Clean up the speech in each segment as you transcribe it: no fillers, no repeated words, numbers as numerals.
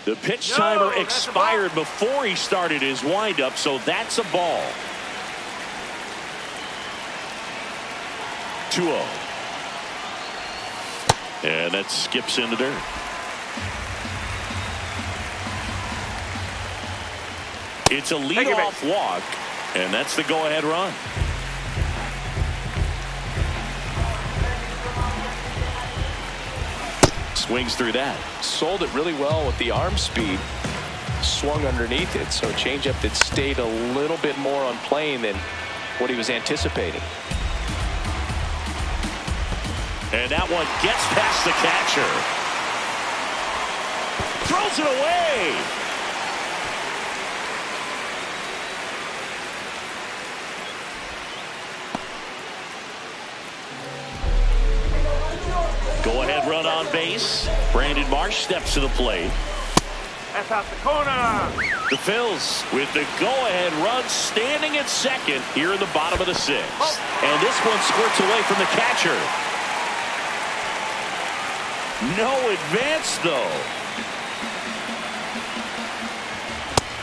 The pitch timer expired before he started his windup, so that's a ball. 2-0. And that skips in the dirt. It's a leadoff walk, and that's the go-ahead run. Swings through that. Sold it really well with the arm speed. Swung underneath it, so changeup that stayed a little bit more on plane than what he was anticipating. And that one gets past the catcher. Throws it away. Go-ahead run on base. Brandon Marsh steps to the plate. That's out the corner. The Phils with the go-ahead run standing at second here in the bottom of the sixth. And this one squirts away from the catcher. No advance, though.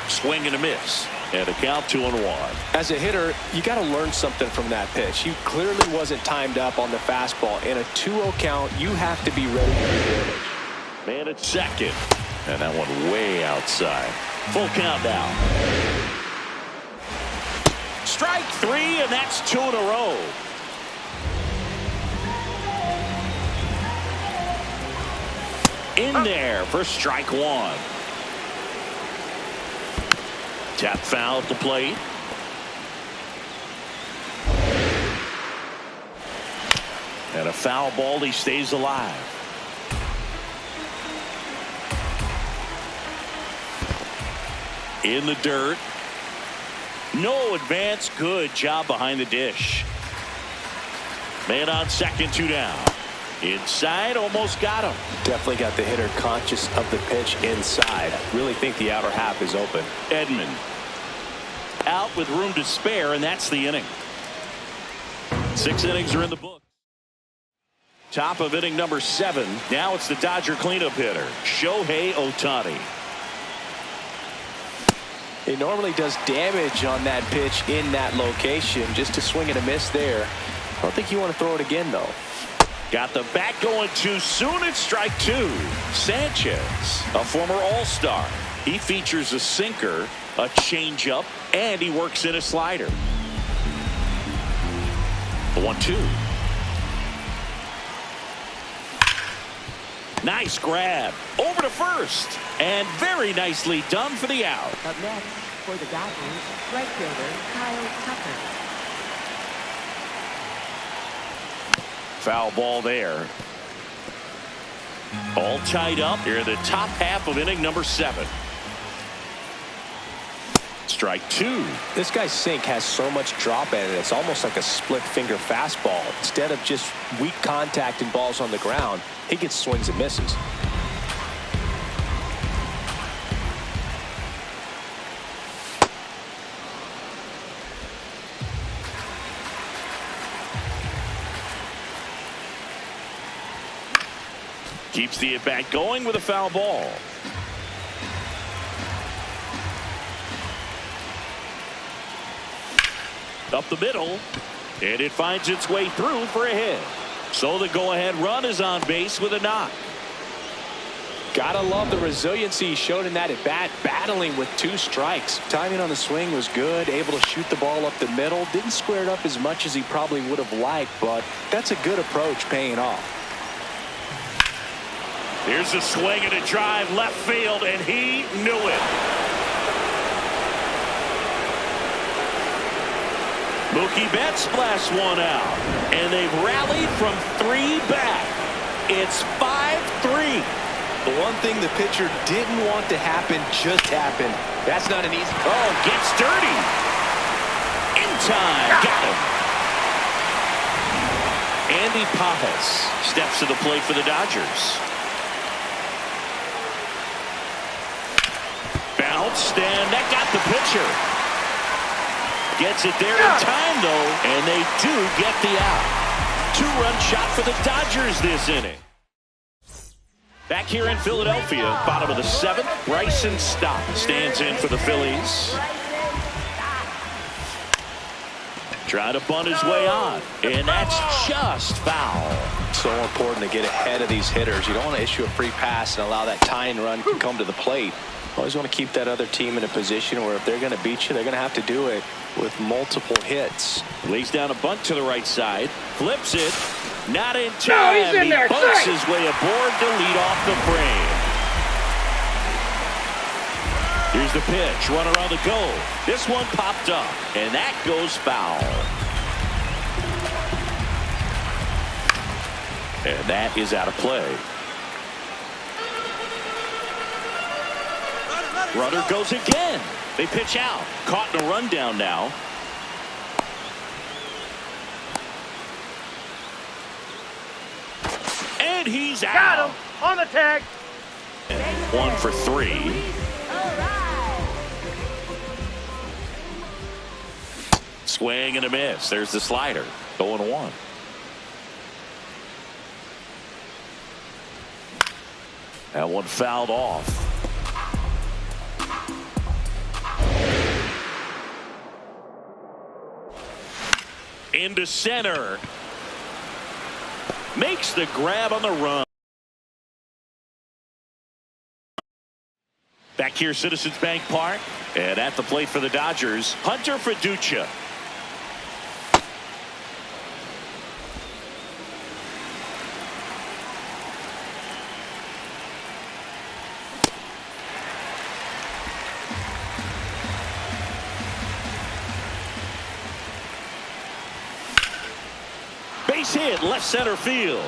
Swing and a miss. And a count 2-1. As a hitter, you got to learn something from that pitch. He clearly wasn't timed up on the fastball. In a 2-0 count, you have to be ready to be ready. Man at second. And that one way outside. Full count now. Strike 3, and that's 2 in a row. In there for strike 1. Tap foul at the plate. And a foul ball. He stays alive. In the dirt. No advance. Good job behind the dish. Man on second, 2 down. Inside, almost got him. Definitely got the hitter conscious of the pitch inside. Really think the outer half is open. Edman out with room to spare, and that's the inning. 6 innings are in the book. Top of inning number 7. Now it's the Dodger cleanup hitter, Shohei Ohtani. He normally does damage on that pitch in that location. Just a swing and a miss there. I don't think you want to throw it again, though. Got the bat going too soon at strike 2. Sanchez, a former All-Star. He features a sinker, a changeup, and he works in a slider. The 1-2. Nice grab. Over to first. And very nicely done for the out. Up next for the Dodgers, right fielder Kyle Tucker. Foul ball there. All tied up here in the top half of inning number 7. Strike 2. This guy's sink has so much drop in it. It's almost like a split finger fastball. Instead of just weak contact and balls on the ground, he gets swings and misses. Keeps the at-bat going with a foul ball. Up the middle, and it finds its way through for a hit. So the go-ahead run is on base with a knock. Gotta love the resiliency he showed in that at-bat, battling with 2 strikes. Timing on the swing was good, able to shoot the ball up the middle. Didn't square it up as much as he probably would have liked, but that's a good approach paying off. Here's a swing and a drive left field, and he knew it. Mookie Betts blasts one out, and they've rallied from 3 back. It's 5-3. The one thing the pitcher didn't want to happen just happened. That's not an easy call. Oh, gets dirty. In time. Got him. Andy Pajas steps to the plate for the Dodgers. Bounced, and that got the pitcher. Gets it there in time, though, and they do get the out. 2-run shot for the Dodgers this inning. Back here in Philadelphia, bottom of the 7th, Bryson Stott stands in for the Phillies. Trying to bunt his way on, and that's just foul. So important to get ahead of these hitters. You don't want to issue a free pass and allow that tying run to come to the plate. Always want to keep that other team in a position where if they're going to beat you, they're going to have to do it with multiple hits. Lays down a bunt to the right side, flips it, not in time. No, he's in there. He bunts his way aboard to lead off the frame. Here's the pitch, runner on the go. This one popped up, and that goes foul. And that is out of play. Runner goes again. They pitch out. Caught in a rundown now. And he's out. Got him on the tag. 1 for 3. Swing and a miss. There's the slider. 0-1. That one fouled off. Into center. Makes the grab on the run. Back here, Citizens Bank Park. And at the plate for the Dodgers, Hunter Fiducia. Base hit, left center field.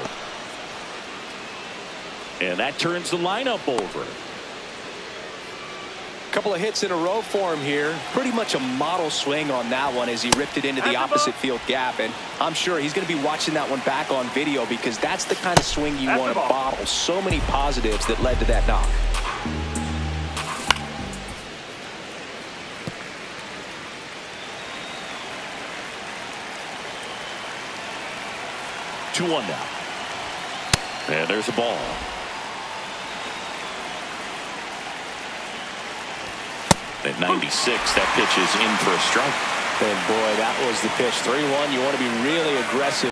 And that turns the lineup over. Couple of hits in a row for him here. Pretty much a model swing on that one as he ripped it into the opposite field gap. And I'm sure he's going to be watching that one back on video because that's the kind of swing you want to bottle. So many positives that led to that knock. Two-one now. And there's a ball. At 96, that pitch is in for a strike. And boy, that was the pitch. 3-1. You want to be really aggressive.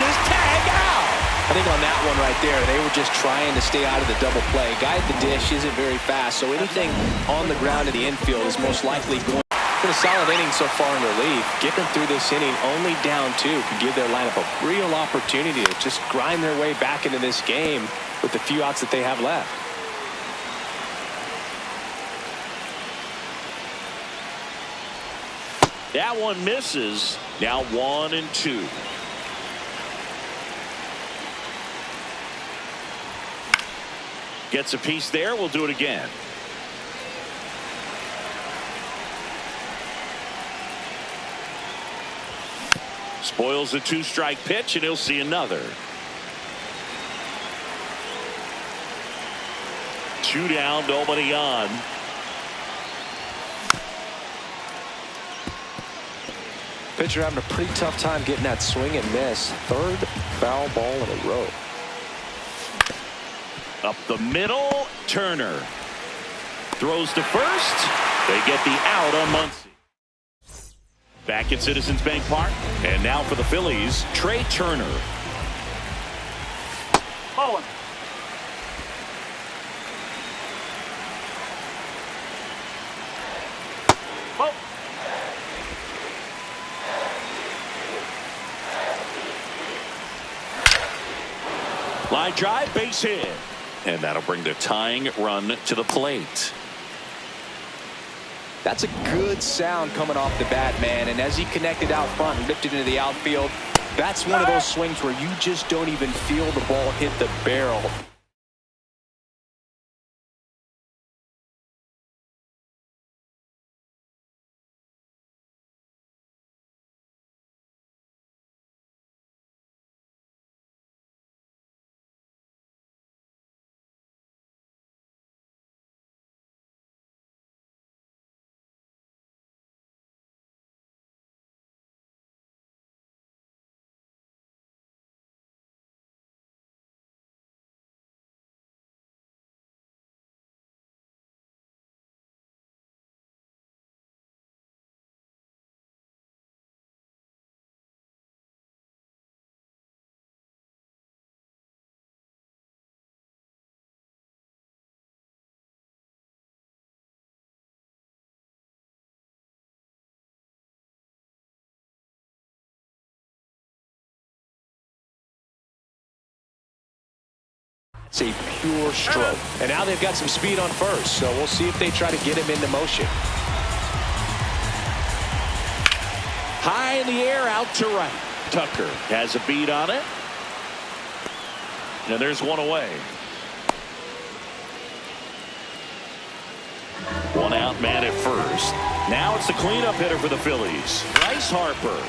Tag out. I think on that one right there, they were just trying to stay out of the double play. Guy at the dish isn't very fast, so anything on the ground in the infield is most likely going. Been a solid inning so far in relief. Getting through this inning only down 2 could give their lineup a real opportunity to just grind their way back into this game with the few outs that they have left. That one misses. Now 1-2. Gets a piece there. We'll do it again. Spoils a 2-strike pitch, and he'll see another. 2 down, nobody on. Pitcher having a pretty tough time getting that swing and miss. 3rd foul ball in a row. Up the middle, Turner throws to first. They get the out on Muncy. Back at Citizens Bank Park, and now for the Phillies, Trey Turner. Bowen. Oh. Line drive, base hit. And that'll bring the tying run to the plate. That's a good sound coming off the bat, man. And as he connected out front and ripped it into the outfield, that's one of those swings where you just don't even feel the ball hit the barrel. It's a pure stroke. And now they've got some speed on first, so we'll see if they try to get him into motion. High in the air, out to right. Tucker has a beat on it. And there's one away. One out, man at first. Now it's the cleanup hitter for the Phillies. Bryce Harper.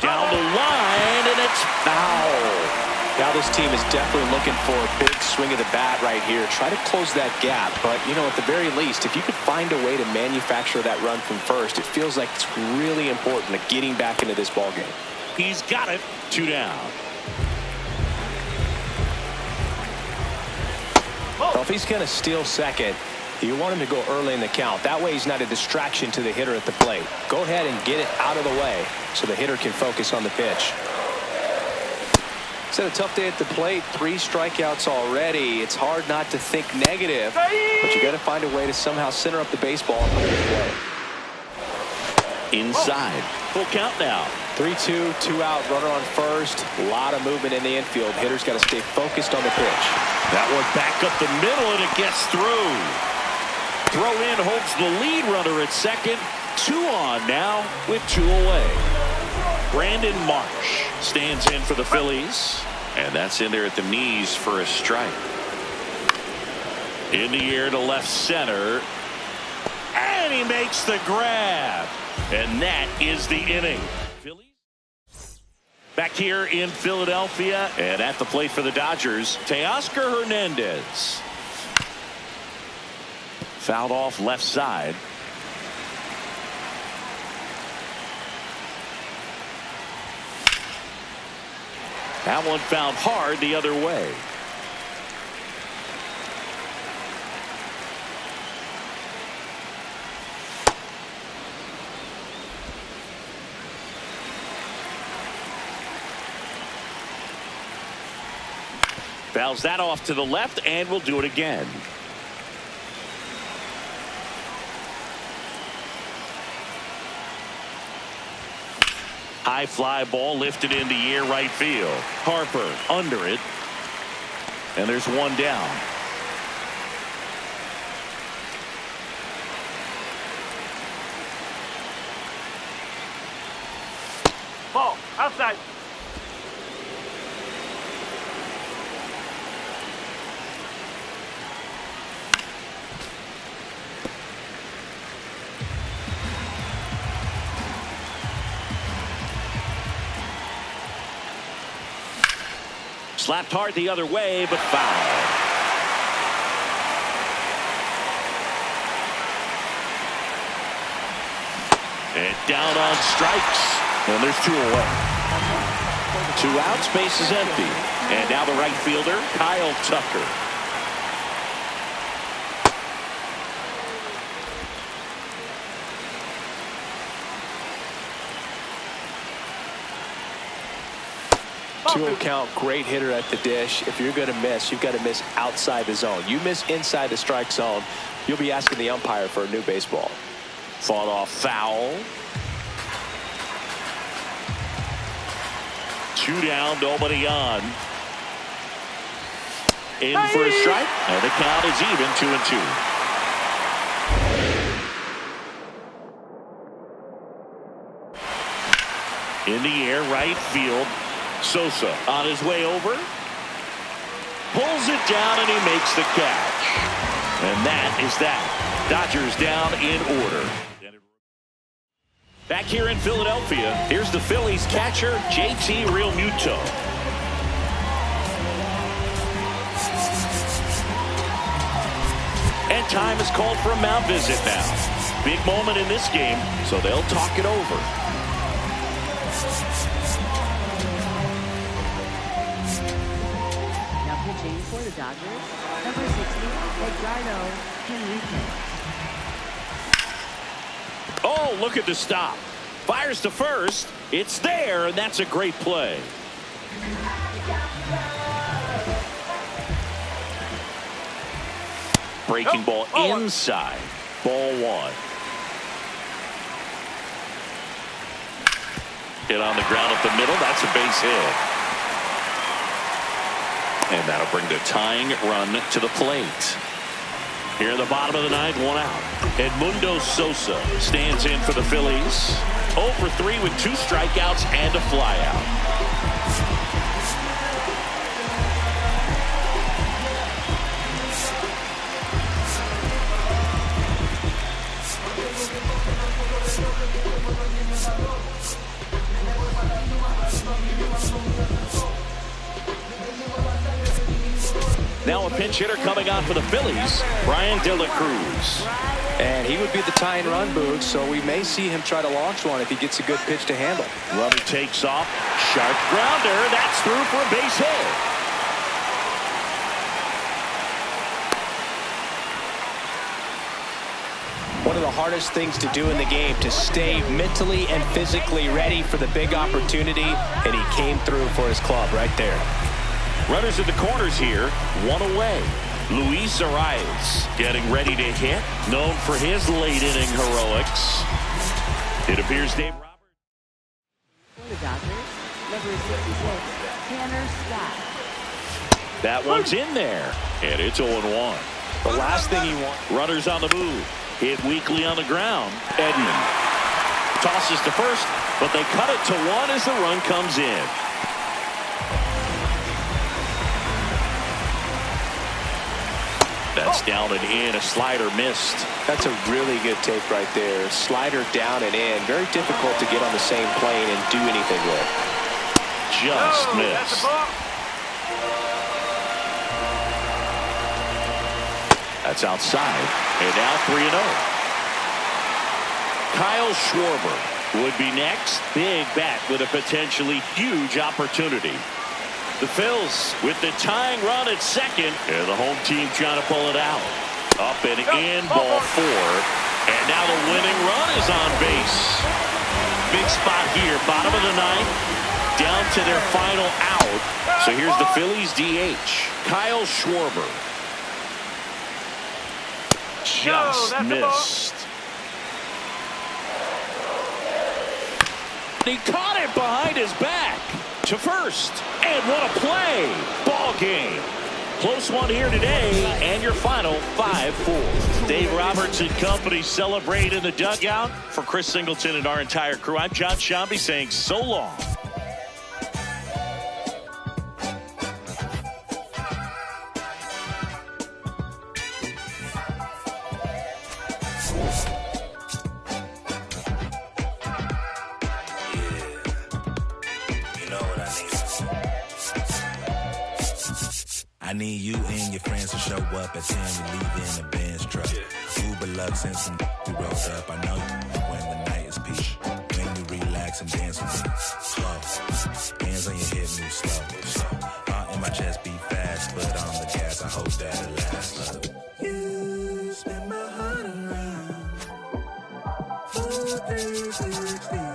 Down the line, and it's foul. Now this team is definitely looking for a big swing of the bat right here. Try to close that gap. But, you know, at the very least, if you could find a way to manufacture that run from first, it feels like it's really important to getting back into this ball game. He's got it. 2 down. Well, if he's going to steal second, you want him to go early in the count. That way he's not a distraction to the hitter at the plate. Go ahead and get it out of the way so the hitter can focus on the pitch. It's had a tough day at the plate. 3 strikeouts already. It's hard not to think negative, but you got to find a way to somehow center up the baseball and put it away. Inside. Full count now. 3-2, 2 out, runner on first. A lot of movement in the infield. Hitter's got to stay focused on the pitch. That one back up the middle, and it gets through. Throw in holds the lead runner at second. 2 on now with 2 away. Brandon Marsh stands in for the Phillies, and that's in there at the knees for a strike. In the air to left center, and he makes the grab, and that is the inning. Phillies back here in Philadelphia, and at the plate for the Dodgers, Teoscar Hernandez. Fouled off left side. That one found hard the other way. Fouls that off to the left, and we'll do it again. High fly ball lifted in the air right field. Harper under it. And there's 1 down. Ball, outside. Slapped hard the other way, but foul. And down on strikes. And there's 2 away. 2 outs, base is empty. And now the right fielder, Kyle Tucker. Two count, great hitter at the dish. If you're going to miss, you've got to miss outside the zone. You miss inside the strike zone, you'll be asking the umpire for a new baseball. Fought off foul. 2 down, nobody on. In for a strike, and the count is even 2-2. In the air, right field. Sosa on his way over. Pulls it down, and he makes the catch. And that is that. Dodgers down in order. Back here in Philadelphia, here's the Phillies catcher, JT Realmuto. And time is called for a mound visit now. Big moment in this game, so they'll talk it over. For the Dodgers, number 60, Edgardo Henrique. Oh, look at the stop. Fires to first. It's there, and that's a great play. Breaking ball inside. Ball 1. Hit on the ground up the middle. That's a base hit. And that'll bring the tying run to the plate. Here in the bottom of the ninth, one out. Edmundo Sosa stands in for the Phillies. 0 for 3 with 2 strikeouts and a flyout. Now a pinch hitter coming on for the Phillies, Brian De La Cruz. And he would be the tying run, Boog, so we may see him try to launch one if he gets a good pitch to handle. Runner takes off. Sharp grounder. That's through for a base hit. One of the hardest things to do in the game, to stay mentally and physically ready for the big opportunity, and he came through for his club right there. Runners in the corners here, one away. Luis Arias getting ready to hit, known for his late inning heroics. It appears Dave Roberts. For the Dodgers, number 66, Tanner Scott. That one's in there, and it's 0-1. The last thing he wants. Runners on the move. Hit weakly on the ground. Edman tosses to first, but they cut it to 1 as the run comes in. That's down and in. A slider missed. That's a really good take right there. Slider down and in. Very difficult to get on the same plane and do anything with. Just missed. That's outside. And now 3-0. Kyle Schwarber would be next. Big bat with a potentially huge opportunity. The Phils with the tying run at second. And the home team trying to pull it out. Up and in, ball 4. And now the winning run is on base. Big spot here, bottom of the ninth. Down to their final out. So here's the Phillies DH, Kyle Schwarber. Just missed. He caught it behind his back. To first, and what a play. Ball game. Close one here today, and your final 5-4. Dave Roberts and company celebrate in the dugout. For Chris Singleton and our entire crew, I'm John Shambi saying so long. I need you and your friends to show up at 10. We leave in the Benz truck. Uber Lux and some we rolled up. I know you when the night is peak. When you relax and dance with me. Slow. Hands on your hip, move slow. Heart in my chest beat fast. Foot on the gas. I hope that'll last. You spin my heart around. 4, 3, 16.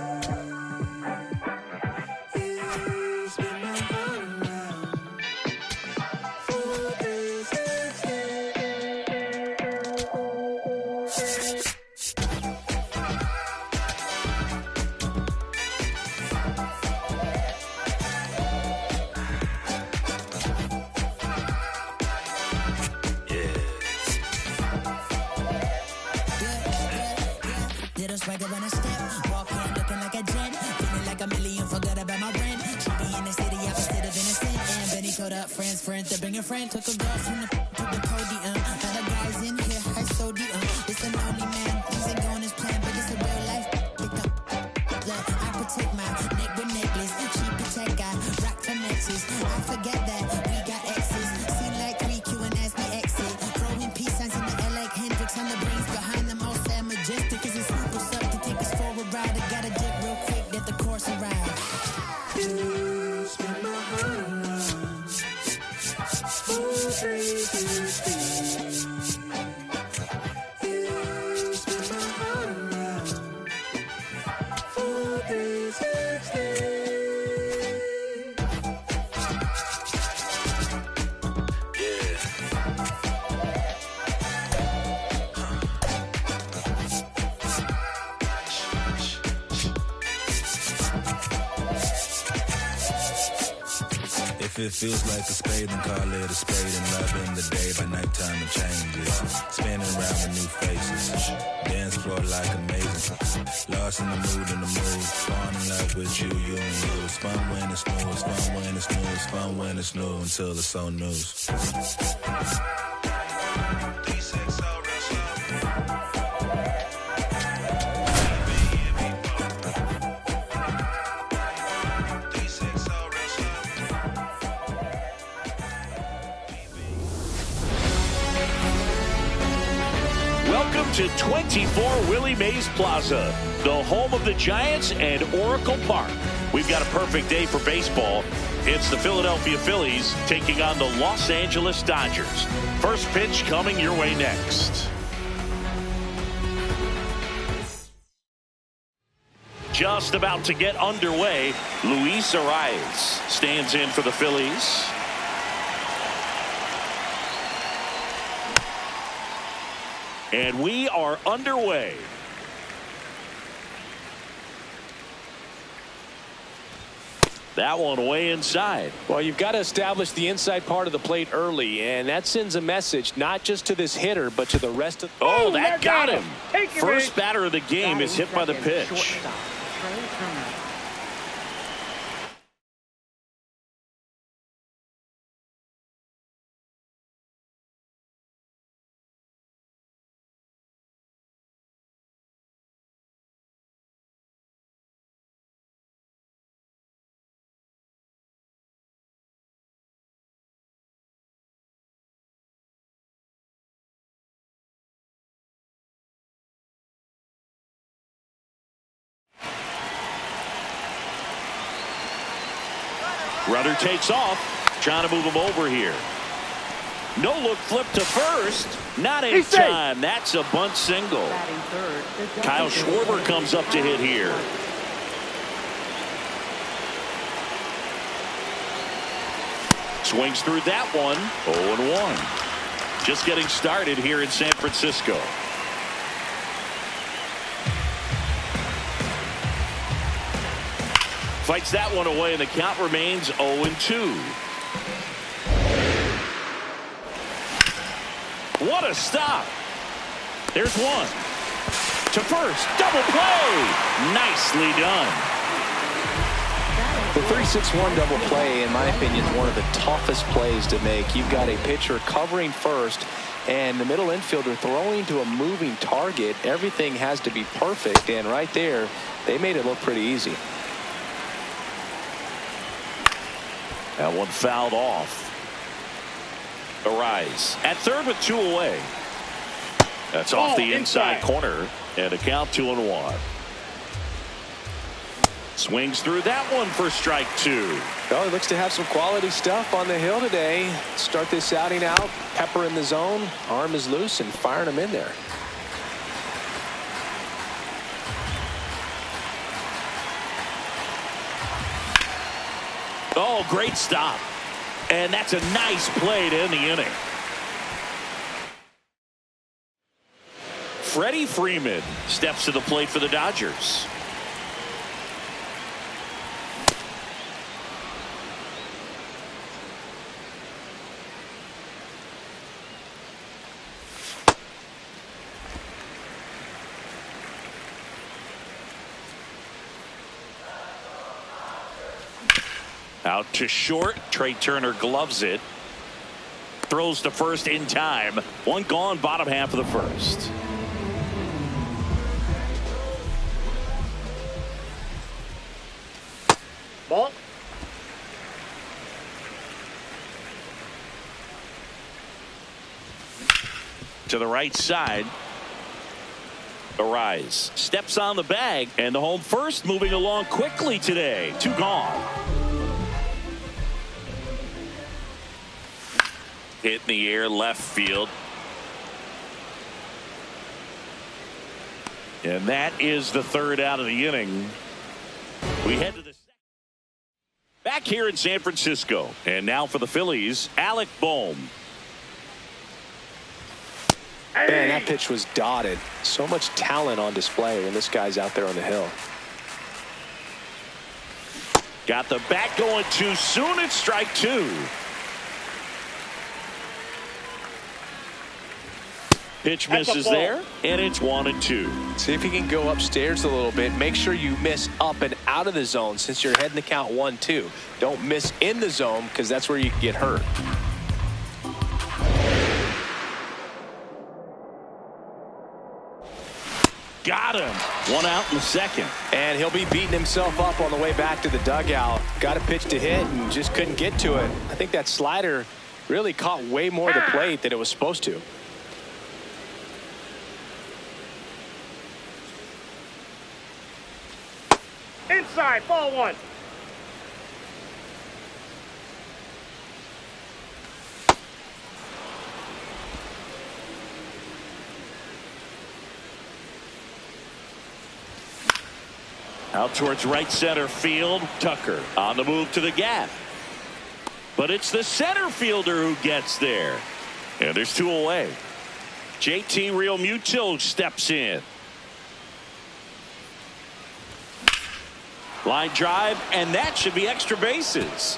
Swagger when I step, walk in looking like a gent, feeling like a million, forgot about my rent. She be in the city, opposite of innocent. And Benny told up friends, to bring a friend. Took a girl from the to the podium. Got a guys in here, I sodium. It's a lonely man, things ain't going as planned, but it's a real life. Look, I protect my neck with necklace. She protect, I rock for Nexus. I forget that we got exes. Seem like 3Q and ask me exit. Throwing peace signs in the air like Hendrix on the brains behind them all sad majestic. Cause it's super suck to take us for a ride. I gotta dip real quick, let the course arrive. You spin my heart around. 4, 3, 16. You spin my heart around. 4, 3, 16. If it feels like a spade, then call it a spade. And loving the day by nighttime and change it. Spinning around with new faces. Dance floor like amazing. Lost in the mood. Fall in love with you and you. It's fun when it's new. It's fun when it's new. It's fun when it's new until it's so news. Welcome to 24 Willie Mays Plaza, the home of the Giants and Oracle Park. We've got a perfect day for baseball. It's the Philadelphia Phillies taking on the Los Angeles Dodgers. First pitch coming your way next. Just about to get underway, Luis Arraez stands in for the Phillies. And we are underway. That one way inside. Well, you've got to establish the inside part of the plate early, and that sends a message not just to this hitter, but to the rest of. Oh, that got him. First batter of the game is hit by the pitch. Shortstop, Trey Turner. Runner takes off, trying to move him over here. No look flip to first. Not in time. That's a bunt single. Batting third, the Kyle Dodgers. Schwarber comes up to hit here. Swings through that one. 0-1. Just getting started here in San Francisco. Fights that one away, and the count remains 0-2. What a stop. There's one. To first. Double play. Nicely done. The 36-1 double play, in my opinion, is one of the toughest plays to make. You've got a pitcher covering first, and the middle infielder throwing to a moving target. Everything has to be perfect, and right there, they made it look pretty easy. That one fouled off. Arraez at third with 2 away. That's off the inside corner, and a count 2-1. Swings through that one for strike 2. Well, he looks to have some quality stuff on the hill today. Start this outing out. Pepper in the zone. Arm is loose and firing him in there. Oh, great stop. And that's a nice play to end the inning. Freddie Freeman steps to the plate for the Dodgers. Out to short. Trey Turner gloves it. Throws to first in time. One gone, bottom half of the first. Ball. To the right side. Arraez steps on the bag, and the home first moving along quickly today. 2 gone. Hit in the air, left field. And that is the third out of the inning. We head to the second. Back here in San Francisco. And now for the Phillies, Alec Bohm. Man, that pitch was dotted. So much talent on display when this guy's out there on the hill. Got the bat going too soon. It's strike two. Pitch misses there, and it's 1-2. See if you can go upstairs a little bit. Make sure you miss up and out of the zone since you're heading the count 1-2. Don't miss in the zone because that's where you can get hurt. Got him. One out in the second. And he'll be beating himself up on the way back to the dugout. Got a pitch to hit and just couldn't get to it. I think that slider really caught way more of the plate than it was supposed to. Inside, ball one. Out towards right center field. Tucker on the move to the gap. But it's the center fielder who gets there. And there's two away. JT Realmuto steps in. Line drive, and that should be extra bases.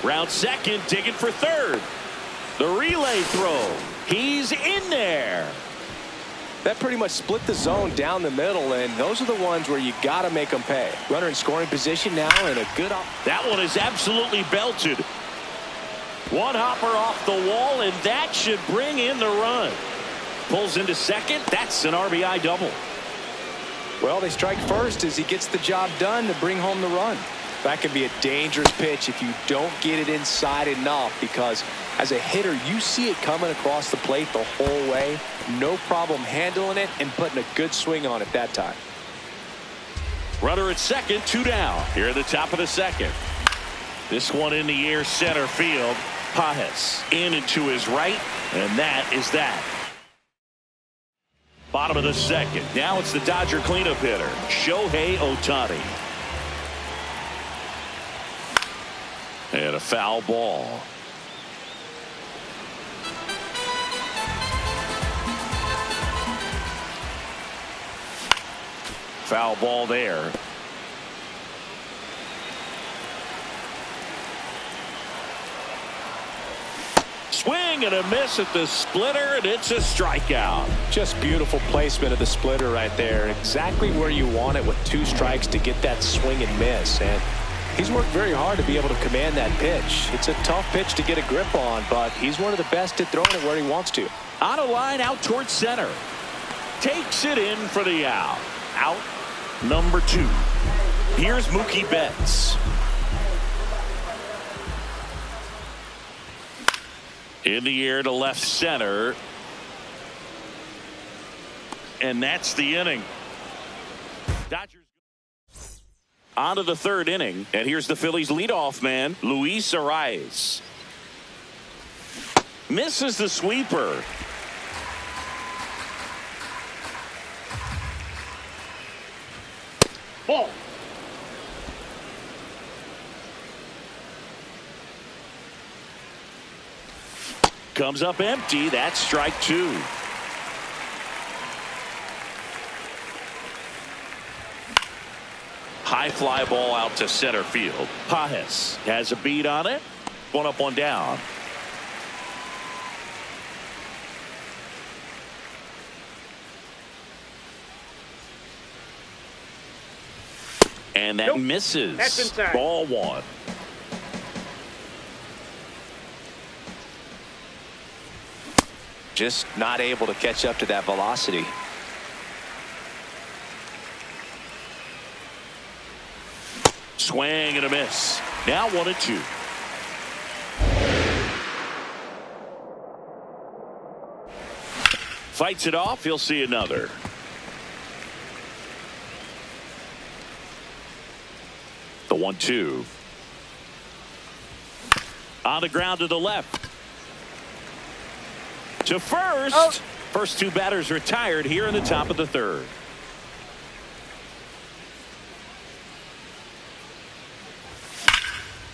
Round second, digging for third. The relay throw. He's in there. That pretty much split the zone down the middle, and those are the ones where you got to make them pay. Runner in scoring position now, and a good that one is absolutely belted. One hopper off the wall, and that should bring in the run. Pulls into second. That's an RBI double. Well, they strike first as he gets the job done to bring home the run. That can be a dangerous pitch if you don't get it inside enough, because as a hitter, you see it coming across the plate the whole way. No problem handling it and putting a good swing on it that time. Runner at second, two down. Here at the top of the second. This one in the air, center field. Pages in and to his right, and that is that. Bottom of the second. Now it's the Dodger cleanup hitter, Shohei Ohtani. And a foul ball. Foul ball there. Swing and a miss at the splitter, and it's a strikeout. Just beautiful placement of the splitter right there. Exactly where you want it with two strikes to get that swing and miss. And he's worked very hard to be able to command that pitch. It's a tough pitch to get a grip on, but he's one of the best at throwing it where he wants to. On a line out towards center. Takes it in for the out. Out number two. Here's Mookie Betts. In the air to left center. And that's the inning. Dodgers on to the third inning. And here's the Phillies leadoff man, Luis Arraez. Misses the sweeper. Ball. Comes up empty. That's strike two. High fly ball out to center field. Pages has a beat on it. One up, one down. And that misses. That's inside. Ball one. Just not able to catch up to that velocity. Swing and a miss. Now 1-2. Fights it off. He'll see another. The 1-2. On the ground to the left. To first. Oh. First two batters retired here in the top of the third.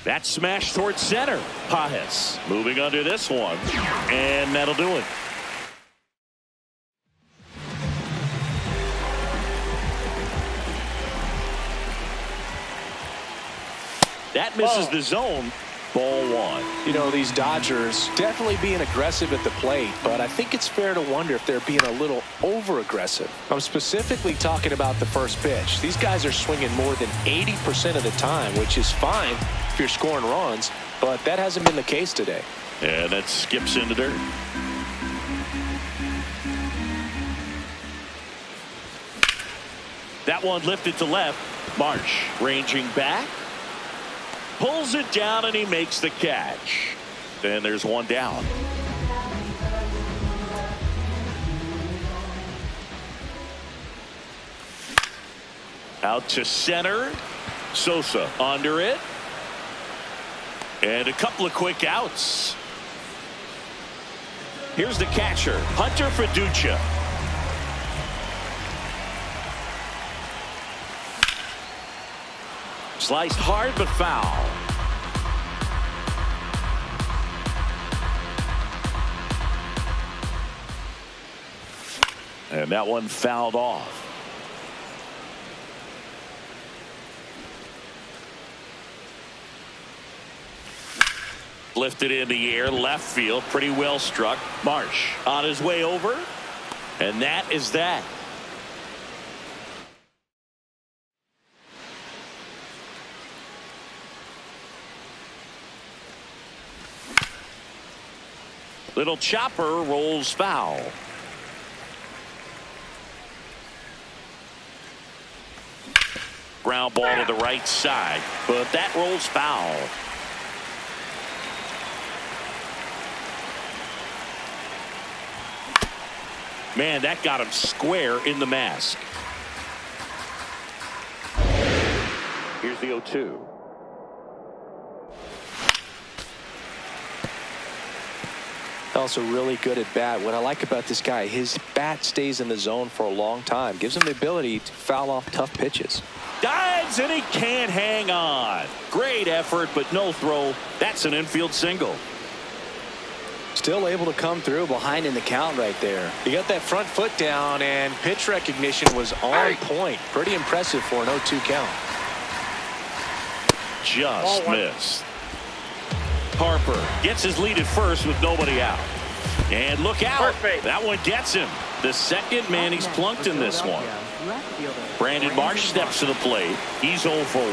That smash towards center. Pages moving under this one. And that'll do it. That misses the zone. Ball one. You know, these Dodgers definitely being aggressive at the plate, but I think it's fair to wonder if they're being a little over-aggressive. I'm specifically talking about the first pitch. These guys are swinging more than 80% of the time, which is fine if you're scoring runs, but that hasn't been the case today. And that skips into dirt. That one lifted to left. Marsh ranging back. Pulls it down and he makes the catch. Then there's one down. Out to center. Sosa under it. And a couple of quick outs. Here's the catcher, Hunter Fiducia. Sliced hard but foul. And that one fouled off. Lifted in the air, left field, pretty well struck. Marsh on his way over. And that is that. Little chopper rolls foul. Ground ball to the right side, but that rolls foul. Man, that got him square in the mask. Here's the 0-2. Also really good at bat. What I like about this guy, his bat stays in the zone for a long time. Gives him the ability to foul off tough pitches. Dives and he can't hang on. Great effort, but no throw. That's an infield single. Still able to come through behind in the count right there. He got that front foot down and pitch recognition was on point. Pretty impressive for an 0-2 count. Just missed. Harper gets his lead at first with nobody out. And look out. That one gets him. The second man he's plunked in this one. Brandon Marsh steps to the plate. He's 0 for 1.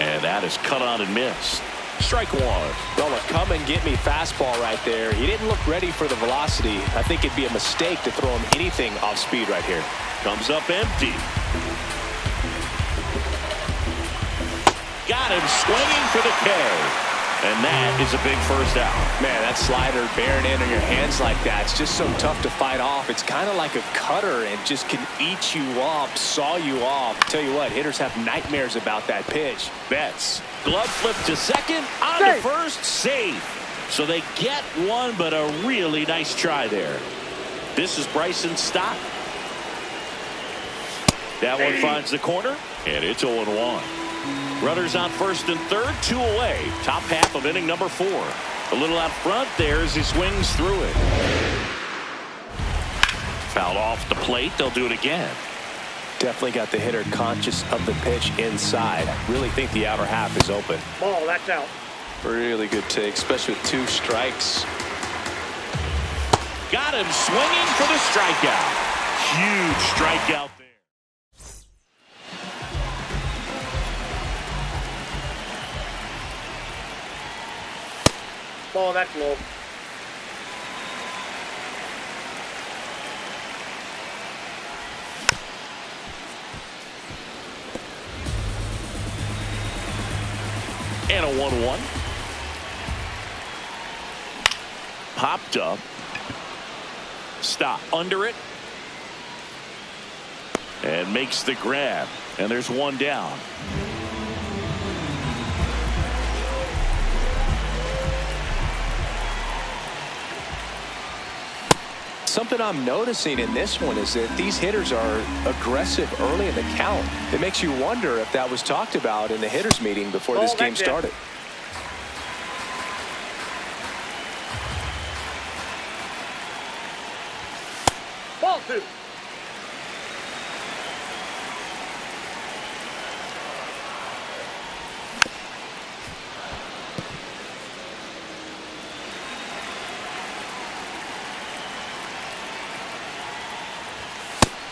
And that is cut on and missed. Strike one. Well, a come and get me fastball right there. He didn't look ready for the velocity. I think it'd be a mistake to throw him anything off speed right here. Comes up empty. Got him swinging for the K. And that is a big first out. Man, that slider bearing in on your hands like that, it's just so tough to fight off. It's kind of like a cutter and just can eat you up, saw you off. Tell you what, hitters have nightmares about that pitch. Betts. Glove flip to second, on to first, safe. So they get one, but a really nice try there. This is Bryson Stott. That one finds the corner, and it's 0-1. Runners on first and third, 2 away. Top half of inning number 4. A little out front there as he swings through it. Fouled off the plate. They'll do it again. Definitely got the hitter conscious of the pitch inside. Really think the outer half is open. Ball, that's out. Really good take, especially with 2 strikes. Got him swinging for the strikeout. Huge strikeout there. Ball, that's low. And a 1-1. Popped up. Stop under it. And makes the grab. And there's one down. Something I'm noticing in this one is that these hitters are aggressive early in the count. It makes you wonder if that was talked about in the hitters meeting before this game started. Ball 2.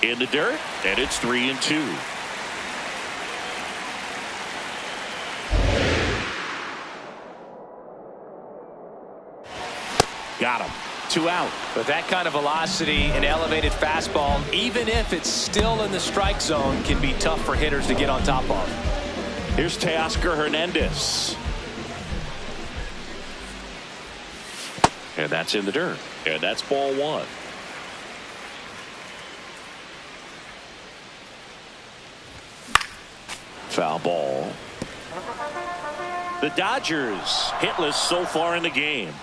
in the dirt, and it's 3-2. Got him. 2 out. With that kind of velocity, an elevated fastball, even if it's still in the strike zone, can be tough for hitters to get on top of. Here's Teoscar Hernandez. And that's in the dirt. And that's ball 1. Foul ball. The Dodgers hitless so far in the game.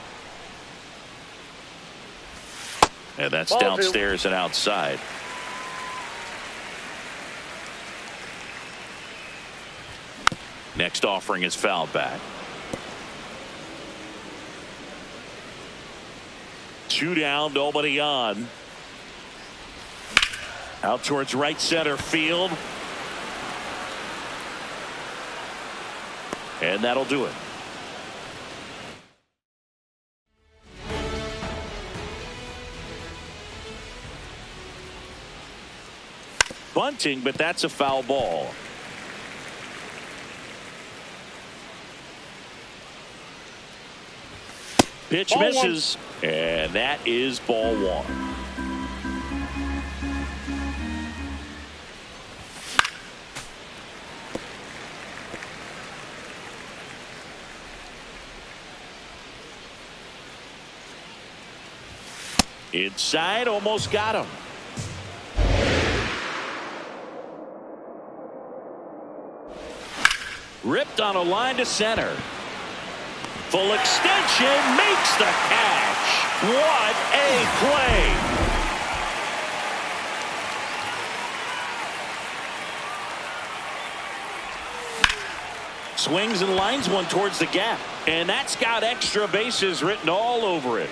And that's Ball downstairs 2. And outside. Next offering is fouled back. 2 down, nobody on. Out towards right center field. And that'll do it. Bunting, but that's a foul ball. Pitch Ball misses, and that is ball 1. Inside, almost got him. Ripped on a line to center. Full extension, makes the catch. What a play. Swings and lines one towards the gap. And that's got extra bases written all over it.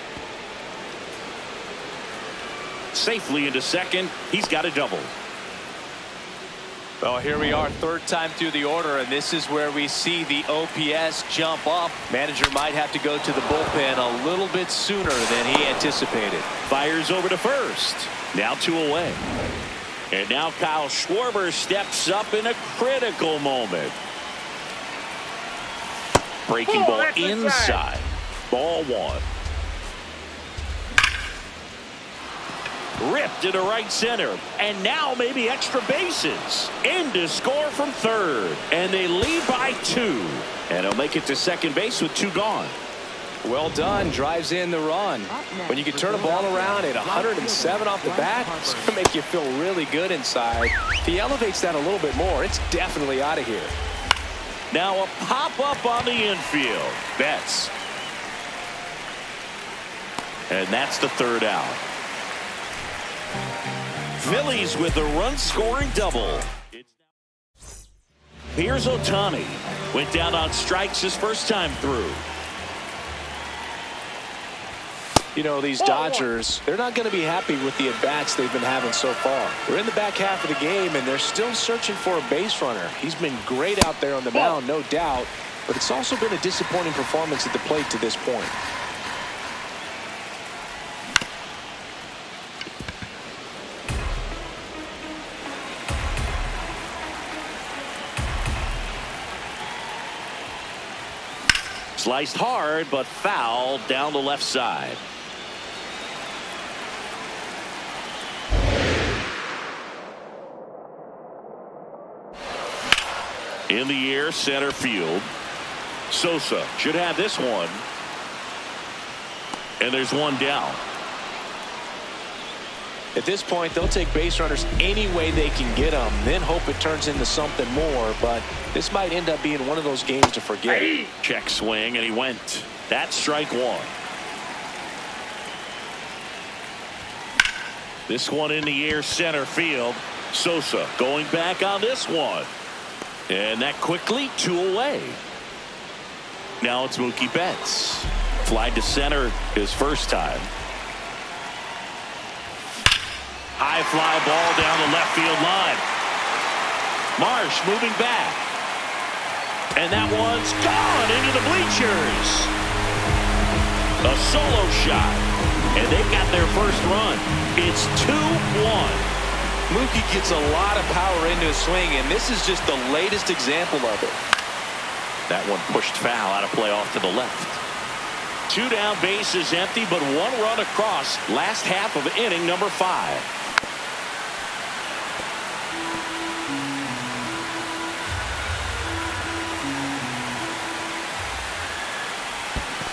Safely into second. He's got a double. Well, here we are, 3rd time through the order, and this is where we see the OPS jump up. Manager might have to go to the bullpen a little bit sooner than he anticipated. Fires over to first. Now 2 away. And now Kyle Schwarber steps up in a critical moment. Breaking ball inside. Ball 1. Ripped into right center, and now maybe extra bases. In to score from third, and they lead by 2. And he'll make it to second base with 2 gone. Well done, drives in the run. When you can turn a ball around at 107 off the bat, it's going to make you feel really good inside. If he elevates that a little bit more, it's definitely out of here. Now a pop-up on the infield. Betts. And that's the 3rd out. Phillies with a run-scoring double. Here's Ohtani. Went down on strikes his first time through. You know, these Dodgers, they're not going to be happy with the at-bats they've been having so far. We're in the back half of the game, and they're still searching for a base runner. He's been great out there on the mound, no doubt, but it's also been a disappointing performance at the plate to this point. Sliced hard, but foul down the left side. In the air, center field. Sosa should have this one. And there's 1 down. At this point, they'll take base runners any way they can get them, then hope it turns into something more. But this might end up being one of those games to forget. Check swing, and he went. That's strike 1. This one in the air, center field. Sosa going back on this one. And that quickly 2 away. Now it's Mookie Betts. Fly to center his first time. High fly ball down the left field line. Marsh moving back. And that one's gone into the bleachers. A solo shot. And they've got their first run. It's 2-1. Mookie gets a lot of power into his swing, and this is just the latest example of it. That one pushed foul out of play off to the left. 2 down, bases empty, but 1 run across. Last half of inning number 5.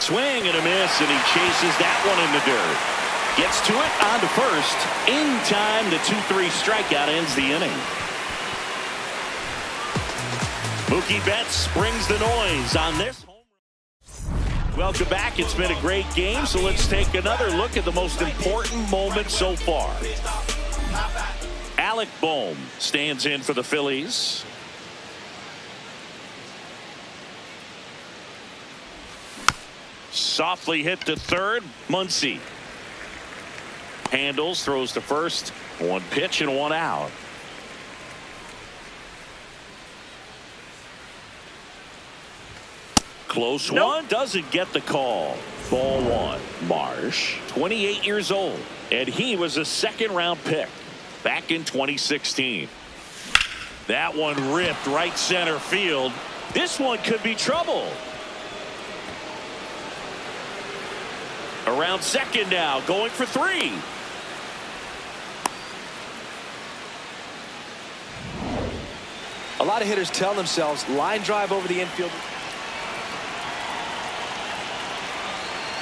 Swing and a miss, and he chases that one in the dirt. Gets to it, on to first. In time, the 2-3 strikeout ends the inning. Mookie Betts brings the noise on this home run. Welcome back. It's been a great game, so let's take another look at the most important moment so far. Alec Bohm stands in for the Phillies. Softly hit to third. Muncy handles, throws to first. 1 pitch and 1 out. Close one, doesn't get the call. Ball 1. Marsh, 28 years old, and he was a second-round pick back in 2016. That one ripped right center field. This one could be trouble. Around second now, going for 3. A lot of hitters tell themselves line drive over the infield.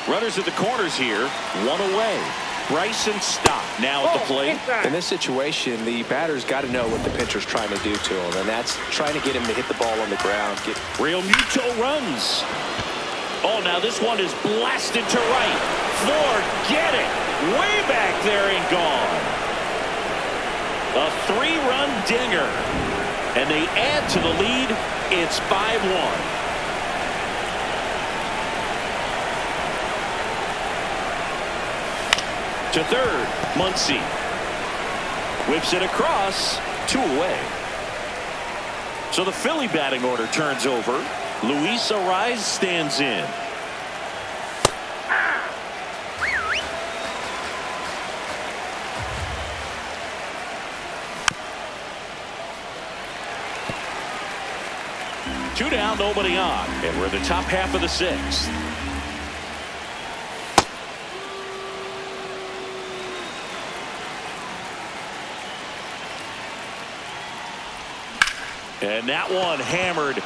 Runners at the corners here. 1 away. Bryson Stott now at the plate. In this situation, the batter's got to know what the pitcher's trying to do to him, and that's trying to get him to hit the ball on the ground. Real Muto runs. Oh, now this one is blasted to right. Forget it. Way back there and gone. A 3-run dinger. And they add to the lead. It's 5-1. To third, Muncy. Whips it across. 2 away. So the Philly batting order turns over. Luis Arraez stands in. Two down, nobody on, and we're in the top half of the 6th. And that one hammered.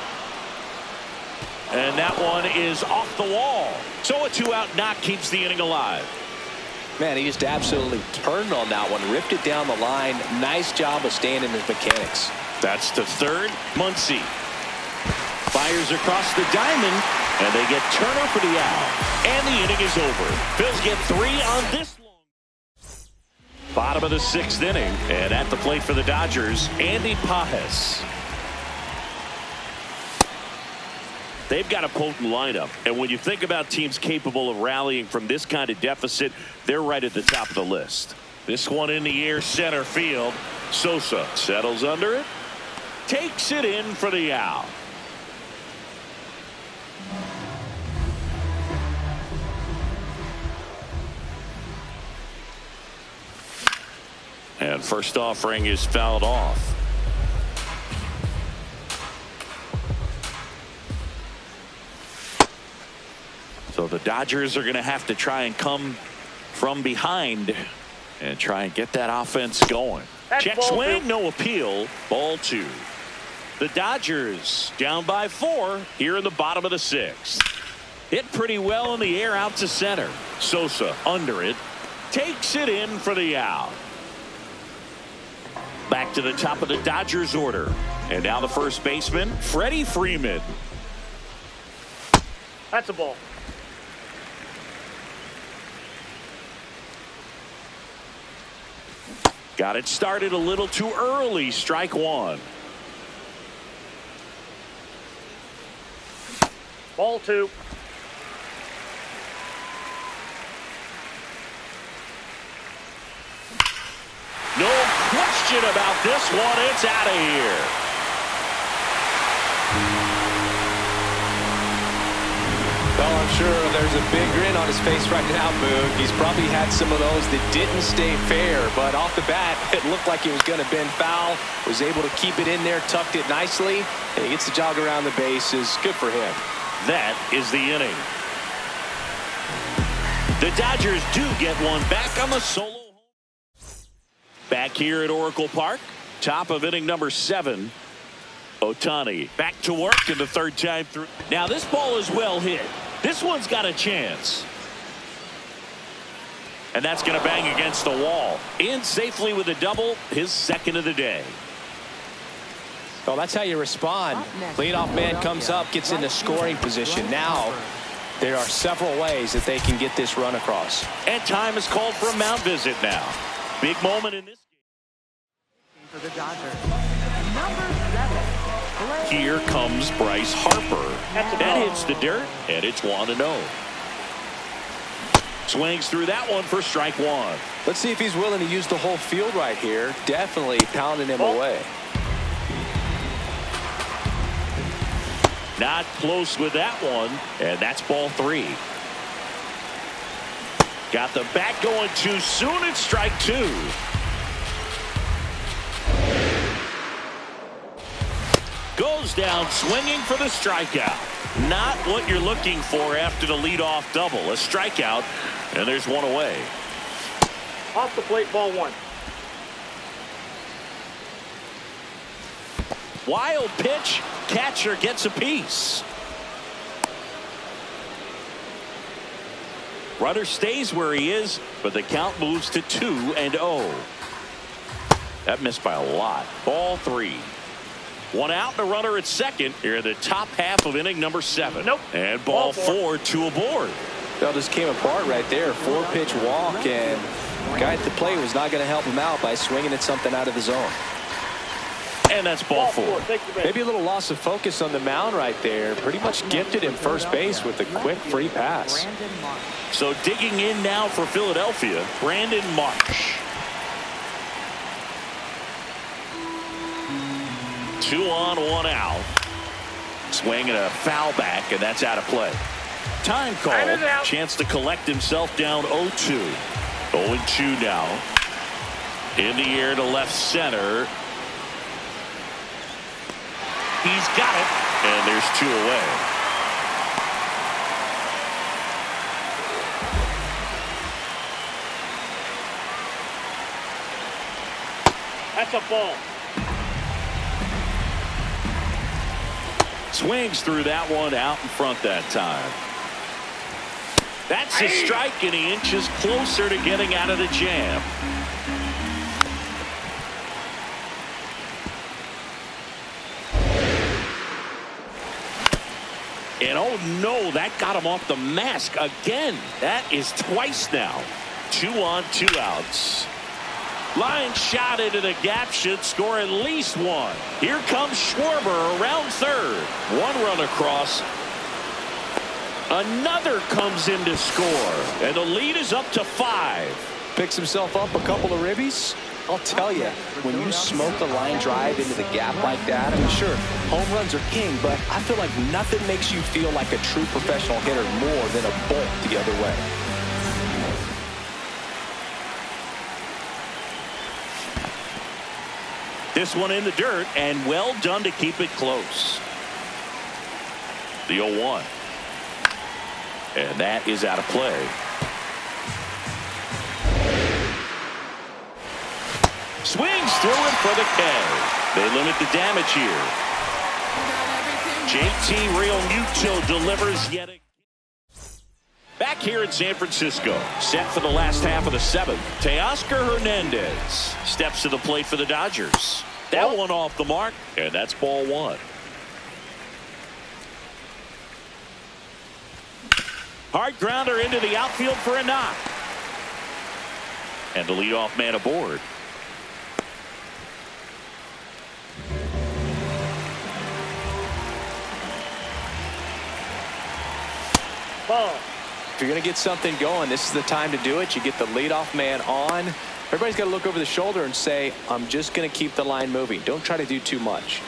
And that one is off the wall. So a 2-out knock keeps the inning alive. Man, he just absolutely turned on that one, ripped it down the line. Nice job of staying in his mechanics. That's to third. Muncy fires across the diamond, and they get Turner for the out. And the inning is over. Phils get 3 on this long. Bottom of the 6th inning, and at the plate for the Dodgers, Andy Pages. They've got a potent lineup, and when you think about teams capable of rallying from this kind of deficit, they're right at the top of the list. This one in the air, center field. Sosa settles under it, takes it in for the out. And first offering is fouled off. So the Dodgers are going to have to try and come from behind and try and get that offense going. Check swing, no appeal. Ball 2. The Dodgers down by 4 here in the bottom of the 6th. Hit pretty well in the air out to center. Sosa under it. Takes it in for the out. Back to the top of the Dodgers order. And now the first baseman, Freddie Freeman. That's a ball. Got it started a little too early. Strike 1. Ball 2. No question about this one. It's out of here. Well, I'm sure there's a big grin on his face right now, Boog. He's probably had some of those that didn't stay fair, but off the bat, it looked like it was going to bend foul. Was able to keep it in there, tucked it nicely, and he gets the jog around the bases. Good for him. That is the inning. The Dodgers do get one back on the solo. Back here at Oracle Park, top of inning number 7. Ohtani back to work in the third time through. Now this ball is well hit. This one's got a chance. And that's going to bang against the wall. In safely with a double, his second of the day. Well, that's how you respond. Leadoff man comes up, gets into scoring position. Now there are several ways that they can get this run across. And time is called for a mound visit now. Big moment in this game. For the Dodgers, number 7. Here comes Bryce Harper. That hits the dirt, and it's 1-0. Swings through that one for strike 1. Let's see if he's willing to use the whole field right here. Definitely pounding him away. Not close with that one, and that's ball 3. Got the bat going too soon. It's strike 2. Goes down swinging for the strikeout. Not what you're looking for after the leadoff double. A strikeout, and there's one away. Off the plate, ball 1. Wild pitch. Catcher gets a piece. Runner stays where he is, but the count moves to 2-0. That missed by a lot. Ball 3. One out, the runner at second. Here in the top half of inning number 7. Nope. And ball 4, 2 aboard. That just came apart right there. 4-pitch walk, and the guy at the plate was not going to help him out by swinging at something out of the zone. And that's ball 4. Maybe a little loss of focus on the mound right there. Pretty much gifted him first base with a quick free pass. So digging in now for Philadelphia, Brandon Marsh. 2 on, 1 out. Swing and a foul back, and that's out of play. Time called. Chance to collect himself down 0-2. 0-2 now. In the air to left center. He's got it, and there's 2 away. That's a ball. Swings through that one out in front that time. That's a strike, and he inches closer to getting out of the jam. And oh no, that got him off the mask again. That is twice now. 2 on, 2 outs. Line shot into the gap should score at least 1. Here comes Schwarber around third. 1 run across. Another comes in to score. And the lead is up to 5. Picks himself up a couple of ribbies. I'll tell you, when you smoke a line drive into the gap like that, I mean, sure, home runs are king, but I feel like nothing makes you feel like a true professional hitter more than a bolt the other way. This one in the dirt, and well done to keep it close. The 0-1. And that is out of play. Swings through it for the K. They limit the damage here. JT Realmuto delivers yet again. Back here in San Francisco, set for the last half of the 7th. Teoscar Hernandez steps to the plate for the Dodgers. That one off the mark, and that's ball 1. Hard grounder into the outfield for a knock. And the leadoff man aboard. Ball. If you're going to get something going, this is the time to do it. You get the leadoff man on. Everybody's got to look over the shoulder and say, I'm just going to keep the line moving. Don't try to do too much.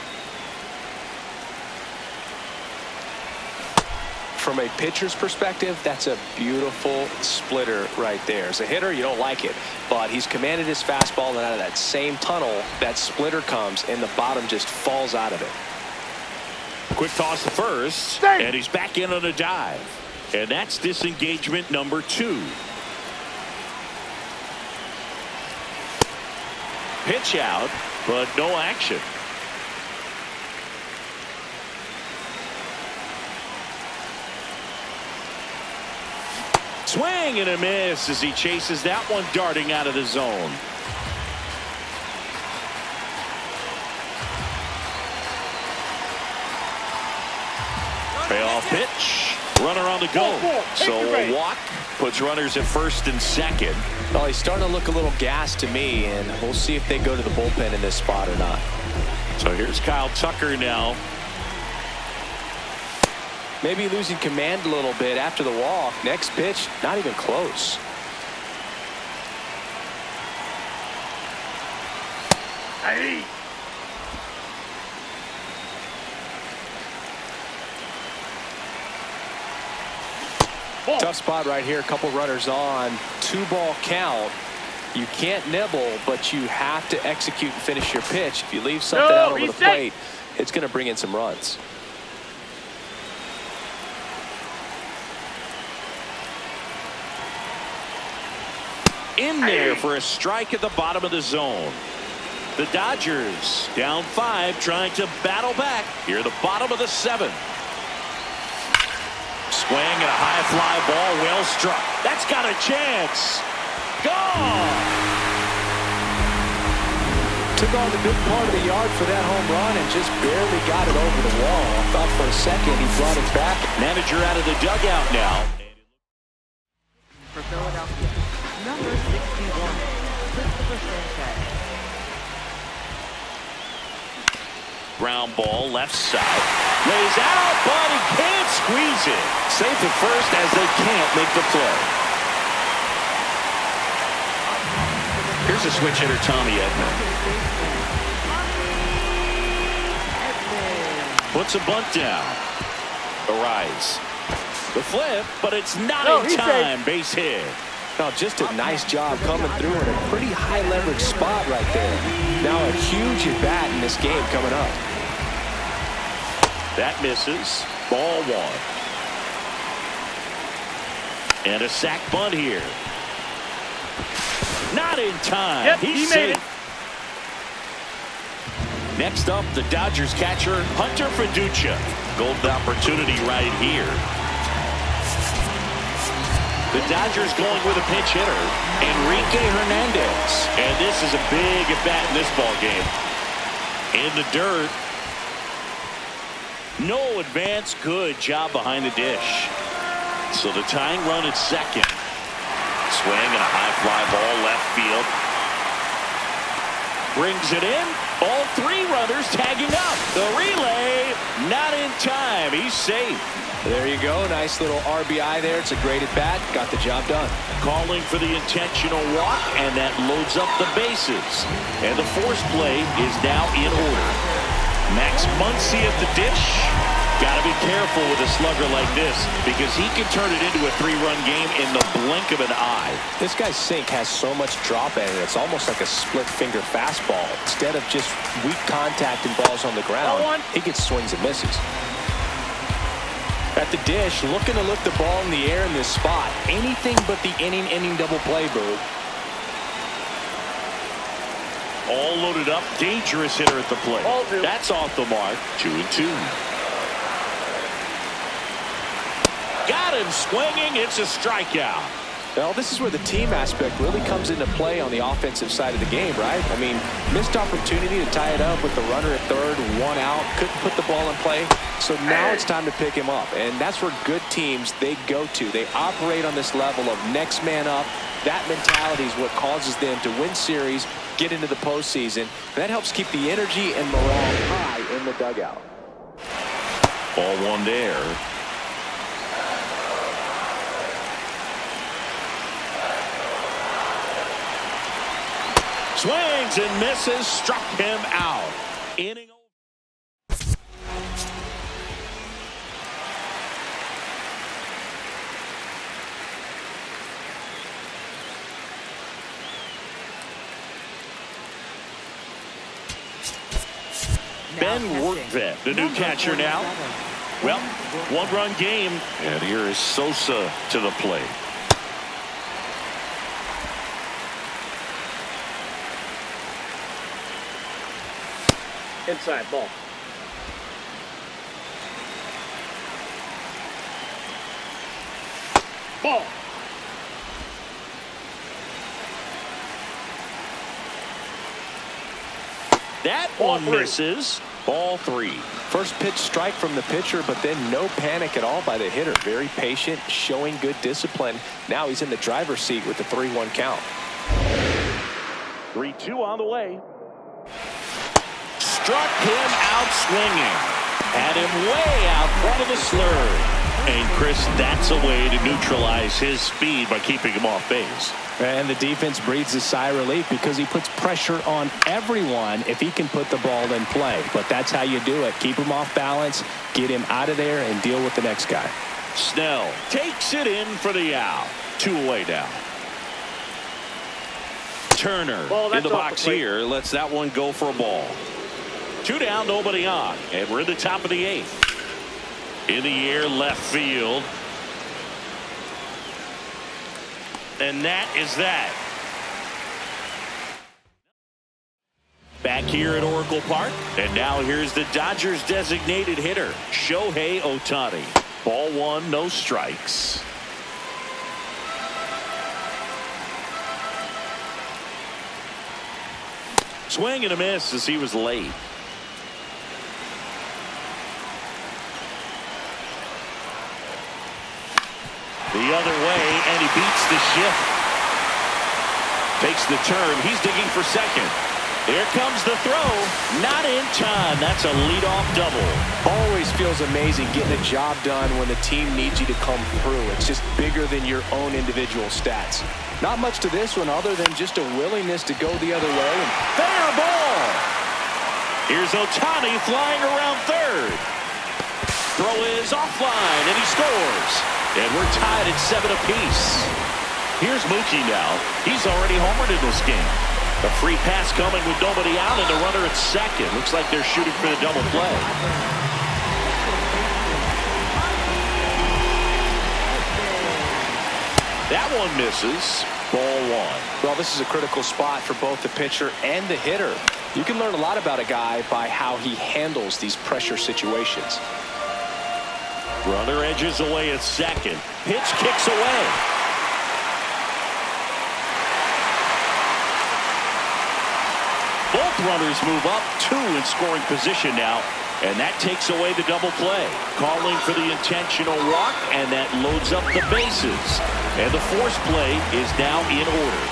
From a pitcher's perspective, that's a beautiful splitter right there. As a hitter, you don't like it, but he's commanded his fastball, and out of that same tunnel, that splitter comes, and the bottom just falls out of it. Quick toss to first, and he's back in on a dive. And that's disengagement number 2. Pitch out, but no action. Swing and a miss as he chases that one darting out of the zone. Payoff pitch. Runner on the go. So a walk puts runners at first and second. Well, he's starting to look a little gassed to me, and we'll see if they go to the bullpen in this spot or not. So here's Kyle Tucker now. Maybe losing command a little bit after the walk. Next pitch, not even close. Hey. Tough spot right here. A couple runners on. 2-ball count. You can't nibble, but you have to execute and finish your pitch. If you leave something out over the plate, it's going to bring in some runs. In there for a strike at the bottom of the zone. The Dodgers down 5, trying to battle back here at the bottom of the 7th. Swing and a high fly ball, well struck. That's got a chance. Gone. Took on the big part of the yard for that home run and just barely got it over the wall. I thought for a second he brought it back. Manager out of the dugout now. For Philadelphia, number 61, Christopher Sanchez. Ground ball left side. Lays out, but he can't squeeze it. Safe at first as they can't make the play. Here's a switch hitter, Tommy Edman. Puts a bunt down. Arise. The flip, but it's not in time. Base hit. No, just a nice job coming through in a pretty high leverage spot right there. Now a huge at bat in this game coming up. That misses. Ball 1. And a sac bunt here. Not in time. Yep, he made it. Next up, the Dodgers catcher, Hunter Fiducia. Golden opportunity right here. The Dodgers going with a pinch hitter, Enrique Hernandez. And this is a big at-bat in this ball game. In the dirt. No advance. Good job behind the dish. So the tying run at second. Swing and a high fly ball left field. Brings it in. All 3 runners tagging up. The relay not in time. He's safe. There you go. Nice little RBI there. It's a great at bat. Got the job done. Calling for the intentional walk, and that loads up the bases. And the force play is now in order. Max Muncy at the dish. Got to be careful with a slugger like this because he can turn it into a 3-run game in the blink of an eye. This guy's sink has so much drop in it. It's almost like a split finger fastball. Instead of just weak contact and balls on the ground, he gets swings and misses. At the dish, looking to lift the ball in the air in this spot. Anything but the inning double play, Boo. All loaded up. Dangerous hitter at the plate. That's off the mark. 2-2. Got him swinging. It's a strikeout. Well, this is where the team aspect really comes into play on the offensive side of the game, right? I mean, missed opportunity to tie it up with the runner at third, 1 out, couldn't put the ball in play. So now it's time to pick him up, and that's where good teams, they go to. They operate on this level of next man up. That mentality is what causes them to win series, get into the postseason. And that helps keep the energy and morale high in the dugout. Ball 1 there. Swings and misses, struck him out. Inning. Ben Workvet, the new catcher now. Well, one-run game, and here is Sosa to the plate. Inside ball. Ball. That one misses. Ball 3. First pitch strike from the pitcher, but then no panic at all by the hitter. Very patient, showing good discipline. Now he's in the driver's seat with the 3-1 count. 3-2 on the way. Struck him out swinging. Had him way out front of the slurve. And Chris, that's a way to neutralize his speed by keeping him off base. And the defense breathes a sigh of relief because he puts pressure on everyone if he can put the ball in play. But that's how you do it. Keep him off balance, get him out of there, and deal with the next guy. Snell takes it in for the out. 2 away now. Turner in the box here lets that one go for a ball. 2 down, nobody on. And we're in the top of the 8th. In the air, left field. And that is that. Back here at Oracle Park. And now here's the Dodgers designated hitter, Shohei Ohtani. Ball 1, no strikes. Swing and a miss as he was late. The other way, and he beats the shift. Takes the turn. He's digging for second. Here comes the throw. Not in time. That's a leadoff double. Always feels amazing getting a job done when the team needs you to come through. It's just bigger than your own individual stats. Not much to this one other than just a willingness to go the other way. Fair ball. Here's Ohtani flying around third. Throw is offline, and he scores. And we're tied at 7 apiece. Here's Mookie now. He's already homered in this game. A free pass coming with nobody out, and the runner at second. Looks like they're shooting for the double play. That one misses. Ball 1. Well, this is a critical spot for both the pitcher and the hitter. You can learn a lot about a guy by how he handles these pressure situations. Runner edges away at second. Pitch kicks away. Both runners move up, 2 in scoring position now, and that takes away the double play. Calling for the intentional walk, and that loads up the bases. And the force play is now in order.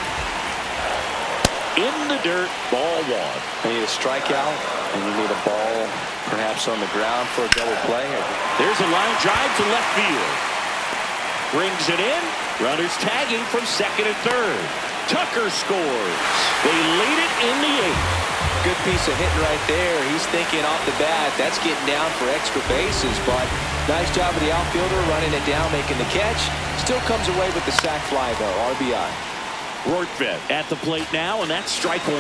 In the dirt, ball 1. You need a strikeout, and you need a ball perhaps on the ground for a double play. There's a line drive to left field. Brings it in. Runners tagging from second and third. Tucker scores. They lead it in the 8th. Good piece of hitting right there. He's thinking off the bat, that's getting down for extra bases, but nice job of the outfielder running it down, making the catch. Still comes away with the sac fly, though. RBI. Rortvedt at the plate now, and that's strike 1.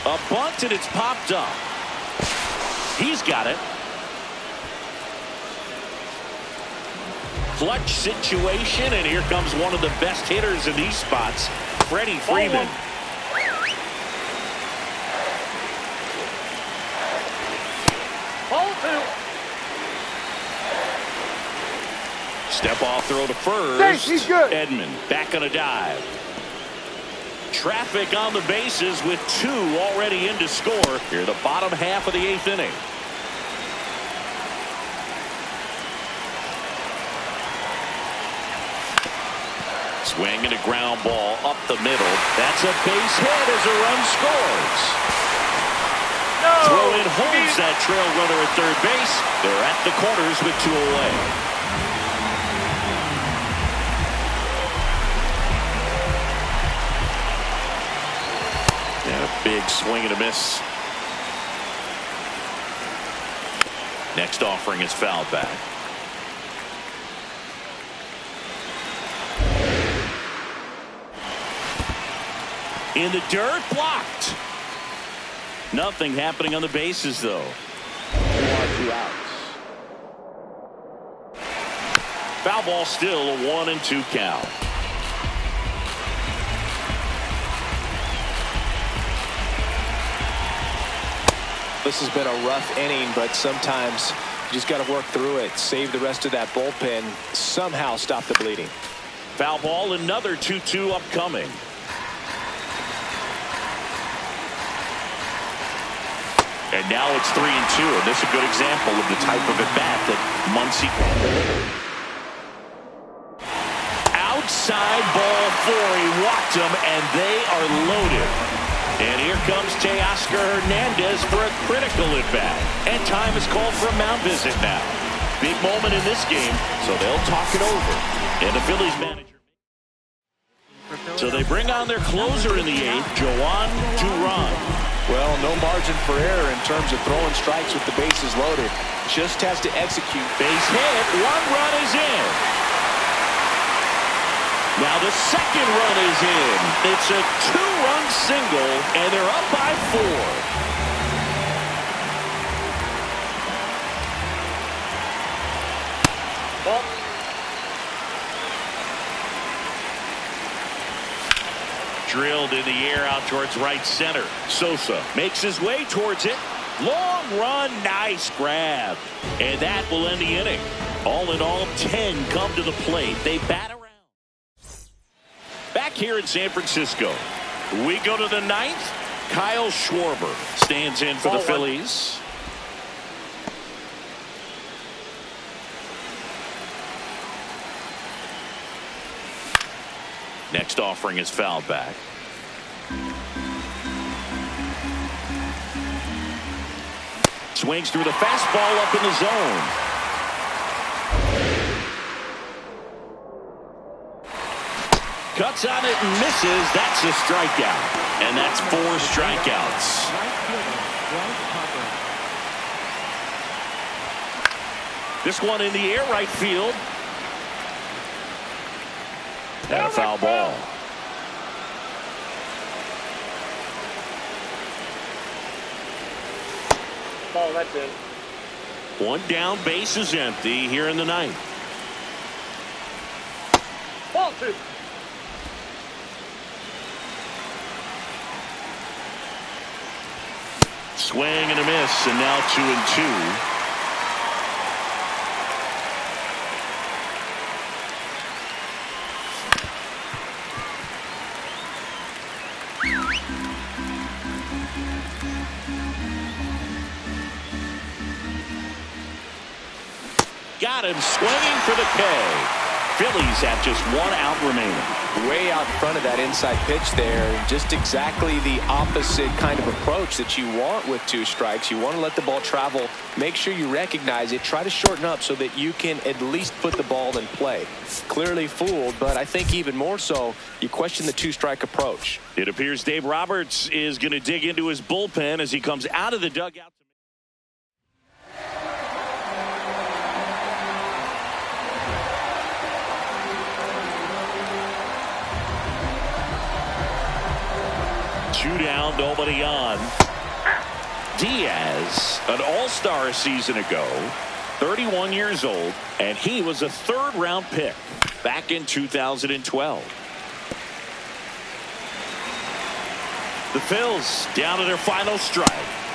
A bunt, and it's popped up. He's got it. Clutch situation, and here comes one of the best hitters in these spots, Freddie Freeman. Ball 2. Step off throw to first. He's good. Edman back on a dive. Traffic on the bases with 2 already in to score. Here the bottom half of the 8th inning. Swing and a ground ball up the middle. That's a base hit as a run scores. No. Throw in holds that trail runner at third base. They're at the corners with 2 away. And a big swing and a miss. Next offering is fouled back. In the dirt, blocked. Nothing happening on the bases, though. 2 outs. Foul ball still, a 1-2 count. This has been a rough inning, but sometimes you just got to work through it, save the rest of that bullpen, somehow stop the bleeding. Foul ball, another 2-2 upcoming. And now it's 3-2, and this is a good example of the type of at-bat that Muncy can deliver. Outside ball 4, he walked him, and they are loaded. And here comes Teoscar Hernandez for a critical at-bat. And time is called for a mound visit now. Big moment in this game, so they'll talk it over. And the Phillies manager. So they bring on their closer in the 8th, Jhoan Duran. Well, no margin for error in terms of throwing strikes with the bases loaded. Just has to execute. Base hit, 1 run is in. Now the second run is in. It's a 2-run single, and they're up by 4. Ball. Drilled in the air out towards right center. Sosa makes his way towards it. Long run, nice grab. And that will end the inning. All in all, 10 come to the plate. They bat around. Back here in San Francisco, we go to the 9th. Kyle Schwarber stands in for the Phillies. Next offering is fouled back. Swings through the fastball up in the zone. Cuts on it and misses. That's a strikeout. And that's 4 strikeouts. This one in the air right field. And a foul ball. Ball, that's it. 1 down, base is empty here in the 9th. Ball 2. Swing and a miss, and now 2-2. Got him swinging for the K. Phillies have just 1 out remaining. Way out in front of that inside pitch there. Just exactly the opposite kind of approach that you want with 2 strikes. You want to let the ball travel. Make sure you recognize it. Try to shorten up so that you can at least put the ball in play. Clearly fooled, but I think even more so, you question the 2-strike approach. It appears Dave Roberts is going to dig into his bullpen as he comes out of the dugout. Two down, nobody on. Diaz, an all-star a season ago, 31 years old, and he was a 3rd-round pick back in 2012. The Phils down to their final strike.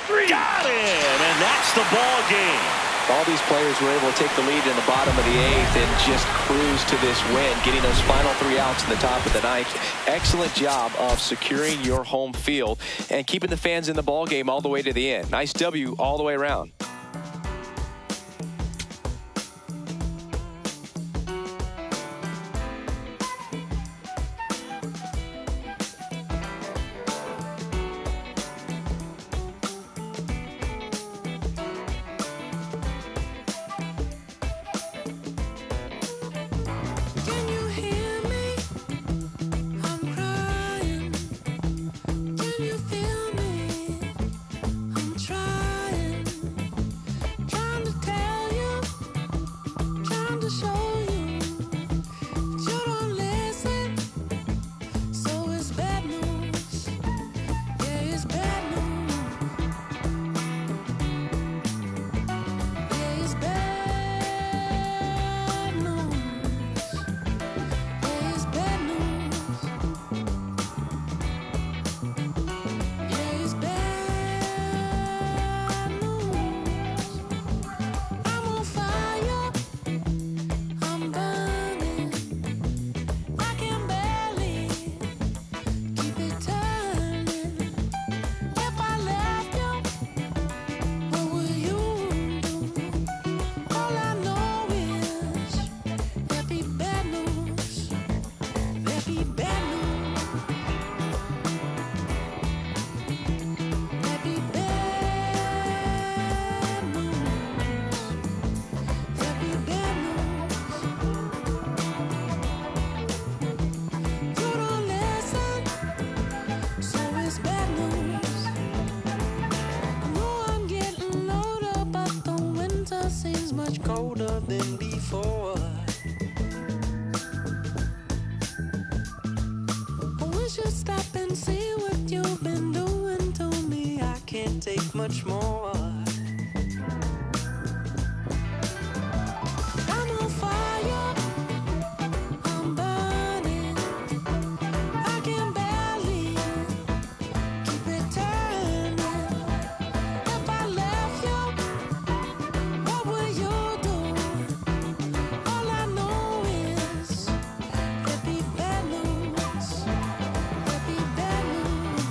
Got him, and that's the ball game. All these players were able to take the lead in the bottom of the 8th and just cruise to this win, getting those final 3 outs in the top of the 9th. Excellent job of securing your home field and keeping the fans in the ball game all the way to the end. Nice W all the way around. than before. I wish you'd stop and see what you've been doing to me. I can't take much more. I'm on fire, I'm burning, I can barely keep it turning. If I left you, what would you do? All I know is there'd be bad news, there'd be bad news.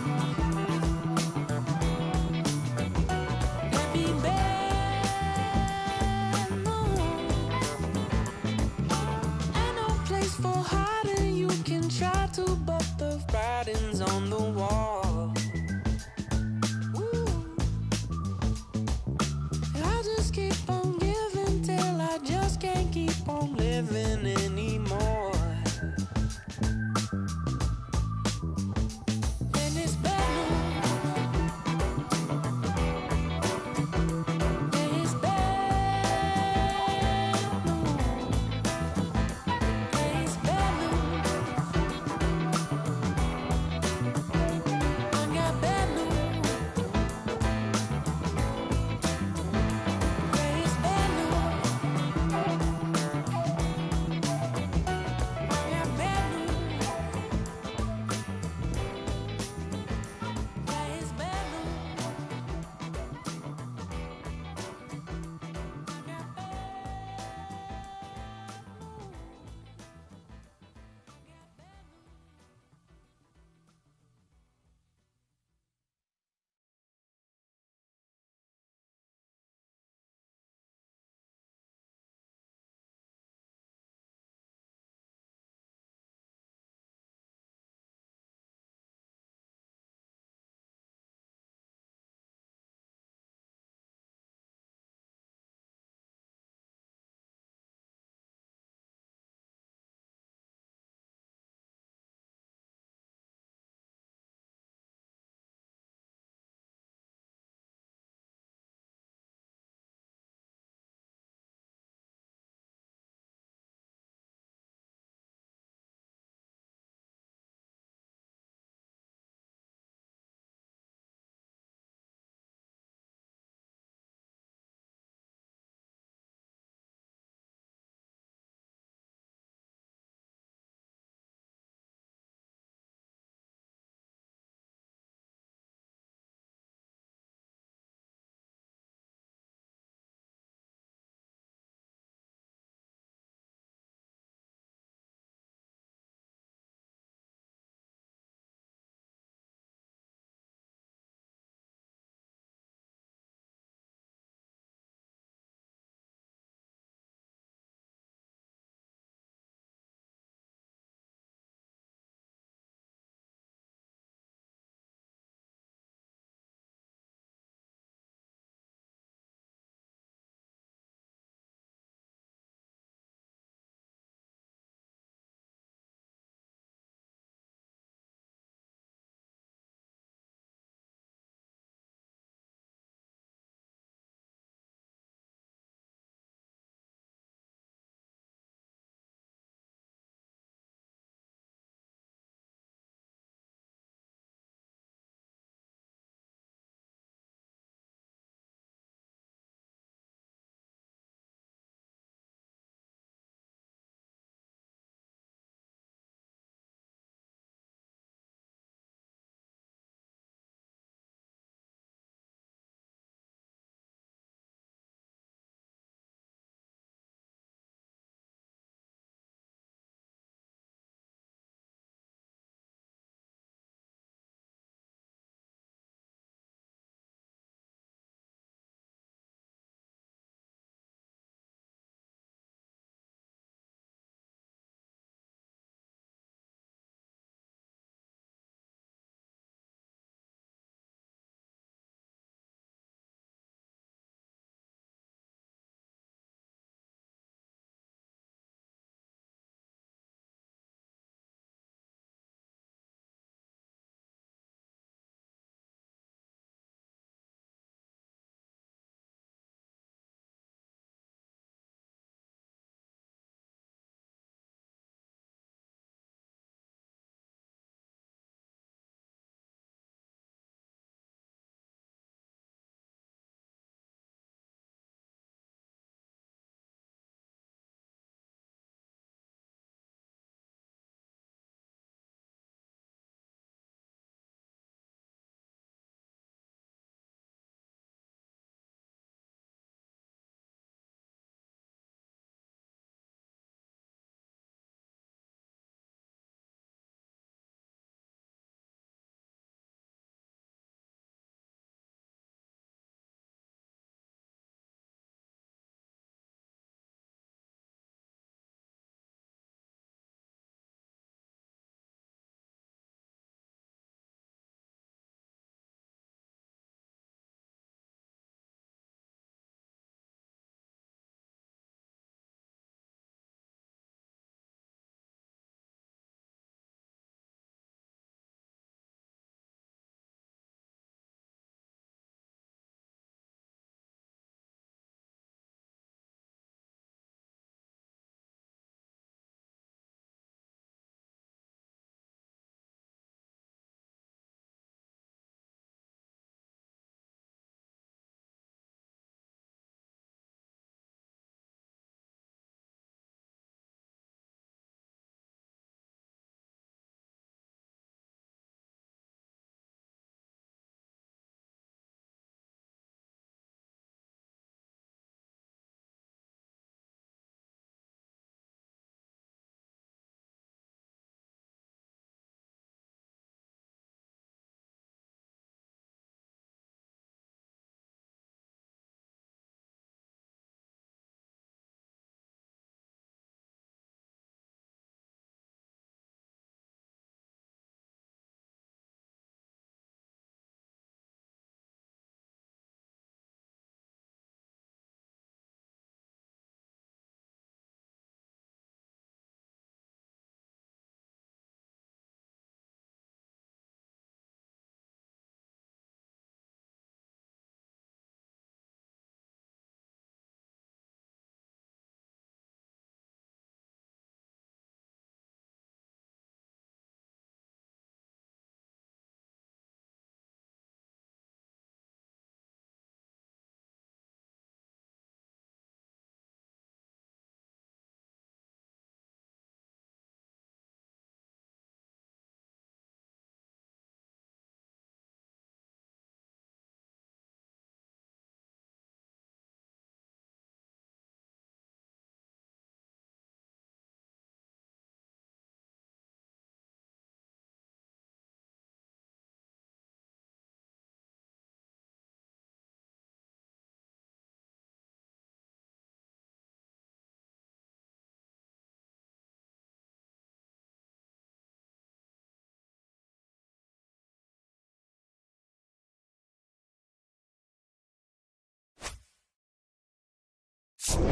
From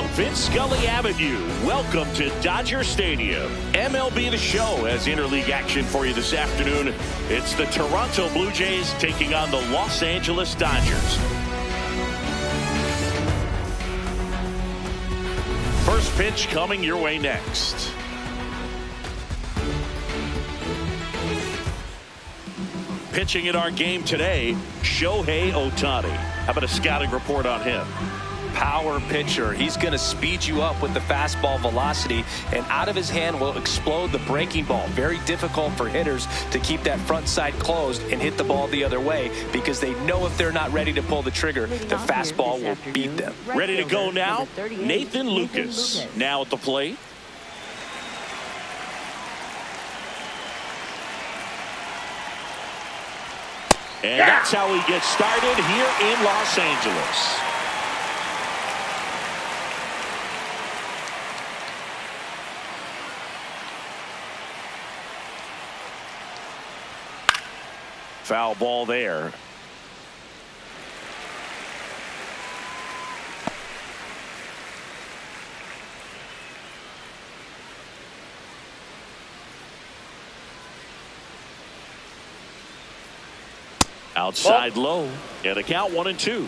Vince Scully Avenue, welcome to Dodger Stadium. MLB The Show has interleague action for you this afternoon. It's the Toronto Blue Jays taking on the Los Angeles Dodgers. First pitch coming your way next. Pitching in our game today, Shohei Ohtani. How about a scouting report on him? Power pitcher. He's going to speed you up with the fastball velocity, and out of his hand will explode the breaking ball. Very difficult for hitters to keep that front side closed and hit the ball the other way, because they know if they're not ready to pull the trigger, the fastball will beat them. Ready to go now, Nathan Lucas. Now at the plate. And that's how he gets started here in Los Angeles. Foul ball there. Outside low. And a count 1-2.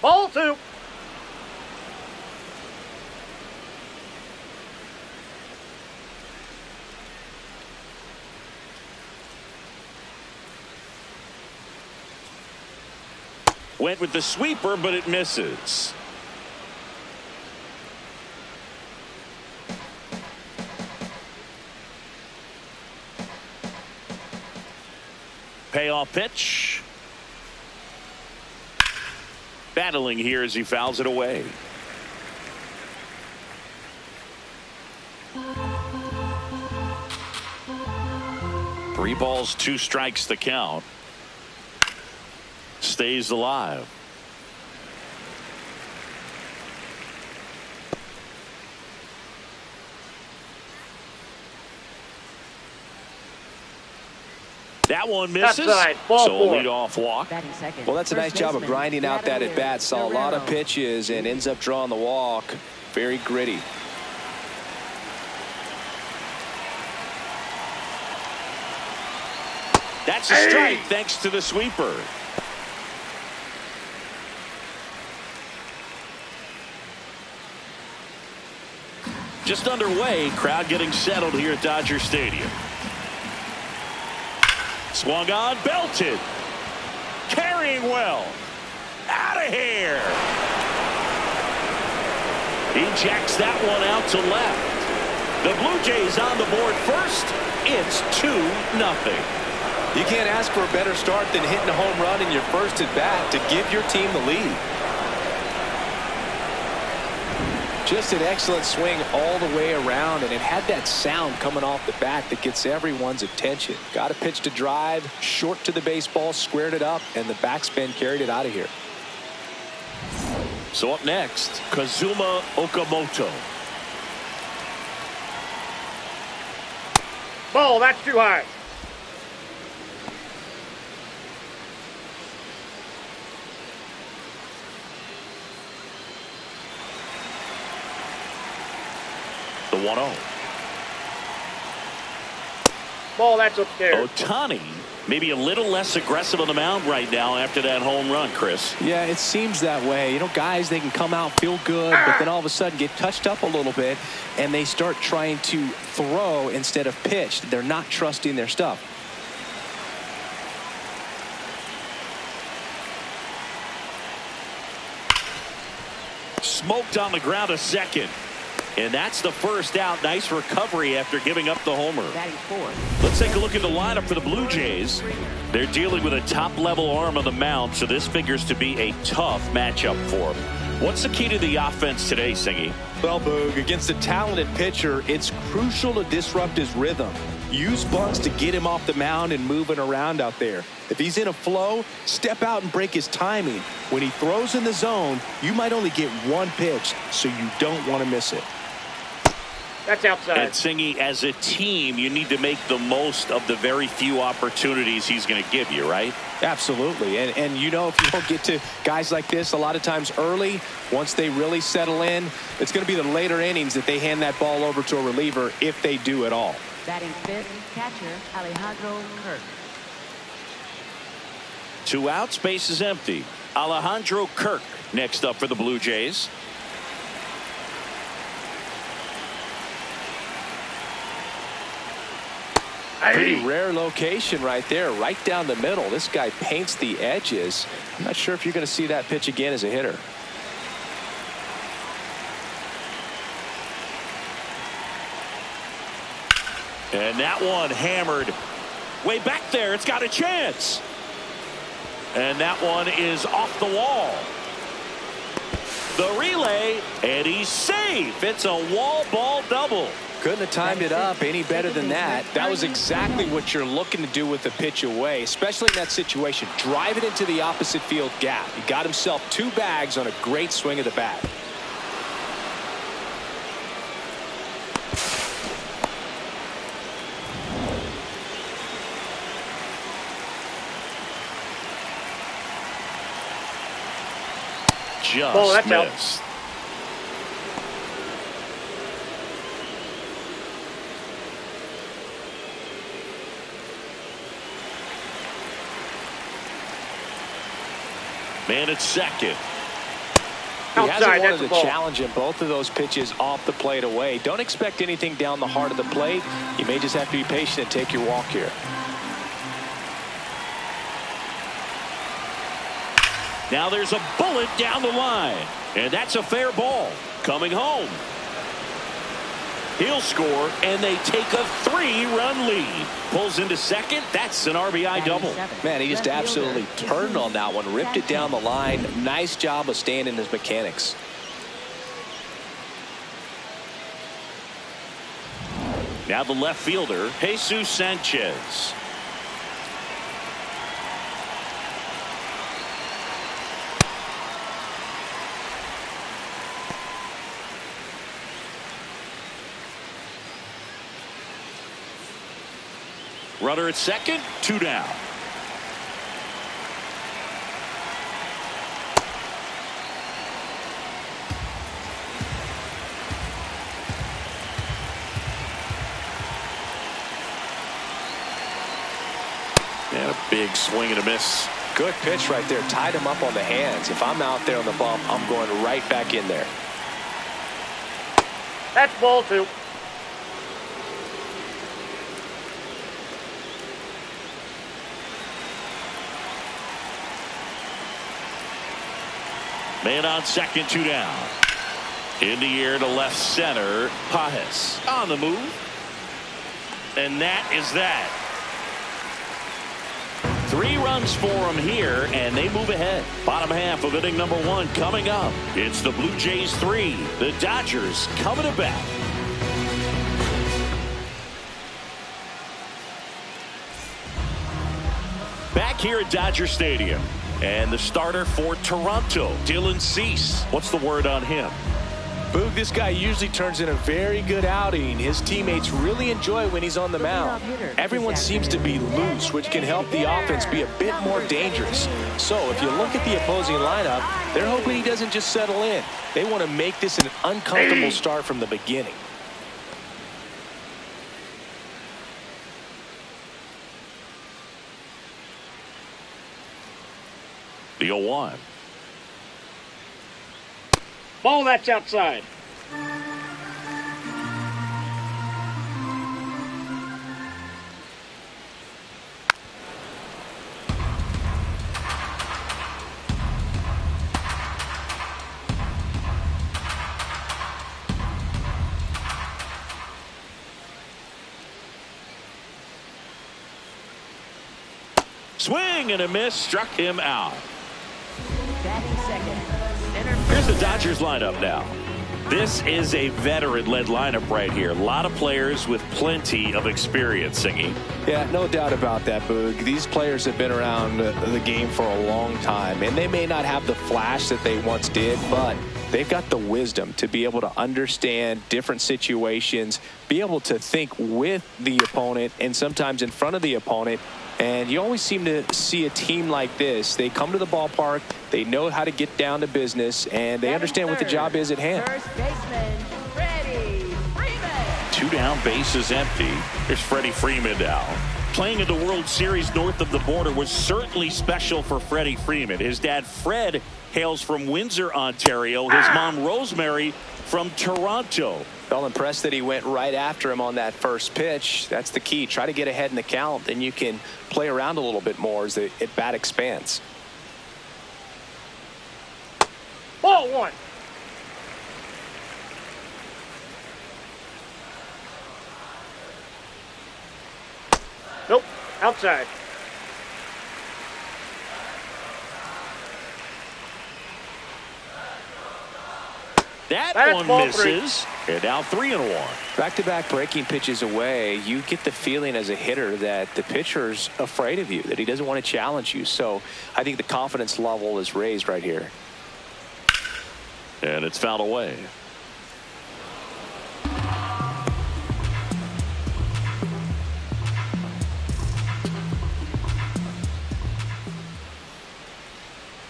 Ball 2. Went with the sweeper, but it misses. Payoff pitch. Battling here as he fouls it away. Three balls, 2 strikes the count. Stays alive. That one misses. Ball so 4. Lead off walk. Well, that's a nice job of grinding out that at bat. Saw a lot of pitches and ends up drawing the walk. Very gritty. That's a strike thanks to the sweeper. Just underway, crowd getting settled here at Dodger Stadium. Swung on, belted. Carrying well. Out of here. He jacks that one out to left. The Blue Jays on the board first. It's 2-0. You can't ask for a better start than hitting a home run in your first at bat to give your team the lead. Just an excellent swing all the way around, and it had that sound coming off the bat that gets everyone's attention. Got a pitch to drive, short to the baseball, squared it up, and the backspin carried it out of here. So up next, Kazuma Okamoto. Ball, that's too high. The 1-0. Ball, that's upstairs. Ohtani maybe a little less aggressive on the mound right now after that home run, Chris. Yeah, it seems that way. You know, guys, they can come out, feel good, but then all of a sudden get touched up a little bit, and they start trying to throw instead of pitch. They're not trusting their stuff. Smoked on the ground a second. And that's the first out. Nice recovery after giving up the homer. Let's take a look at the lineup for the Blue Jays. They're dealing with a top-level arm on the mound, so this figures to be a tough matchup for them. What's the key to the offense today, Singy? Well, Boog, against a talented pitcher, it's crucial to disrupt his rhythm. Use bunts to get him off the mound and moving around out there. If he's in a flow, step out and break his timing. When he throws in the zone, you might only get one pitch, so you don't want to miss it. That's outside. And Singy, as a team, you need to make the most of the very few opportunities he's going to give you, right? Absolutely. And you know, if you don't get to guys like this a lot of times early, once they really settle in, it's going to be the later innings that they hand that ball over to a reliever if they do at all. Batting fifth, catcher Alejandro Kirk. 2 outs, base is empty. Alejandro Kirk next up for the Blue Jays. Pretty rare location right there, right down the middle. This guy paints the edges. I'm not sure if you're going to see that pitch again as a hitter. And that one hammered way back there. It's got a chance. And that one is off the wall. The relay, and he's safe. It's a wall ball double. Couldn't have timed it up any better than that. That was exactly what you're looking to do with the pitch away, especially in that situation. Drive it into the opposite field gap. He got himself 2 bags on a great swing of the bat. Just missed. Man at second. He hasn't wanted to challenge him. Both of those pitches off the plate away. Don't expect anything down the heart of the plate. You may just have to be patient and take your walk here. Now there's a bullet down the line. And that's a fair ball. Coming home. He'll score, and they take a 3-run lead. Pulls into second. That's an RBI double. Man, he just absolutely turned on that one. Ripped it down the line. Nice job of staying in his mechanics. Now the left fielder, Jesus Sanchez. Runner at second, 2 down. And a big swing and a miss. Good pitch right there. Tied him up on the hands. If I'm out there on the bump, I'm going right back in there. That's ball 2. Man on second, 2 down. In the air to left center, Pages on the move. And that is that. 3 runs for him here, and they move ahead. Bottom half of inning number 1 coming up. It's the Blue Jays 3. The Dodgers coming to bat. Back here at Dodger Stadium. And the starter for Toronto, Dylan Cease. What's the word on him? Boog, this guy usually turns in a very good outing. His teammates really enjoy when he's on the mound. Everyone seems to be loose, which can help the offense be a bit more dangerous. So if you look at the opposing lineup, they're hoping he doesn't just settle in. They want to make this an uncomfortable start from the beginning. The 0-1. Ball, that's outside. Swing and a miss, struck him out. Batting second, center Here's the Dodgers lineup now. This is a veteran-led lineup right here. A lot of players with plenty of experience, Singy. Yeah, no doubt about that, Boog. These players have been around the game for a long time, and they may not have the flash that they once did, but they've got the wisdom to be able to understand different situations, be able to think with the opponent and sometimes in front of the opponent. And you always seem to see a team like this. They come to the ballpark, they know how to get down to business, and they understand what the job is at hand. First baseman, Freddie Freeman. 2 down, bases empty. Here's Freddie Freeman now. Playing in the World Series north of the border was certainly special for Freddie Freeman. His dad, Fred, hails from Windsor, Ontario. His mom, Rosemary, from Toronto. Well, impressed that he went right after him on that first pitch. That's the key. Try to get ahead in the count, then you can play around a little bit more as the at-bat expands. Ball 1. Nope. Outside. That That's one ball misses. And now 3-1. Back-to-back breaking pitches away, you get the feeling as a hitter that the pitcher's afraid of you, that he doesn't want to challenge you. So I think the confidence level is raised right here. And it's fouled away.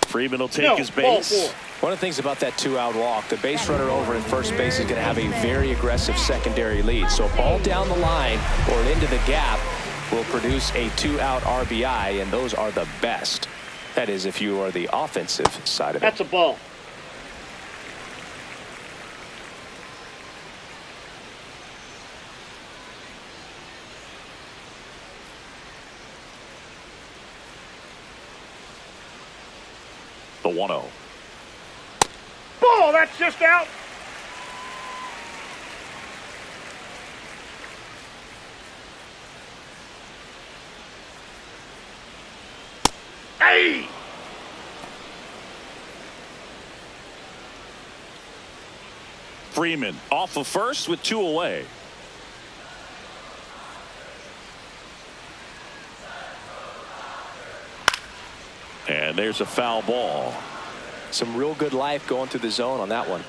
Freeman will take his base. One of the things about that 2-out walk, the base runner over at first base is going to have a very aggressive secondary lead. So a ball down the line or into the gap will produce a 2-out RBI, and those are the best. That is, if you are the offensive side of it. That's a ball. The 1-0. Ball, that's just out. Hey! Freeman off of first with 2 away. And there's a foul ball. Some real good life going through the zone on that one.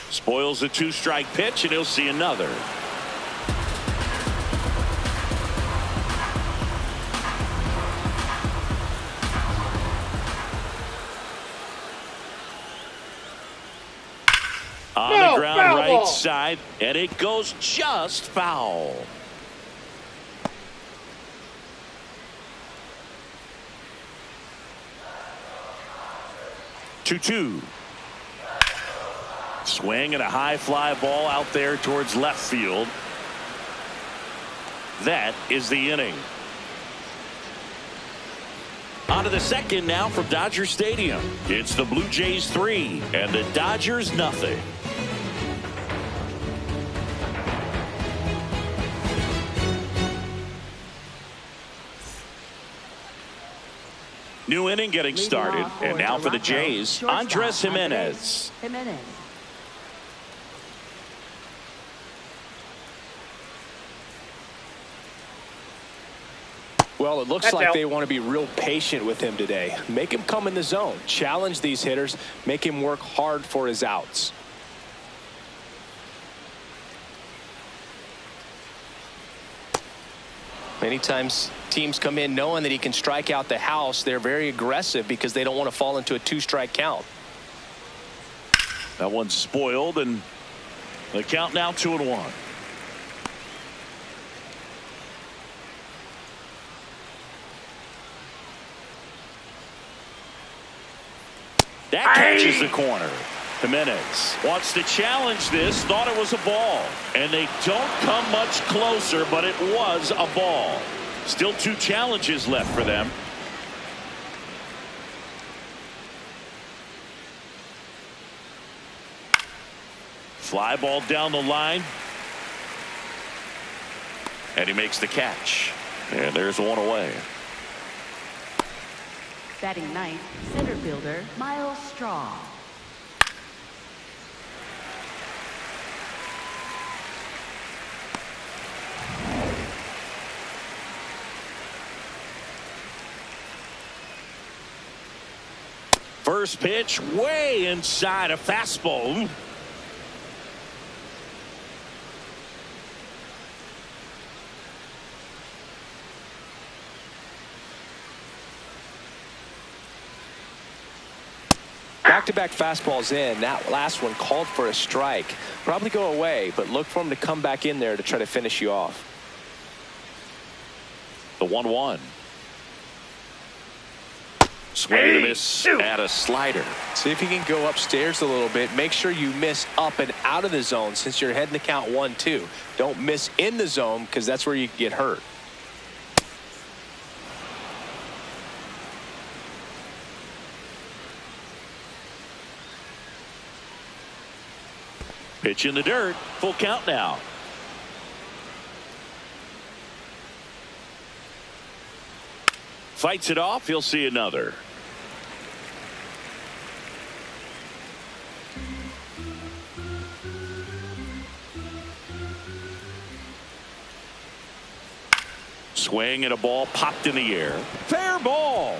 Spoils a 2-strike pitch, and he'll see another. On the ground right ball. side, and it goes just foul. Two. Swing and a high fly ball out there towards left field. That is the inning. On to the second now from Dodger Stadium. It's the Blue Jays 3 and the Dodgers nothing. New inning getting started, and now for the Jays, Andres Jimenez. Well, it looks That's like out. they want to be real patient with him today. Make him come in the zone, challenge these hitters, make him work hard for his outs. Many times teams come in knowing that he can strike out the house. They're very aggressive because they don't want to fall into a 2-strike count. That one's spoiled, and the count now 2-1. That catches the corner. Jimenez wants to challenge this, thought it was a ball, and they don't come much closer, but it was a ball. Still 2 challenges left for them. Fly ball down the line. And he makes the catch. And there's one away. Batting ninth, center fielder Miles Straw. First pitch way inside a fastball. Back-to-back fastballs in. That last one called for a strike. Probably go away, but look for him to come back in there to try to finish you off. The 1-1. Swing and a miss at a slider. See if you can go upstairs a little bit. Make sure you miss up and out of the zone since you're heading to count 1-2. Don't miss in the zone because that's where you can get hurt. Pitch in the dirt. Full count now. Fights it off. He'll see another. Swing and a ball popped in the air. Fair ball.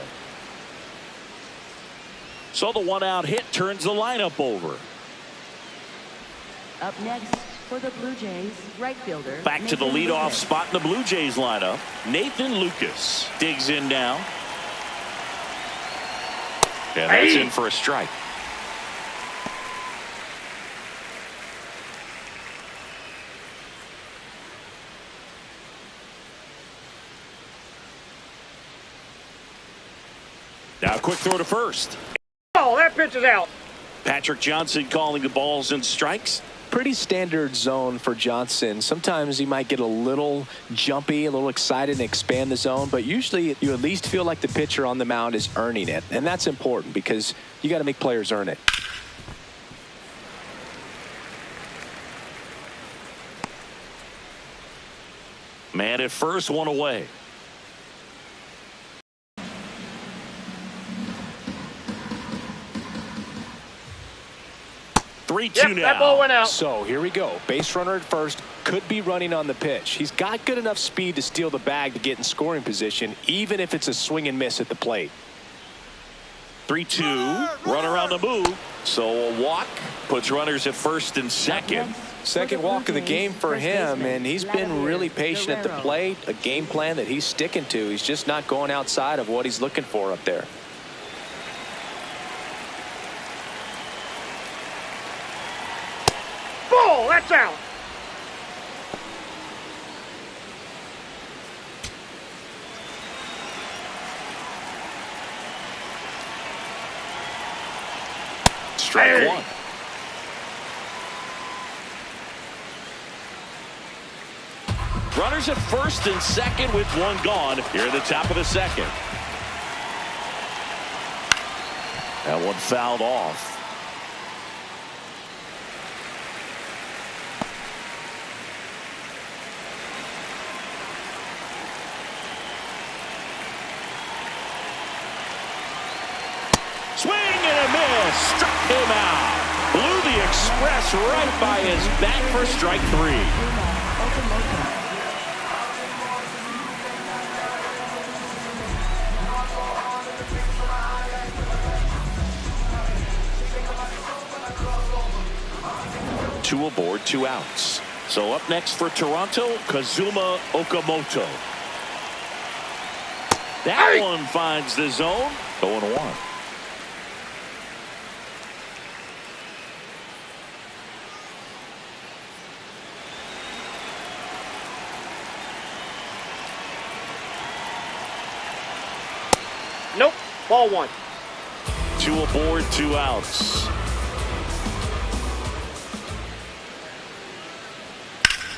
So the one out hit turns the lineup over. Up next for the Blue Jays, right fielder. Back to the Nathan leadoff Lucas. spot in the Blue Jays lineup. Nathan Lucas digs in now. And that's in for a strike. Now a quick throw to first. Oh, that pitch is out. Patrick Johnson calling the balls and strikes. Pretty standard zone for Johnson. Sometimes he might get a little jumpy, a little excited and expand the zone, but usually you at least feel like the pitcher on the mound is earning it, and that's important because you got to make players earn it. Man at first, one away. Yep, that ball went out. So here we go. Base runner at first, could be running on the pitch. He's got good enough speed to steal the bag to get in scoring position, even if it's a swing and miss at the plate. 3-2. Run around the move. So a walk puts runners at first and second. Second walk of the game for him, and he's been really patient at the plate. A game plan that he's sticking to. He's just not going outside of what he's looking for up there. Ball, that's out. Strike one. Runners at first and second with one gone here at the top of the second. That one fouled off. Swing and a miss. Struck him out. Blew the express right by his back for strike three. Two aboard, 2 outs. So up next for Toronto, Kazuma Okamoto. That one finds the zone. 0-1. Nope. Ball one. 2 aboard, 2 outs.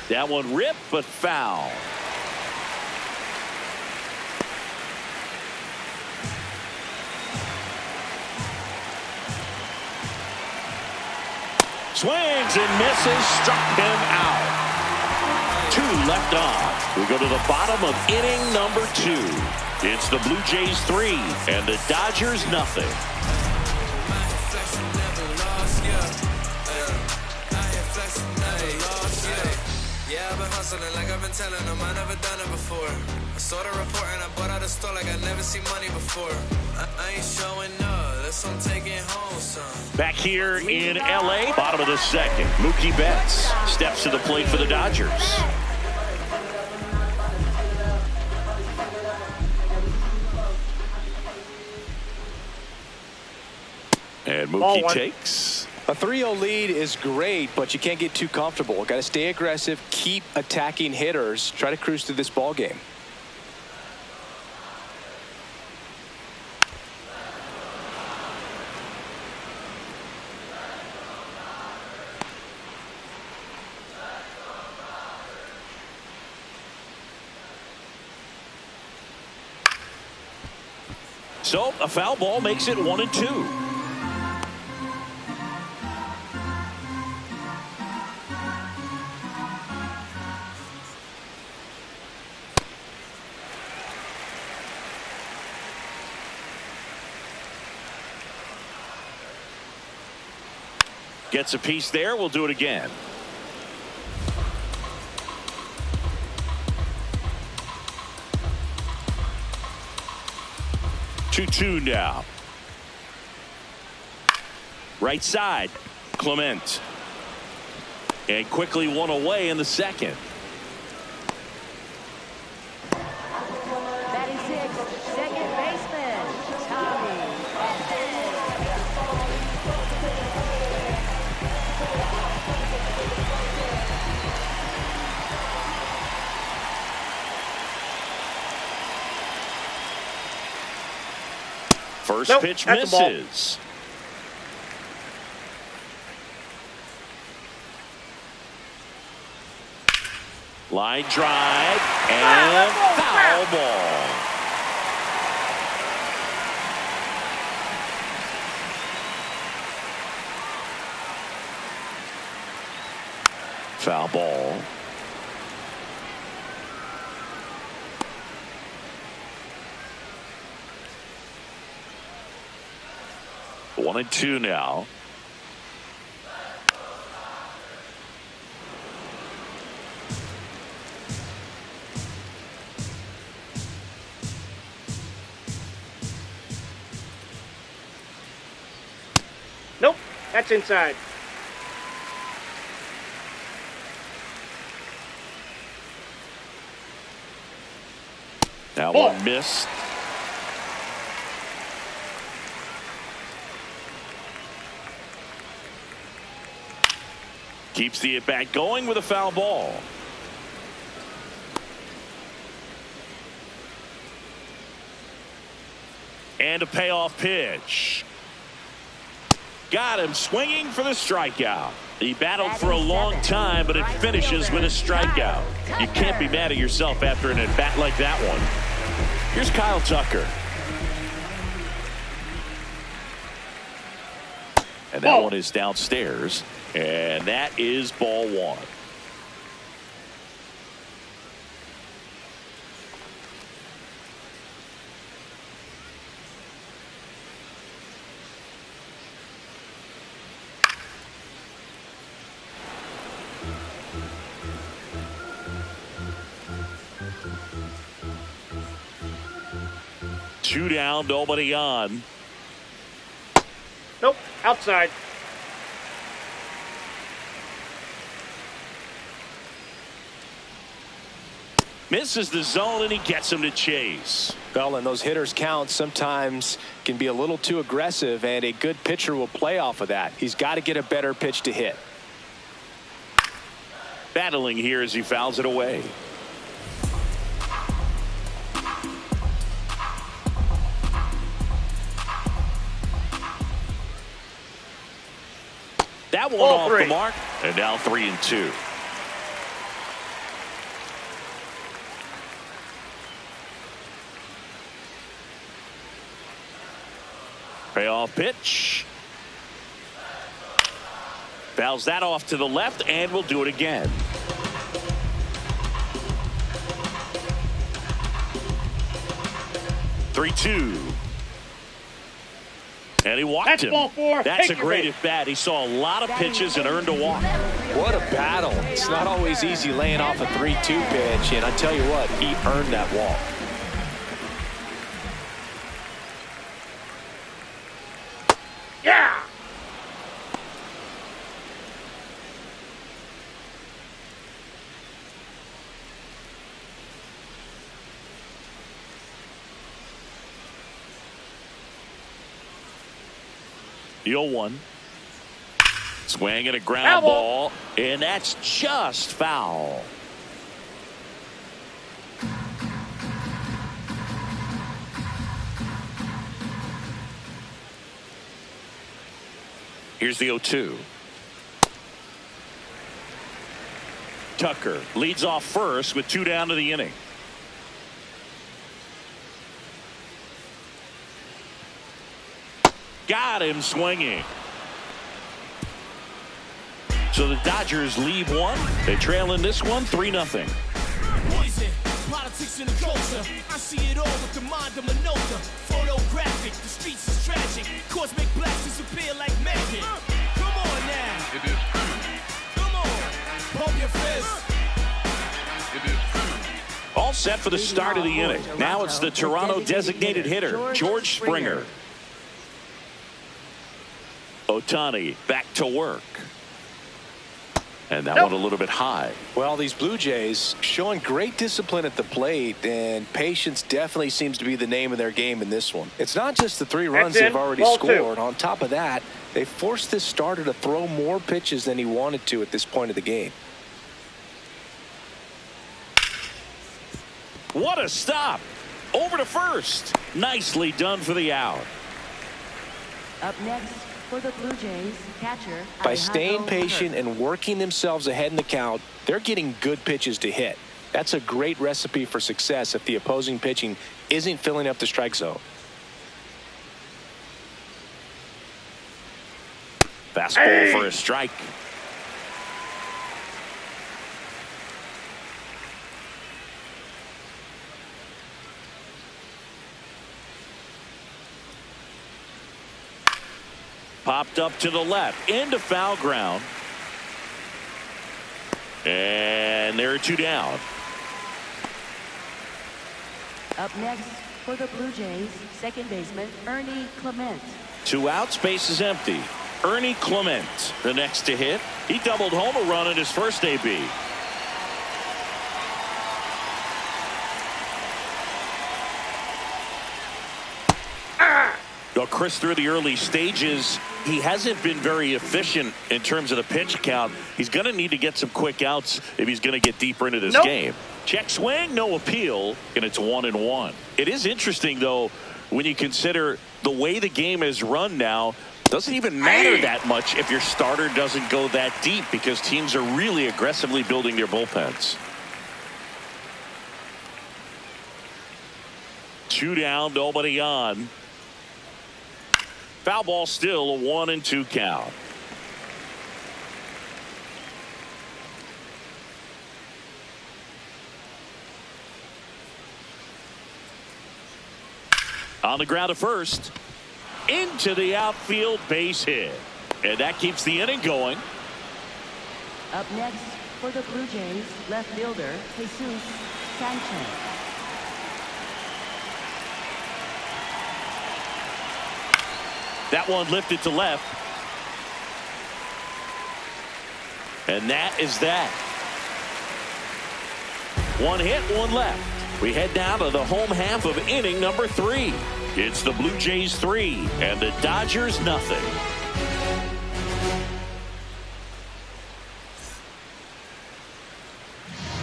That one ripped, but foul. Swings and misses, struck him out. 2 left on. We go to the bottom of inning number 2. It's the Blue Jays 3 and the Dodgers nothing. Yeah, I've been hustling like I've been telling them I never done it before. I saw the report and I bought out the store like I never seen money before. I ain't showing up, that's I'm taking home son. Back here in LA, bottom of the second, Mookie Betts steps to the plate for the Dodgers. And Mookie takes. A 3-0 lead is great, but you can't get too comfortable. Got to stay aggressive, keep attacking hitters, try to cruise through this ball game. So a foul ball makes it 1-2. Gets a piece there. We'll do it again. Two now. Right side, Clement. And quickly one away in the second. Batting 6, second baseman, Tommy. First pitch misses. Line drive and foul ball. Foul ball. One and two now. Nope, that's inside. That one missed. Keeps the at-bat going with a foul ball. And a payoff pitch. Got him swinging for the strikeout. He battled for a long time, but it finishes with a strikeout. You can't be mad at yourself after an at-bat like that one. Here's Kyle Tucker. And that one is downstairs. And that is ball one. Two down, nobody on. Nope, outside. Misses the zone and he gets him to chase. Well, and those hitters count sometimes can be a little too aggressive, and a good pitcher will play off of that. He's got to get a better pitch to hit. Battling here as he fouls it away. That one off the mark, and now 3-2. Payoff pitch. Fouls that off to the left, and we'll do it again. 3-2. And he walked That's him. ball four. That's Take a your great hit. at bat. He saw a lot of pitches and earned a walk. What a battle. It's not always easy laying off a 3-2 pitch, and I tell you what, he earned that walk. Yeah. The 0-1. Swing and a ground Foul ball, and that's just foul. Here's the 0-2. Tucker leads off first with 2 down to the inning. Got him swinging. So the Dodgers lead one. They trail in this one 3-0. Poison, politics and the culture. I see it all with the mind of Minota. Photographic, the streets is tragic. Cosmic blacks disappear like magic. Come on now. It is true. Come on. Pump your fist. It is true. All set for the start of the inning. Now it's the Toronto designated hitter, George Springer. Ohtani back to work. And that one a little bit high. Well, these Blue Jays showing great discipline at the plate, and patience definitely seems to be the name of their game in this one. It's not just the 3 runs they've already scored. On top of that, they forced this starter to throw more pitches than he wanted to at this point of the game. What a stop. Over to first. Nicely done for the out. Up next for the Blue Jays, catcher By staying patient and working themselves ahead in the count, they're getting good pitches to hit. That's a great recipe for success if the opposing pitching isn't filling up the strike zone. Fastball for a strike. Popped up to the left into foul ground. And there are 2 down. Up next for the Blue Jays, second baseman Ernie Clement. 2 outs, base is empty. Ernie Clement, the next to hit. He doubled home a run in his first AB. Well, Chris, through the early stages, he hasn't been very efficient in terms of the pitch count. He's going to need to get some quick outs if he's going to get deeper into this game. Check swing, no appeal, and it's 1-1. It is interesting, though, when you consider the way the game is run now. Doesn't even matter that much if your starter doesn't go that deep, because teams are really aggressively building their bullpens. 2 down, nobody on. Foul ball, still a 1-2 count. On the ground to first. Into the outfield, base hit. And that keeps the inning going. Up next for the Blue Jays, left fielder Jesus Sanchez. That one lifted to left. And that is that. 1 hit, 1 left. We head down to the home half of inning number 3. It's the Blue Jays 3 and the Dodgers nothing.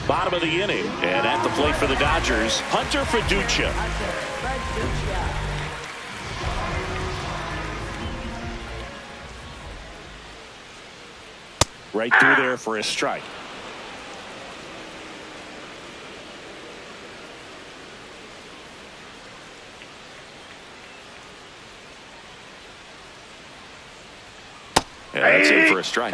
Bottom of the inning, and at the plate for the Dodgers, Hunter Fiducia. Right through there for a strike. And that's in for a strike.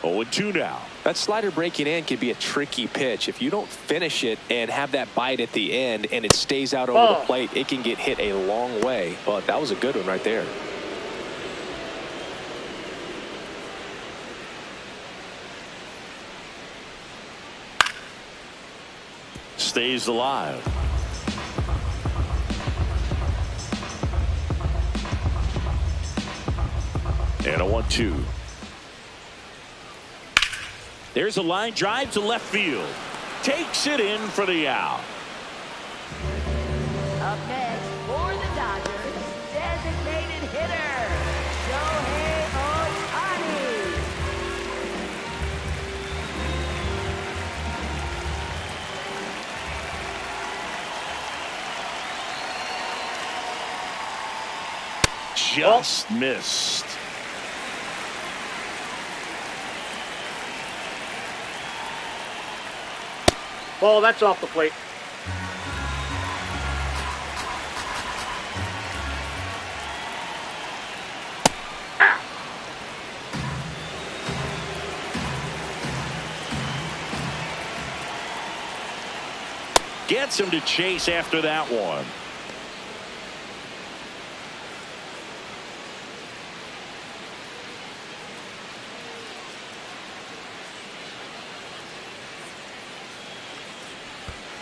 0-2 now. That slider breaking in can be a tricky pitch. If you don't finish it and have that bite at the end and it stays out over the plate, it can get hit a long way. But that was a good one right there. Stays alive. And a 1-2. There's a line drive to left field. Takes it in for the out. Up next for the Dodgers, designated hitter, Shohei Ohtani. Just missed. Ball, that's off the plate. Gets him to chase after that one.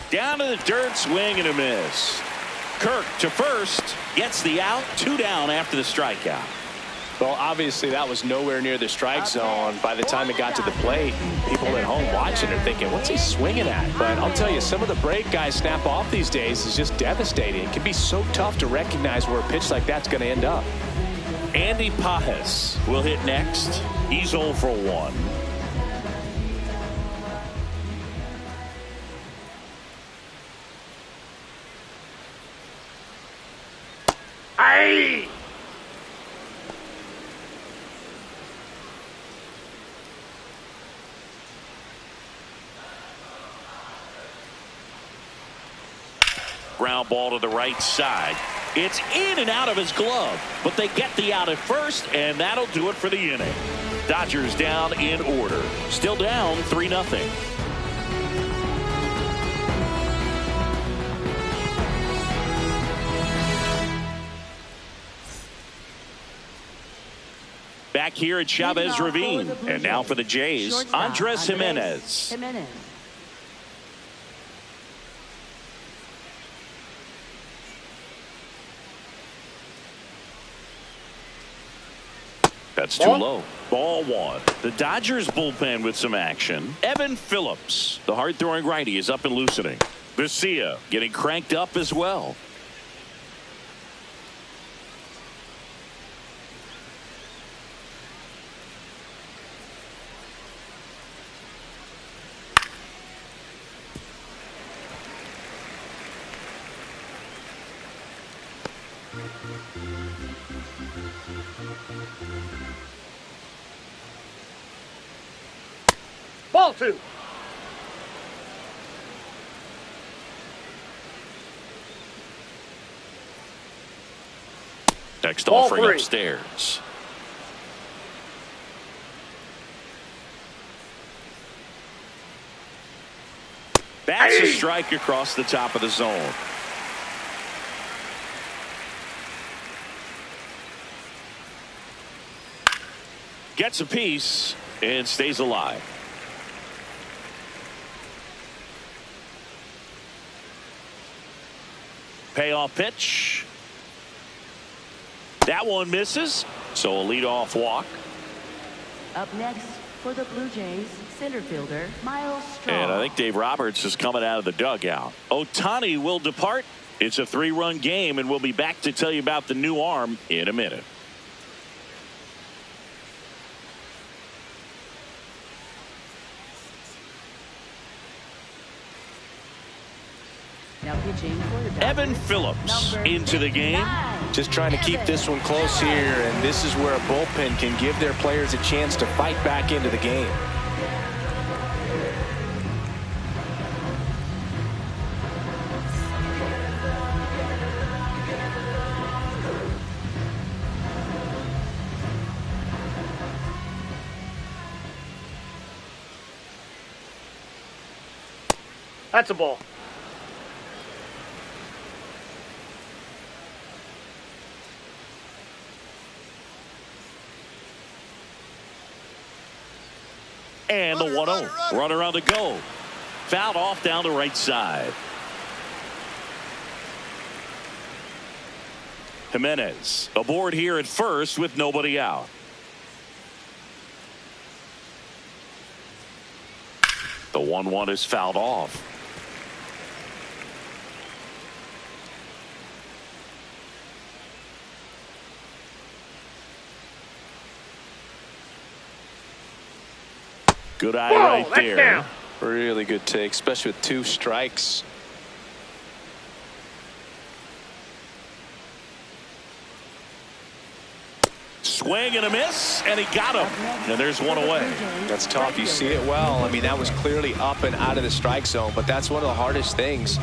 Down to the dirt, swing and a miss. Kirk to first, gets the out, 2 down after the strikeout. Well, obviously that was nowhere near the strike zone by the time it got to the plate. People at home watching are thinking, what's he swinging at? But I'll tell you, some of the break guys snap off these days is just devastating. It can be so tough to recognize where a pitch like that's going to end up. Andy Pages will hit next. He's 0 for 1. Aye! Ground ball to the right side. It's in and out of his glove, but they get the out at first, and that'll do it for the inning. Dodgers down in order. Still down 3-0. Back here at Chavez Ravine. And now for the Jays, Andres Gimenez. That's too low. Ball 1. The Dodgers bullpen with some action. Evan Phillips, the hard-throwing righty, is up and loosening. Garcia getting cranked up as well. Ball 2. Next offering upstairs. That's a strike across the top of the zone. Gets a piece and stays alive. Payoff pitch. That one misses, so a leadoff walk. Up next for the Blue Jays, center fielder Miles Straw. And I think Dave Roberts is coming out of the dugout. Ohtani will depart. It's a 3-run game, and we'll be back to tell you about the new arm in a minute. Now pitching for the Dodgers, Evan Phillips into the game. Just trying to keep this one close here, and this is where a bullpen can give their players a chance to fight back into the game. That's a ball. And the 1-0. Runner on the go. Fouled off down the right side. Jimenez aboard here at first with nobody out. The 1-1 is fouled off. Good eye right there. Down. Really good take, especially with 2 strikes. Swing and a miss, and he got him. And there's one away. That's tough. You see it well. I mean, that was clearly up and out of the strike zone, but that's one of the hardest things.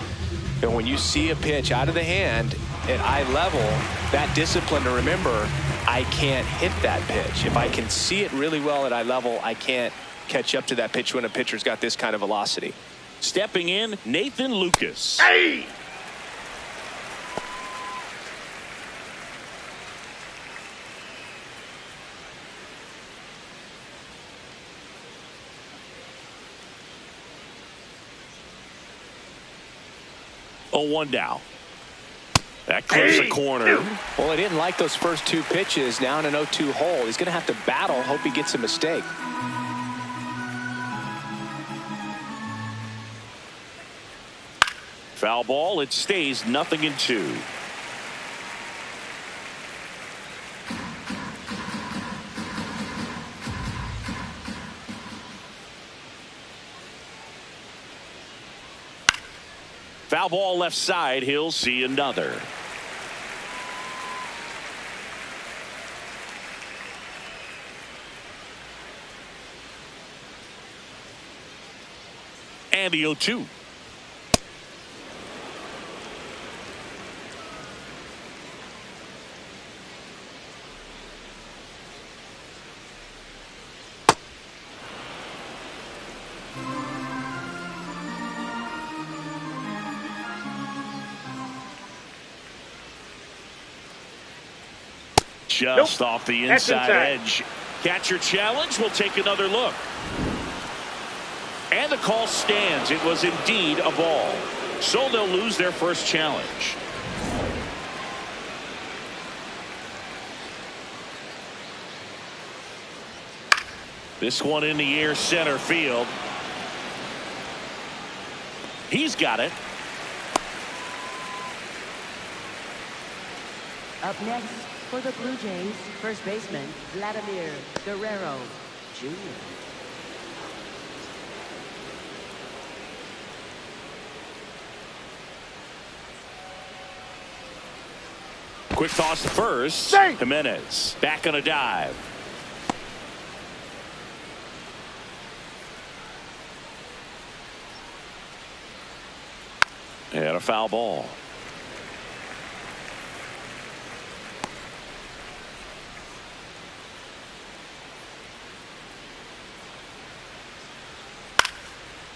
And when you see a pitch out of the hand at eye level, that discipline to remember, I can't hit that pitch. If I can see it really well at eye level, I can't catch up to that pitch when a pitcher's got this kind of velocity. Stepping in, Nathan Lucas. Hey! Oh, 1 down. That clears the corner. Well, he didn't like those first 2 pitches. Now in an 0-2 hole, he's going to have to battle. Hope he gets a mistake. Foul ball. It stays 0-2. Foul ball left side. He'll see another. And the 0-2. Just off the inside edge. Catcher challenge. We'll take another look. And the call stands. It was indeed a ball. So they'll lose their first challenge. This one in the air center field. He's got it. Up next for the Blue Jays, first baseman Vladimir Guerrero Jr. Quick toss to first. Jimenez back on a dive. And a foul ball.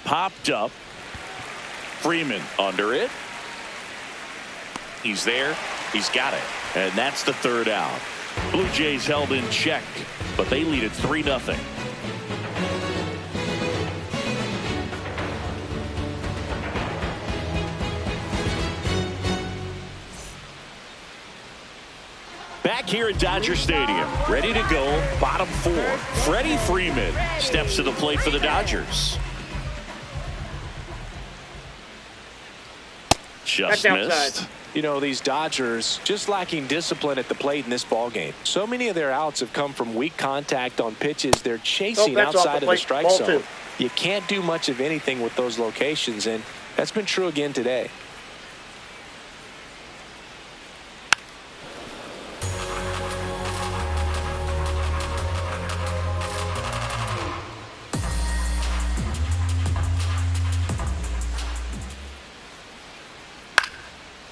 Popped up. Freeman under it. He's there. He's got it. And that's the third out. Blue Jays held in check, but they lead it 3-0. Back here at Dodger Stadium, ready to go, bottom 4. Freddie Freeman steps to the plate for the Dodgers. Just missed. You know, these Dodgers just lacking discipline at the plate in this ballgame. So many of their outs have come from weak contact on pitches they're chasing outside of the strike zone. You can't do much of anything with those locations, and that's been true again today.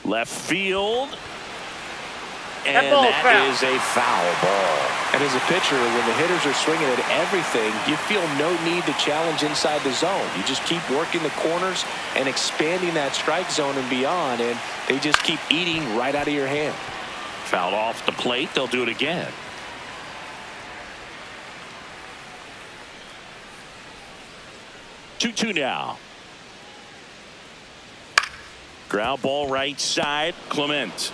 Left field. and that is a foul ball. And as a pitcher, when the hitters are swinging at everything, you feel no need to challenge inside the zone. You just keep working the corners and expanding that strike zone and beyond, and they just keep eating right out of your hand. Fouled off the plate. They'll do it again. Two now. Ground ball right side. Clement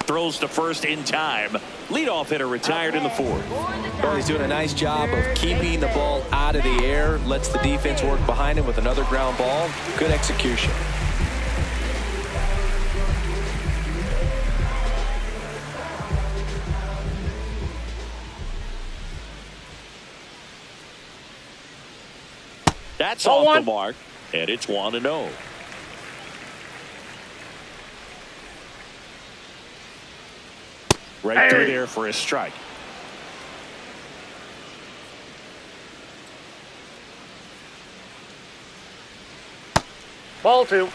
throws to first in time. Leadoff hitter retired in the fourth. Well, he's doing a nice job of keeping the ball out of the air. Lets the defense work behind him with another ground ball. Good execution. That's off the mark, and it's 1-0. Right through there for a strike. Ball 2.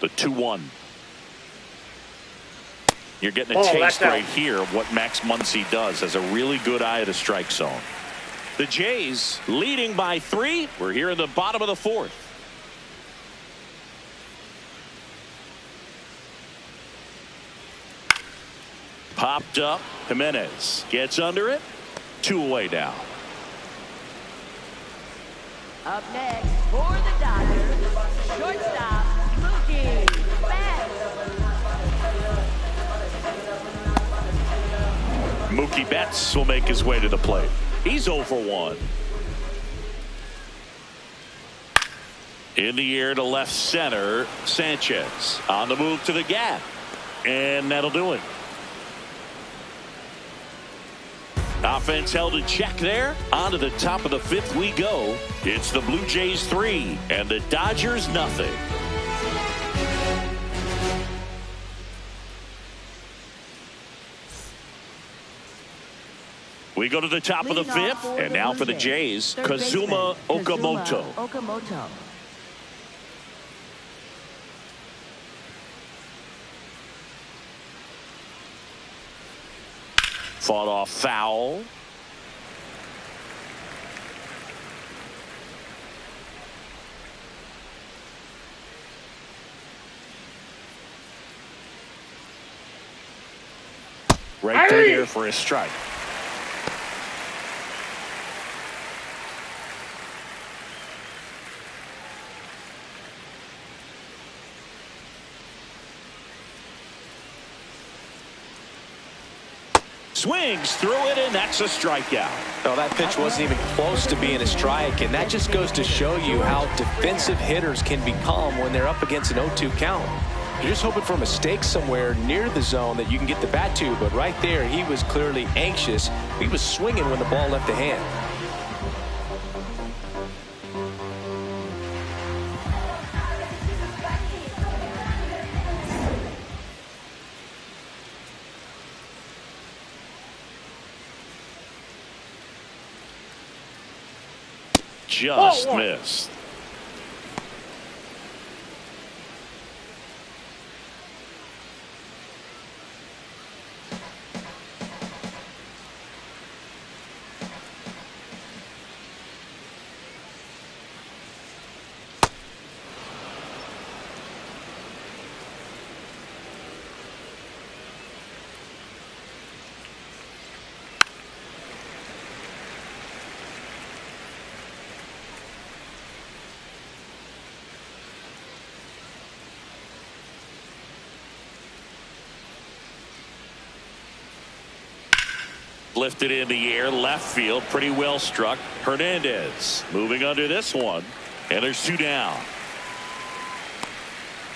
The 2-1. You're getting a taste right here of what Max Muncy does. Has a really good eye at the strike zone. The Jays leading by 3. We're here in the bottom of the fourth. Popped up. Jimenez gets under it. 2 away now. Up next for the Dodgers, shortstop Mookie Betts. Mookie Betts will make his way to the plate. He's 0 for 1. In the air to left center. Sanchez on the move to the gap. And that'll do it. Offense held in check there. On to the top of the 5th we go. It's the Blue Jays 3 and the Dodgers nothing. We go to the top of the 5th, and now for the Jays, Kazuma Okamoto. Fought off foul. Right there for a strike. Swings through it, and that's a strikeout. No, that pitch wasn't even close to being a strike, and that just goes to show you how defensive hitters can become when they're up against an 0-2 count. You're just hoping for a mistake somewhere near the zone that you can get the bat to, but right there, he was clearly anxious. He was swinging when the ball left the hand. Just missed. Lifted in the air, left field, pretty well struck. Hernandez moving under this one, and there's 2 down.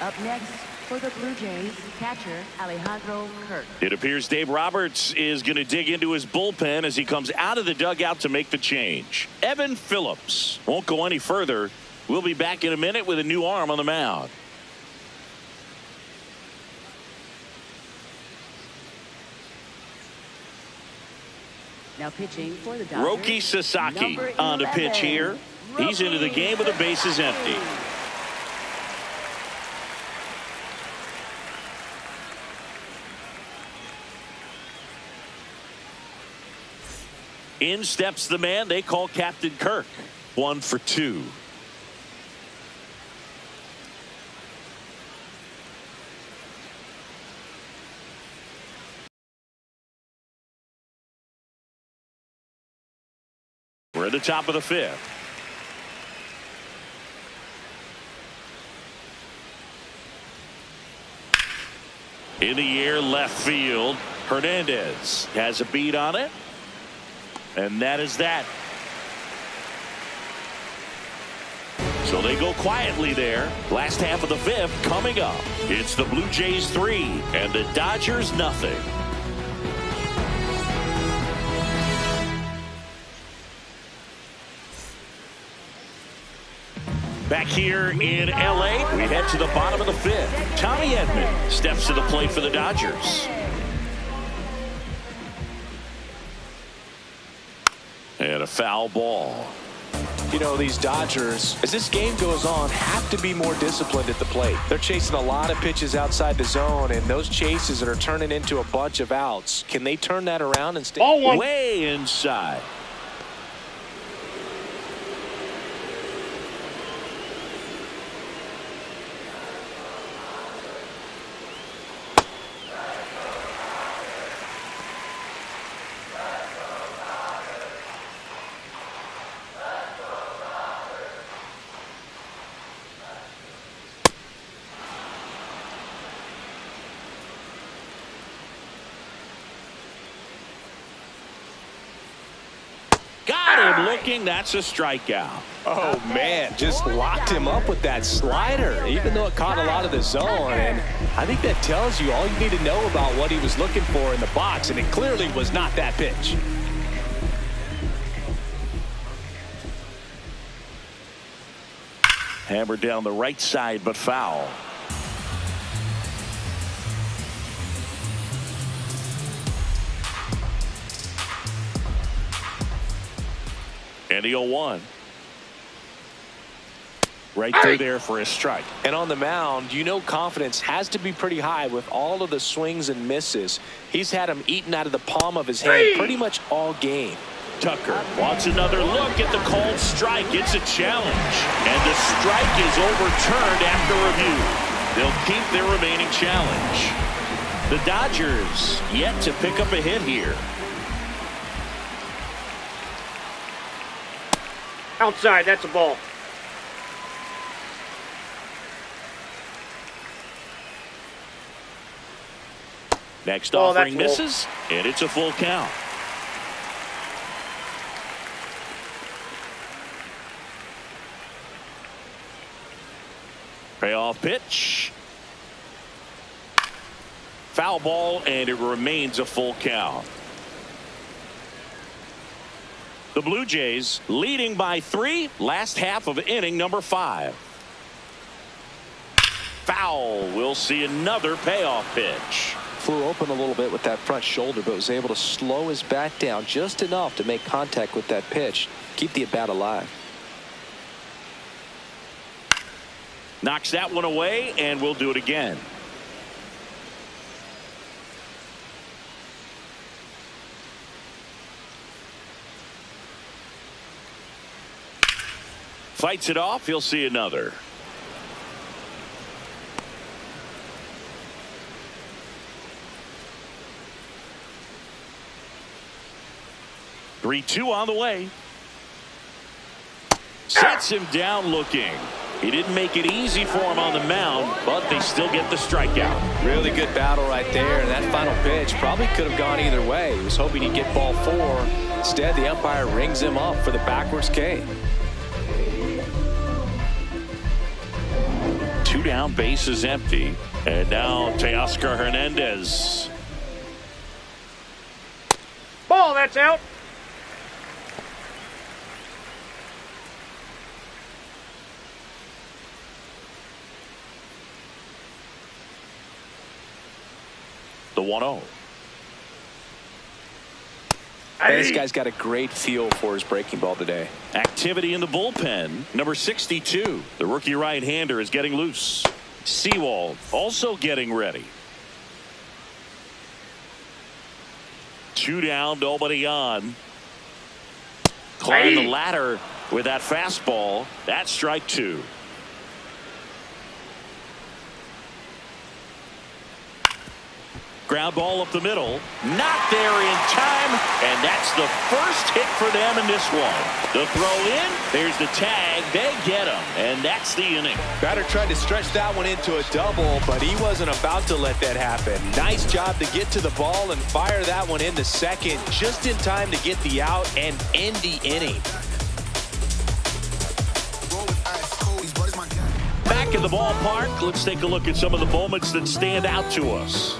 Up next for the Blue Jays, catcher Alejandro Kirk. It appears Dave Roberts is going to dig into his bullpen as he comes out of the dugout to make the change. Evan Phillips won't go any further. We'll be back in a minute with a new arm on the mound. Now pitching for the Dodgers. Roki Sasaki Number on the 11, pitch here. He's into the game with the bases empty. In steps the man they call Captain Kirk. 1 for 2. We're at the top of the 5th. In the air, left field. Hernandez has a beat on it. And that is that. So they go quietly there. Last half of the 5th coming up. It's the Blue Jays 3 and the Dodgers nothing. Back here in L.A., we head to the bottom of the 5th. Tommy Edman steps to the plate for the Dodgers. And a foul ball. You know, these Dodgers, as this game goes on, have to be more disciplined at the plate. They're chasing a lot of pitches outside the zone, and those chases that are turning into a bunch of outs. Can they turn that around and stay way inside? Looking, that's a strikeout. Oh man, just locked him up with that slider, even though it caught a lot of the zone. And I think that tells you all you need to know about what he was looking for in the box, and it clearly was not that pitch. Hammered down the right side, but foul. And the 0-1. Right through there for a strike. And on the mound, you know confidence has to be pretty high with all of the swings and misses. He's had them eaten out of the palm of his hand pretty much all game. Tucker wants another look at the called strike. It's a challenge. And the strike is overturned after review. They'll keep their remaining challenge. The Dodgers yet to pick up a hit here. Outside, that's a ball. Next offering misses, and it's a full count. Payoff pitch. Foul ball, and it remains a full count. The Blue Jays leading by 3, last half of inning number 5. Foul. We'll see another payoff pitch. Flew open a little bit with that front shoulder, but was able to slow his bat down just enough to make contact with that pitch. Keep the at-bat alive. Knocks that one away, and we'll do it again. Fights it off. He'll see another. Three-two on the way. Sets him down looking. He didn't make it easy for him on the mound, but they still get the strikeout. Really good battle right there. And that final pitch probably could have gone either way. He was hoping he'd get ball 4. Instead, the umpire rings him up for the backwards K. 2 down, bases empty. And now Teoscar Hernandez. Ball, that's out. The 1-0. This guy's got a great feel for his breaking ball today. Activity in the bullpen. Number 62. The rookie right-hander is getting loose. Sewald also getting ready. 2 down, nobody on. Climb the ladder with that fastball. That's strike 2. Ground ball up the middle. Not there in time. And that's the first hit for them in this one. The throw in. There's the tag. They get him. And that's the inning. Batter tried to stretch that one into a double, but he wasn't about to let that happen. Nice job to get to the ball and fire that one into second just in time to get the out and end the inning. Back in the ballpark, let's take a look at some of the moments that stand out to us.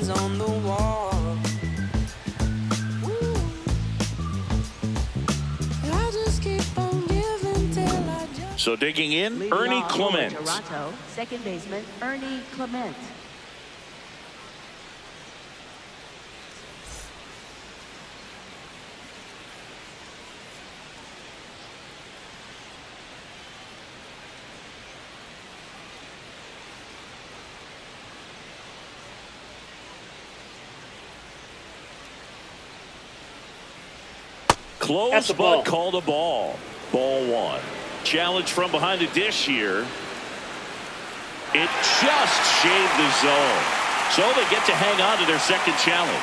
On the wall. I just keep on giving till I just... So digging in, Leading Ernie off Clement. for Toronto, second baseman Ernie Clement. Close, but called a ball. Ball 1. Challenge from behind the dish here. It just shaved the zone. So they get to hang on to their second challenge.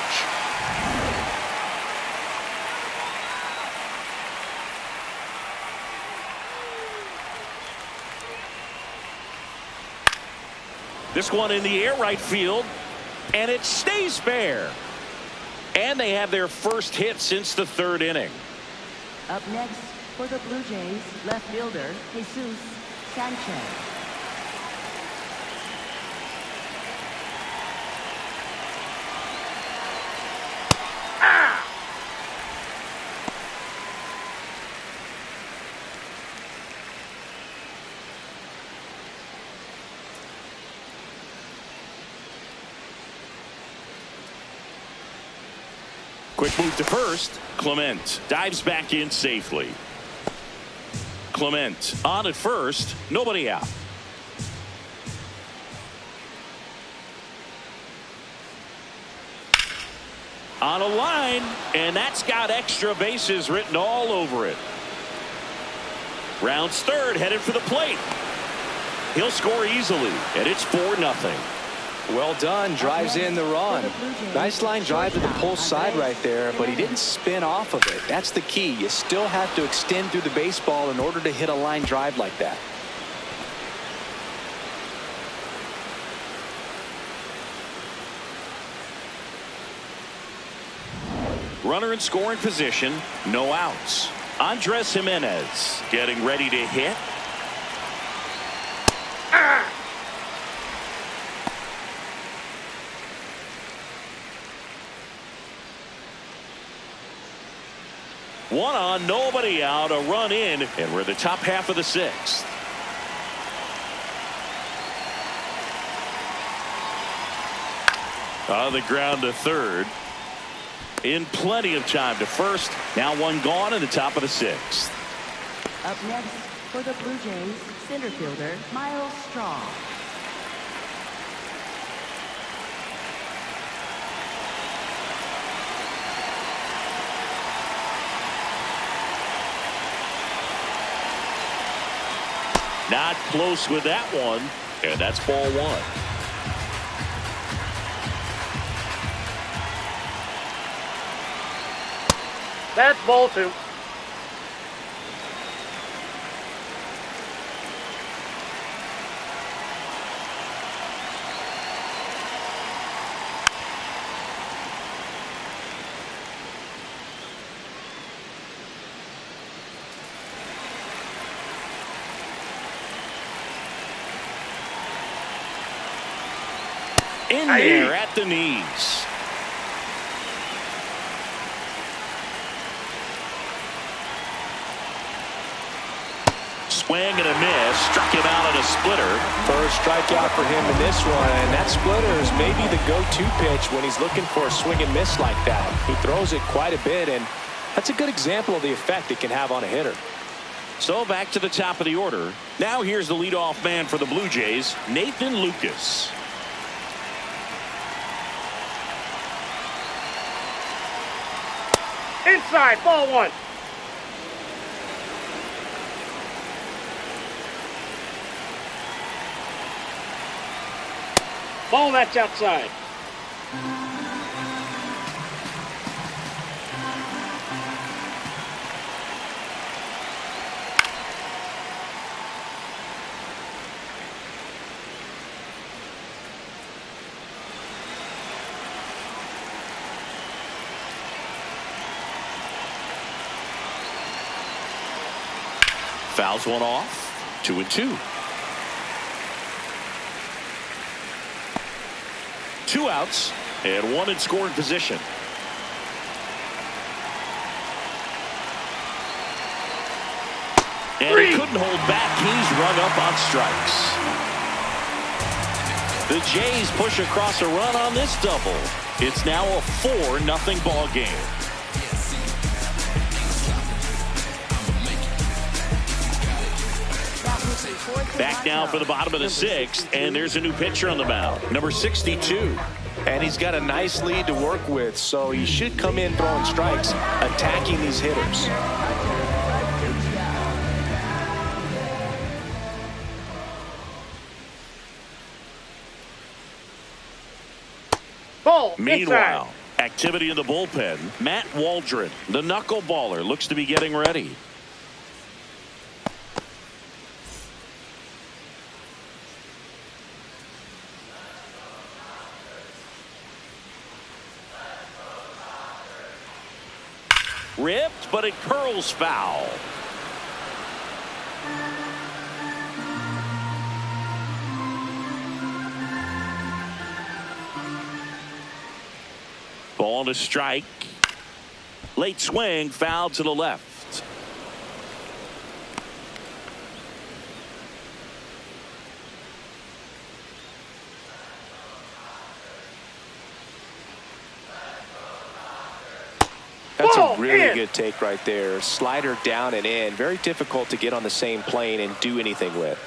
This one in the air right field. And it stays fair. And they have their first hit since the 3rd inning. Up next for the Blue Jays, left fielder Jesus Sanchez. Quick move to first. Clement dives back in safely. Clement on at first. Nobody out. On a line, and that's got extra bases written all over it. Rounds third, headed for the plate. He'll score easily, and it's 4-0. Well done. Drives in the run. Nice line drive to the pull side right there, but he didn't spin off of it. That's the key. You still have to extend through the baseball in order to hit a line drive like that. Runner in scoring position. No outs. Andres Jimenez getting ready to hit. One on, nobody out, a run in, and we're the top half of the 6th. On the ground to third. In plenty of time to first. Now one gone in the top of the 6th. Up next for the Blue Jays, center fielder Miles Straw. Not close with that one, and that's ball 1. That's ball 2. in there at the knees. Swing and a miss. Struck him out on a splitter. First strikeout for him in this one, and that splitter is maybe the go-to pitch when he's looking for a swing and miss like that. He throws it quite a bit, and that's a good example of the effect it can have on a hitter. So back to the top of the order. Now here's the leadoff man for the Blue Jays, Nathan Lucas. Inside, ball one. Ball that's outside. Fouls one off. 2-2. 2 outs and 1 in scoring position. And he couldn't hold back. He's run up on strikes. The Jays push across a run on this double. It's now a 4-0 ball game. Back now for the bottom of the 6th, and there's a new pitcher on the mound, number 62. And he's got a nice lead to work with, so he should come in throwing strikes, attacking these hitters. Ball. Meanwhile, activity in the bullpen. Matt Waldron, the knuckleballer, looks to be getting ready. Ripped, but it curls foul. Ball to strike. Late swing, foul to the left. That's a really good take right there. Slider down and in. Very difficult to get on the same plane and do anything with.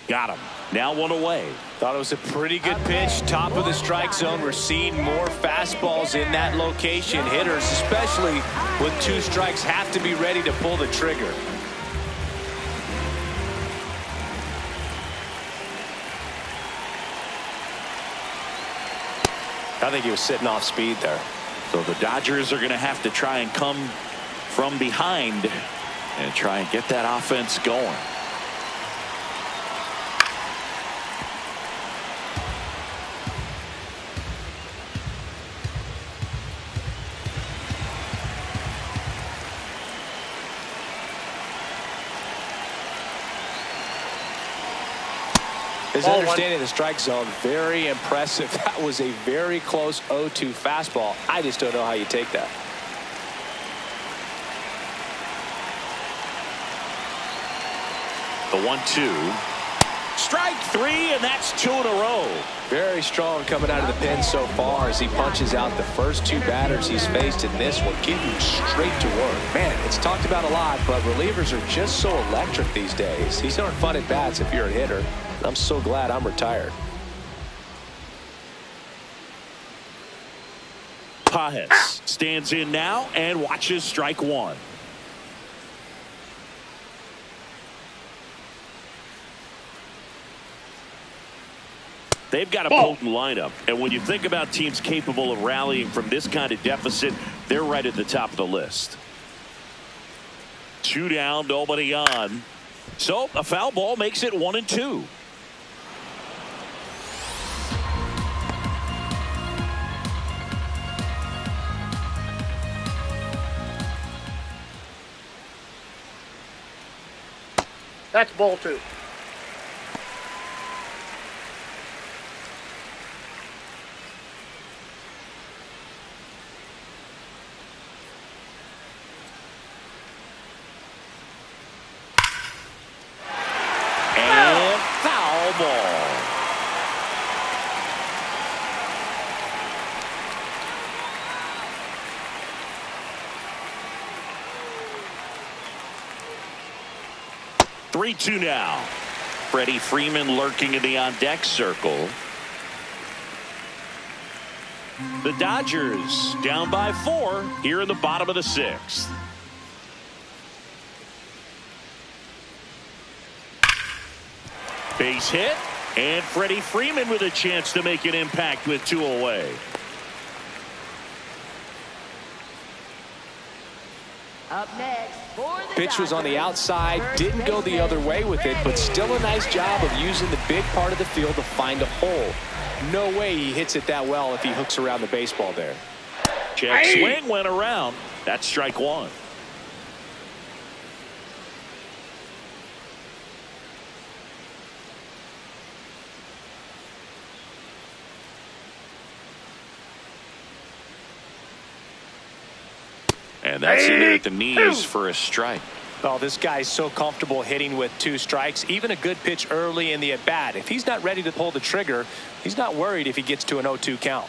Got him. Now 1 away. Thought it was a pretty good pitch. Top of the strike zone. We're seeing more fastballs in that location. Hitters, especially with 2 strikes, have to be ready to pull the trigger. I think he was sitting off speed there. So the Dodgers are going to have to try and come from behind and try and get that offense going. His understanding of the strike zone, very impressive. That was a very close 0-2 fastball. I just don't know how you take that. The 1-2. Strike 3, and that's 2 in a row. Very strong coming out of the pen so far as he punches out the first 2 batters he's faced in this one, getting straight to work. Man, it's talked about a lot, but relievers are just so electric these days. These aren't fun at bats if you're a hitter. I'm so glad I'm retired. Pages stands in now and watches strike 1. They've got a potent lineup, and when you think about teams capable of rallying from this kind of deficit, they're right at the top of the list. 2 down, nobody on. So a foul ball makes it 1-2. That's ball 2. And foul ball. Three-two now. Freddie Freeman lurking in the on-deck circle. The Dodgers down by 4 here in the bottom of the 6th. Base hit, and Freddie Freeman with a chance to make an impact with 2 away. Up next for the Pitch was on the Dodgers, outside, first didn't go the baseman, other way with it, but still a nice job of using the big part of the field to find a hole. No way he hits it that well if he hooks around the baseball there. Check swing went around. That's strike 1. And that's in there at the knees for a strike. Oh, this guy's so comfortable hitting with 2 strikes. Even a good pitch early in the at-bat. If he's not ready to pull the trigger, he's not worried if he gets to an 0-2 count.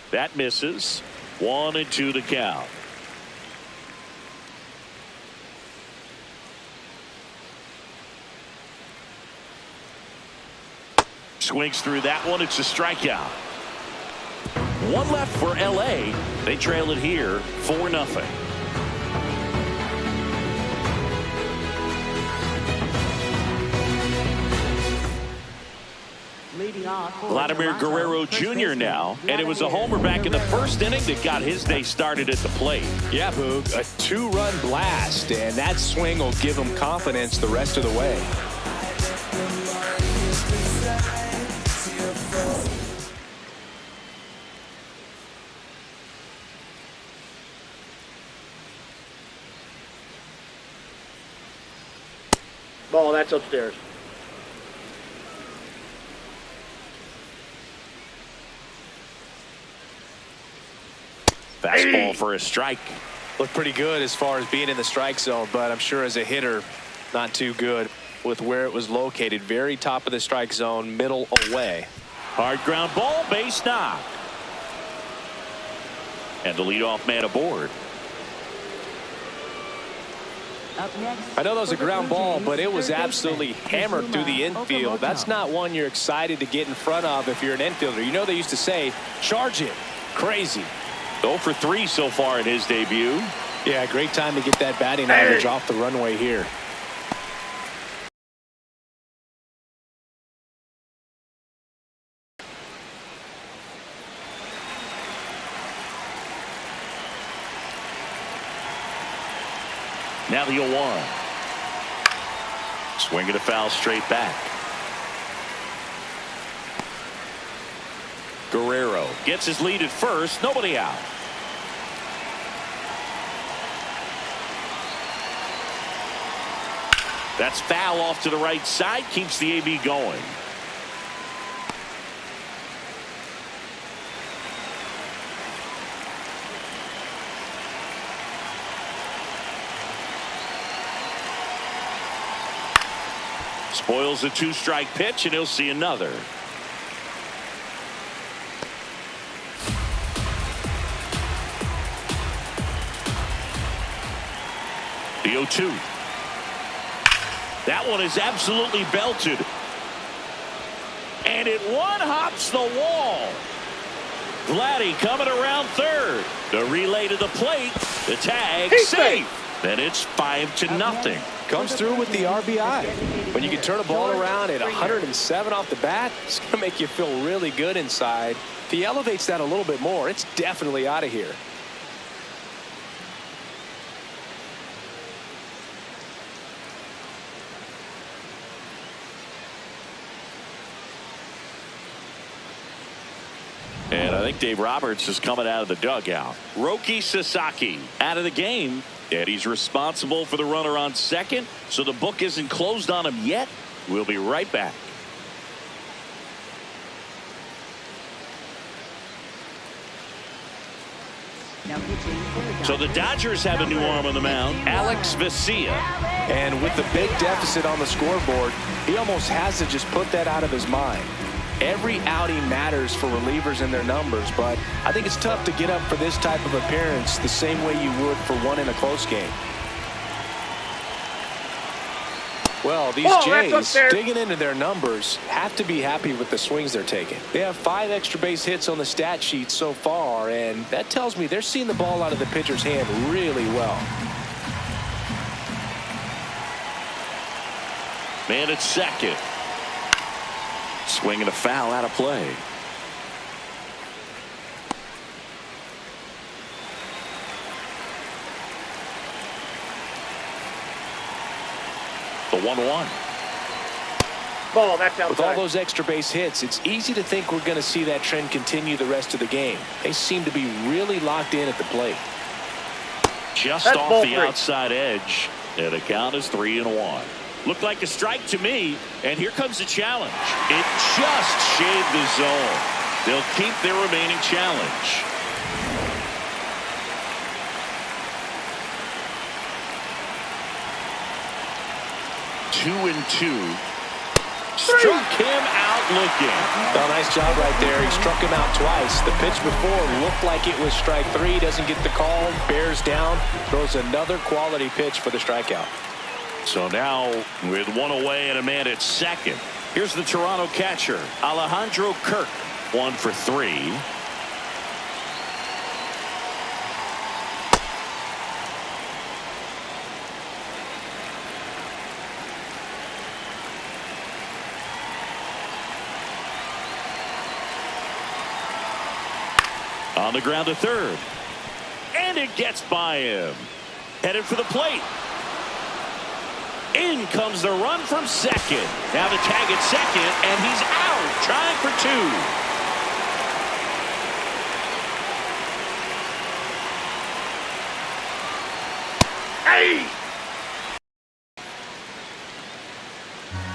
That misses. 1-2 the count. Swings through that one. It's a strikeout. 1 left for LA. They trail it here 4-0. leading off for Vladimir Toronto, Guerrero first Jr. baseman, now, and it was a Vladimir homer back in the Guerrero. first inning that got his day started at the plate. Yeah, Boog, a 2-run blast, and that swing will give him confidence the rest of the way. Ball, that's upstairs. Fastball for a strike. Looked pretty good as far as being in the strike zone, but I'm sure as a hitter, not too good with where it was located. Very top of the strike zone, middle away. Hard ground ball, base knock. And the leadoff man aboard. Up next I know that was a for the ground Blue ball, Jays, but it was third baseman, absolutely hammered through the Kazuma infield. That's Okamoto. not one you're excited to get in front of if you're an infielder. You know they used to say, charge it. Crazy. 0 for 3 so far in his debut. Yeah, great time to get that batting average off the runway here. Now the 0-1. Swing and a foul straight back. Guerrero gets his lead at first. Nobody out. That's foul off to the right side. Keeps the AB going. Spoils a 2-strike pitch, and he'll see another. The 0-2. That one is absolutely belted. And it one-hops the wall. Vladdy coming around third. The relay to the plate. The tag safe. Then it's 5-0. Comes through with the RBI. When you can turn a ball around at 107 off the bat, it's going to make you feel really good inside. If he elevates that a little bit more, it's definitely out of here. And I think Dave Roberts is coming out of the dugout. Roki Sasaki out of the game. And he's responsible for the runner on second. So the book isn't closed on him yet. We'll be right back. So the Dodgers have a new arm on the mound, Alex Vesia. And with the big deficit on the scoreboard, he almost has to just put that out of his mind. Every outing matters for relievers and their numbers, but I think it's tough to get up for this type of appearance the same way you would for one in a close game. Well, these Jays, digging into their numbers, have to be happy with the swings they're taking. They have 5 extra base hits on the stat sheet so far, and that tells me they're seeing the ball out of the pitcher's hand really well. Man at second. Swinging a foul out of play. The 1-1. Ball, that's outside. With all those extra base hits, it's easy to think we're going to see that trend continue the rest of the game. They seem to be really locked in at the plate. Just that's off the outside edge. And the count is 3-1. Looked like a strike to me, and here comes the challenge. It just shaved the zone. They'll keep their remaining challenge. Two and two. Struck him out looking. Well, nice job right there. He struck him out twice. The pitch before looked like it was strike 3. Doesn't get the call. Bears down. Throws another quality pitch for the strikeout. So now with 1 away and a man at second. Here's the Toronto catcher, Alejandro Kirk. 1 for 3. On the ground to third. And it gets by him. Headed for the plate. In comes the run from second. Now the tag at second, and he's out, trying for 2. Hey!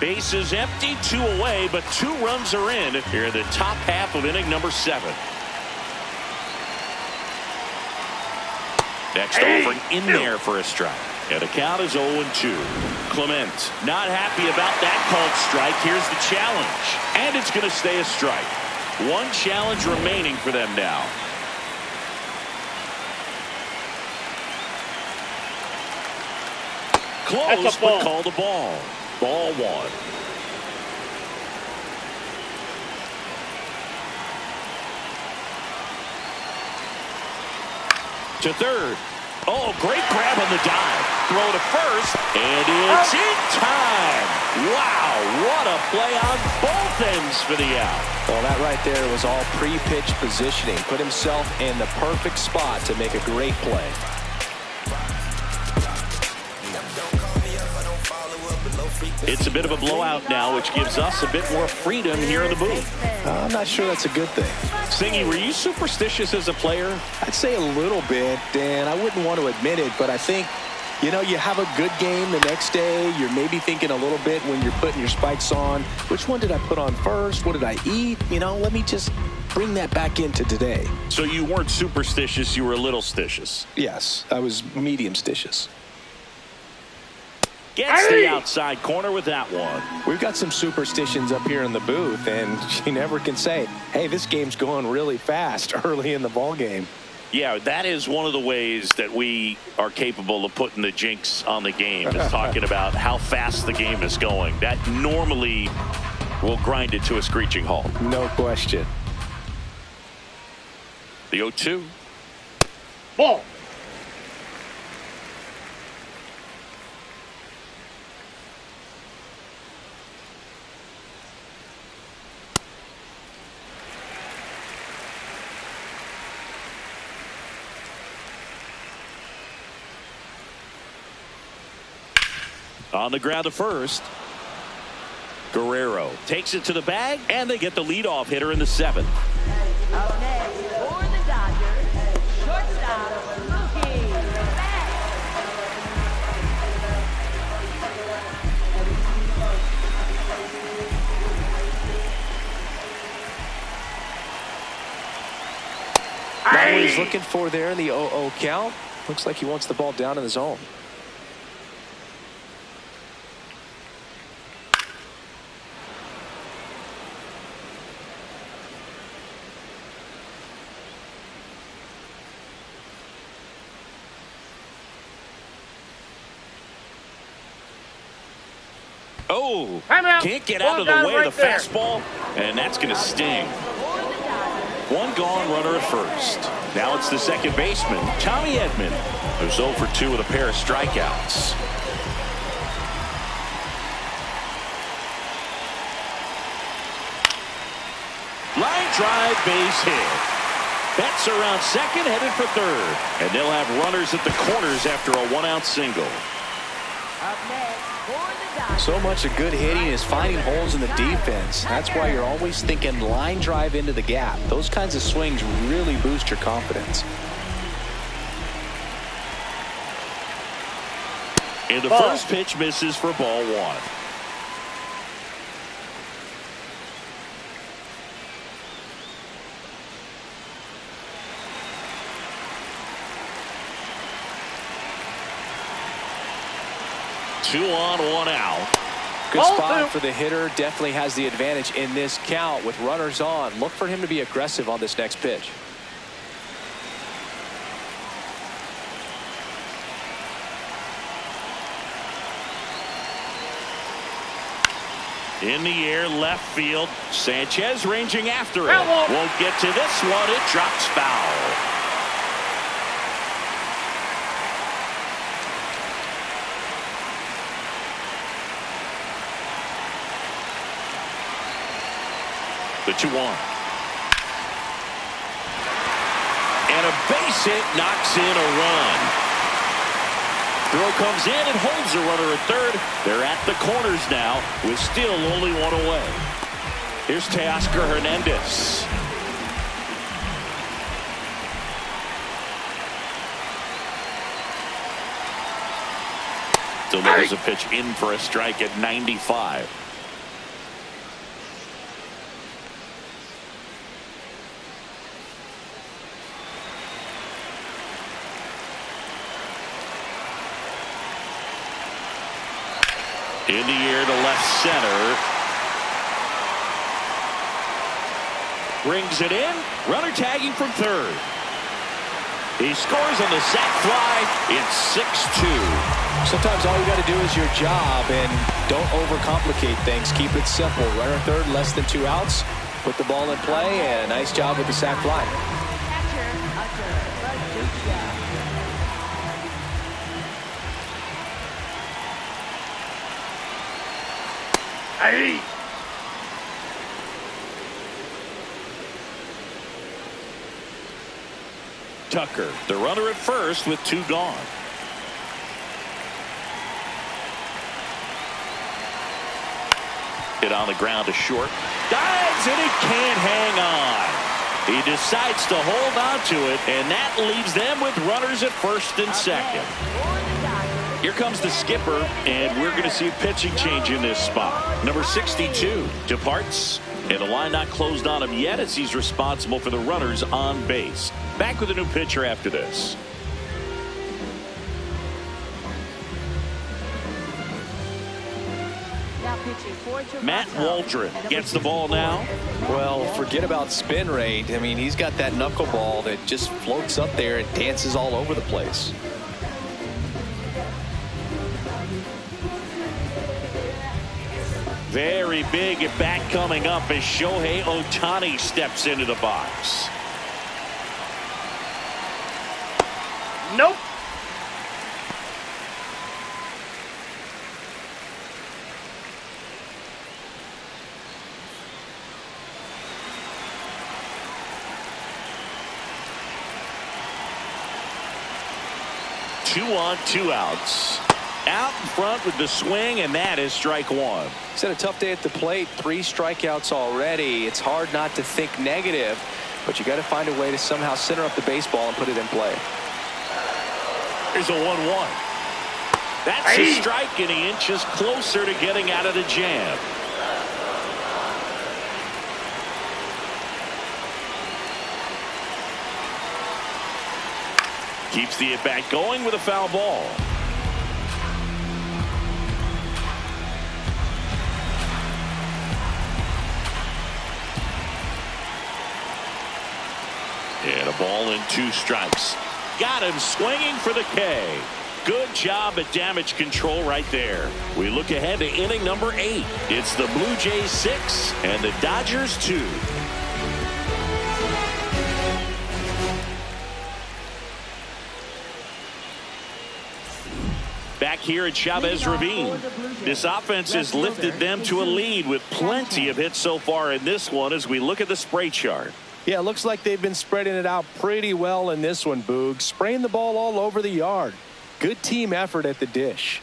Bases empty, 2 away, but 2 runs are in here in the top half of inning number 7. Next offering in there for a strike. And the count is 0-2. Clement not happy about that called strike. Here's the challenge. And it's going to stay a strike. 1 challenge remaining for them now. Close, but called a ball. Ball 1. To third. Oh, great grab on the dive. Throw to first, and it's in time. Wow, what a play on both ends for the out. Well, that right there was all pre-pitch positioning. Put himself in the perfect spot to make a great play. It's a bit of a blowout now, which gives us a bit more freedom here in the booth. I'm not sure that's a good thing. Stingy, were you superstitious as a player? I'd say a little bit, and I wouldn't want to admit it, but I think, you know, you have a good game the next day. You're maybe thinking a little bit when you're putting your spikes on. Which one did I put on first? What did I eat? You know, let me just bring that back into today. So you weren't superstitious, you were a little stitious. Yes, I was medium stitious. Gets the outside corner with that one. We've got some superstitions up here in the booth, and you never can say, hey, this game's going really fast early in the ball game. Yeah, that is one of the ways that we are capable of putting the jinx on the game, is talking about how fast the game is going. That normally will grind it to a screeching halt. No question. The 0-2. Ball. On the ground to first. Guerrero takes it to the bag, and they get the leadoff hitter in the 7th. Up next for the Dodgers, shortstop, Mookie Betts. Not what he's looking for there in the 0-0 count. Looks like he wants the ball down in the zone. Oh, Timeout. can't get Ball out of the down way right of the there. fastball, and that's going to sting. One gone, runner at first. Now it's the second baseman, Tommy Edman, who's 0 for 2 with a pair of strikeouts. Line drive, base hit. Betts around second, headed for third. And they'll have runners at the corners after a 1-out single. Up next for the Dodgers. So much of good hitting is finding holes in the defense. That's why you're always thinking line drive into the gap. Those kinds of swings really boost your confidence. And the first pitch misses for ball one. Two on, 1 out. Good spot for the hitter. Definitely has the advantage in this count with runners on. Look for him to be aggressive on this next pitch. In the air, left field. Sanchez ranging after it. Won't get to this one. It drops foul. The 2-1. And a base hit knocks in a run. Throw comes in and holds a runner at third. They're at the corners now with still only 1 away. Here's Teoscar Hernandez. Delivers a pitch in for a strike at 95. In the air to left center. Brings it in. Runner tagging from third. He scores on the sac fly. It's 6-2. Sometimes all you got to do is your job and don't overcomplicate things. Keep it simple. Runner third, less than 2 outs. Put the ball in play, and a nice job with the sac fly. Catcher, Usher, Baducha. Hey. Tucker, the runner at first with 2 gone. Hit on the ground to short. Dives and it can't hang on. He decides to hold on to it, and that leaves them with runners at first and second. Here comes the skipper, and we're going to see a pitching change in this spot. Number 62 departs, and the line not closed on him yet as he's responsible for the runners on base. Back with a new pitcher after this. Matt Waldron gets the ball now. Well, forget about spin rate. I mean, he's got that knuckleball that just floats up there and dances all over the place. Very big at bat coming up as Shohei Ohtani steps into the box. Nope. Two on, 2 outs. Out in front with the swing, and that is strike 1. He's had a tough day at the plate. 3 strikeouts already. It's hard not to think negative. But you got to find a way to somehow center up the baseball and put it in play. Here's a 1-1. That's a strike, and he inches closer to getting out of the jam. Keeps the at-bat going with a foul ball. And a ball and 2 strikes. Got him swinging for the K. Good job at damage control right there. We look ahead to inning number 8. It's the Blue Jays 6 and the Dodgers 2. Back here at Chavez Ravine. This offense has lifted them to a lead with plenty of hits so far in this one as we look at the spray chart. Yeah, it looks like they've been spreading it out pretty well in this one, Boog. Spraying the ball all over the yard. Good team effort at the dish.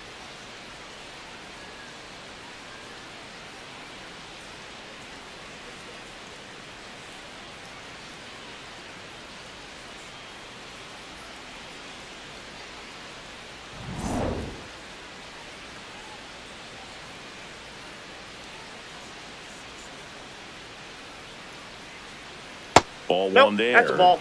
Ball one there. That's a ball.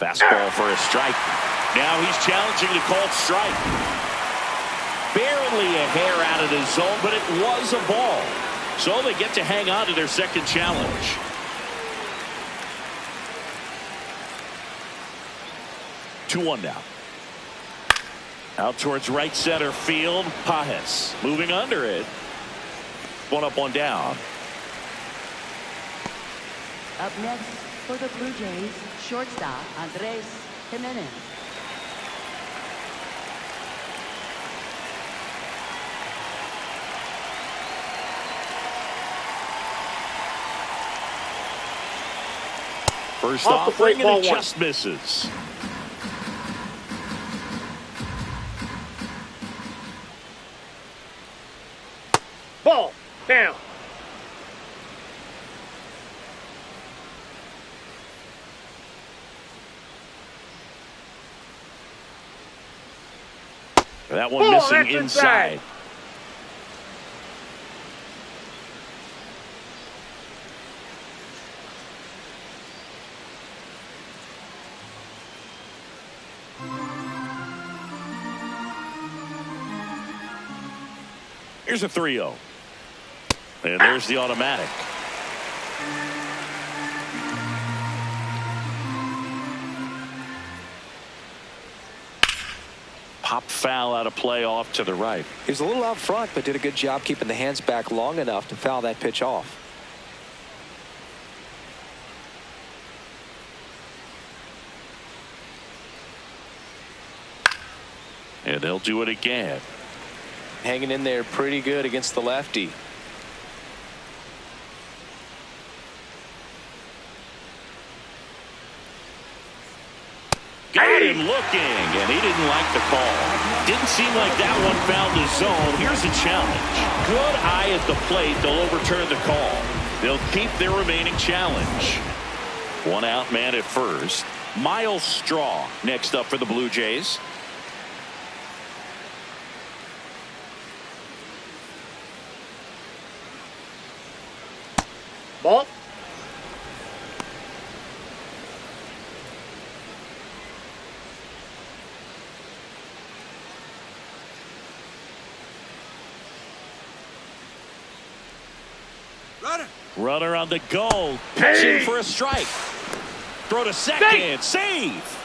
Fastball for a strike. Now he's challenging the called strike. Barely a hair out of the zone, but it was a ball. So they get to hang on to their second challenge. Two one now. Out towards right center field. Pages moving under it. One up, one down. Up next for the Blue Jays, shortstop Andres Jimenez. First Off the plate, offering, and ball it one. just misses. Ball. Down. That one Ball, missing that's inside. inside. Here's a 3-0. And there's the automatic. Pop foul out of play off to the right. He was a little out front, but did a good job keeping the hands back long enough to foul that pitch off. And they'll do it again. Hanging in there pretty good against the lefty. Got him looking, and he didn't like the call. Didn't seem like that one found the zone. Here's a challenge. Good eye at the plate. They'll overturn the call. They'll keep their remaining challenge. One out man at first. Miles Straw next up for the Blue Jays. Ball. Runner on the go. Pitching for a strike. Throw to second. Save.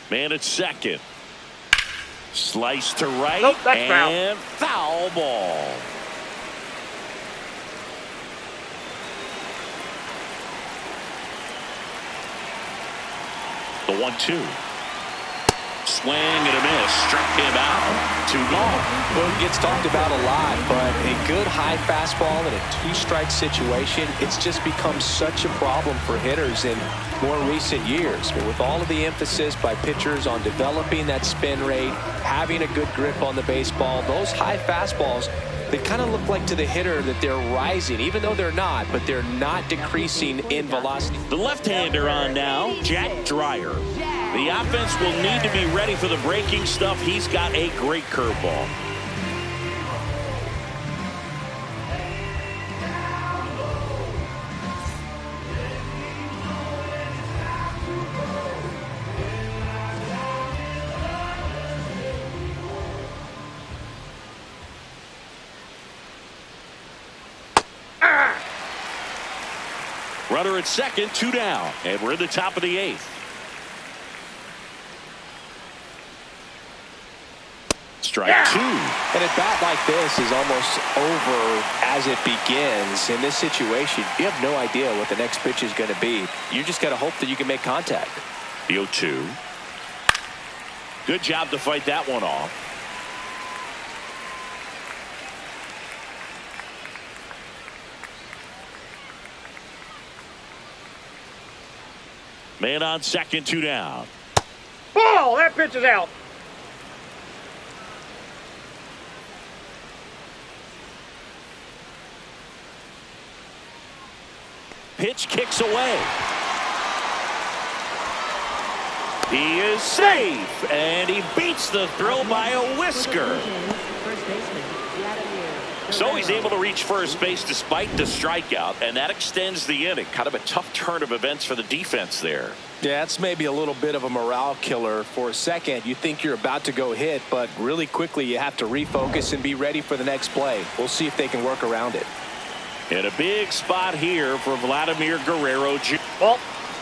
Man at second. Slice to right. Nope, that's foul. And foul ball. The 1-2. Swing and a miss. Struck him out. 2 gone. Well, it gets talked about a lot, but a good high fastball in a 2-strike situation, it's just become such a problem for hitters in more recent years. But with all of the emphasis by pitchers on developing that spin rate, having a good grip on the baseball, those high fastballs, they kind of look like to the hitter that they're rising, even though they're not, but they're not decreasing in velocity. The left-hander on now, Jack Dreyer. The offense will need to be ready for the breaking stuff. He's got a great curveball. Runner at second, 2 down, and we're in the top of the 8th. Strike 2. And a bat like this is almost over as it begins. In this situation, you have no idea what the next pitch is going to be. You just got to hope that you can make contact. The 0-2. Good job to fight that one off. Man on second, 2 down. Ball! That pitch is out. Pitch kicks away. He is safe, and he beats the throw by a whisker. So he's able to reach first base despite the strikeout, and that extends the inning. Kind of a tough turn of events for the defense there. Yeah, it's maybe a little bit of a morale killer for a second. You think you're about to go hit, but really quickly you have to refocus and be ready for the next play. We'll see if they can work around it. In a big spot here for Vladimir Guerrero Jr. Ball.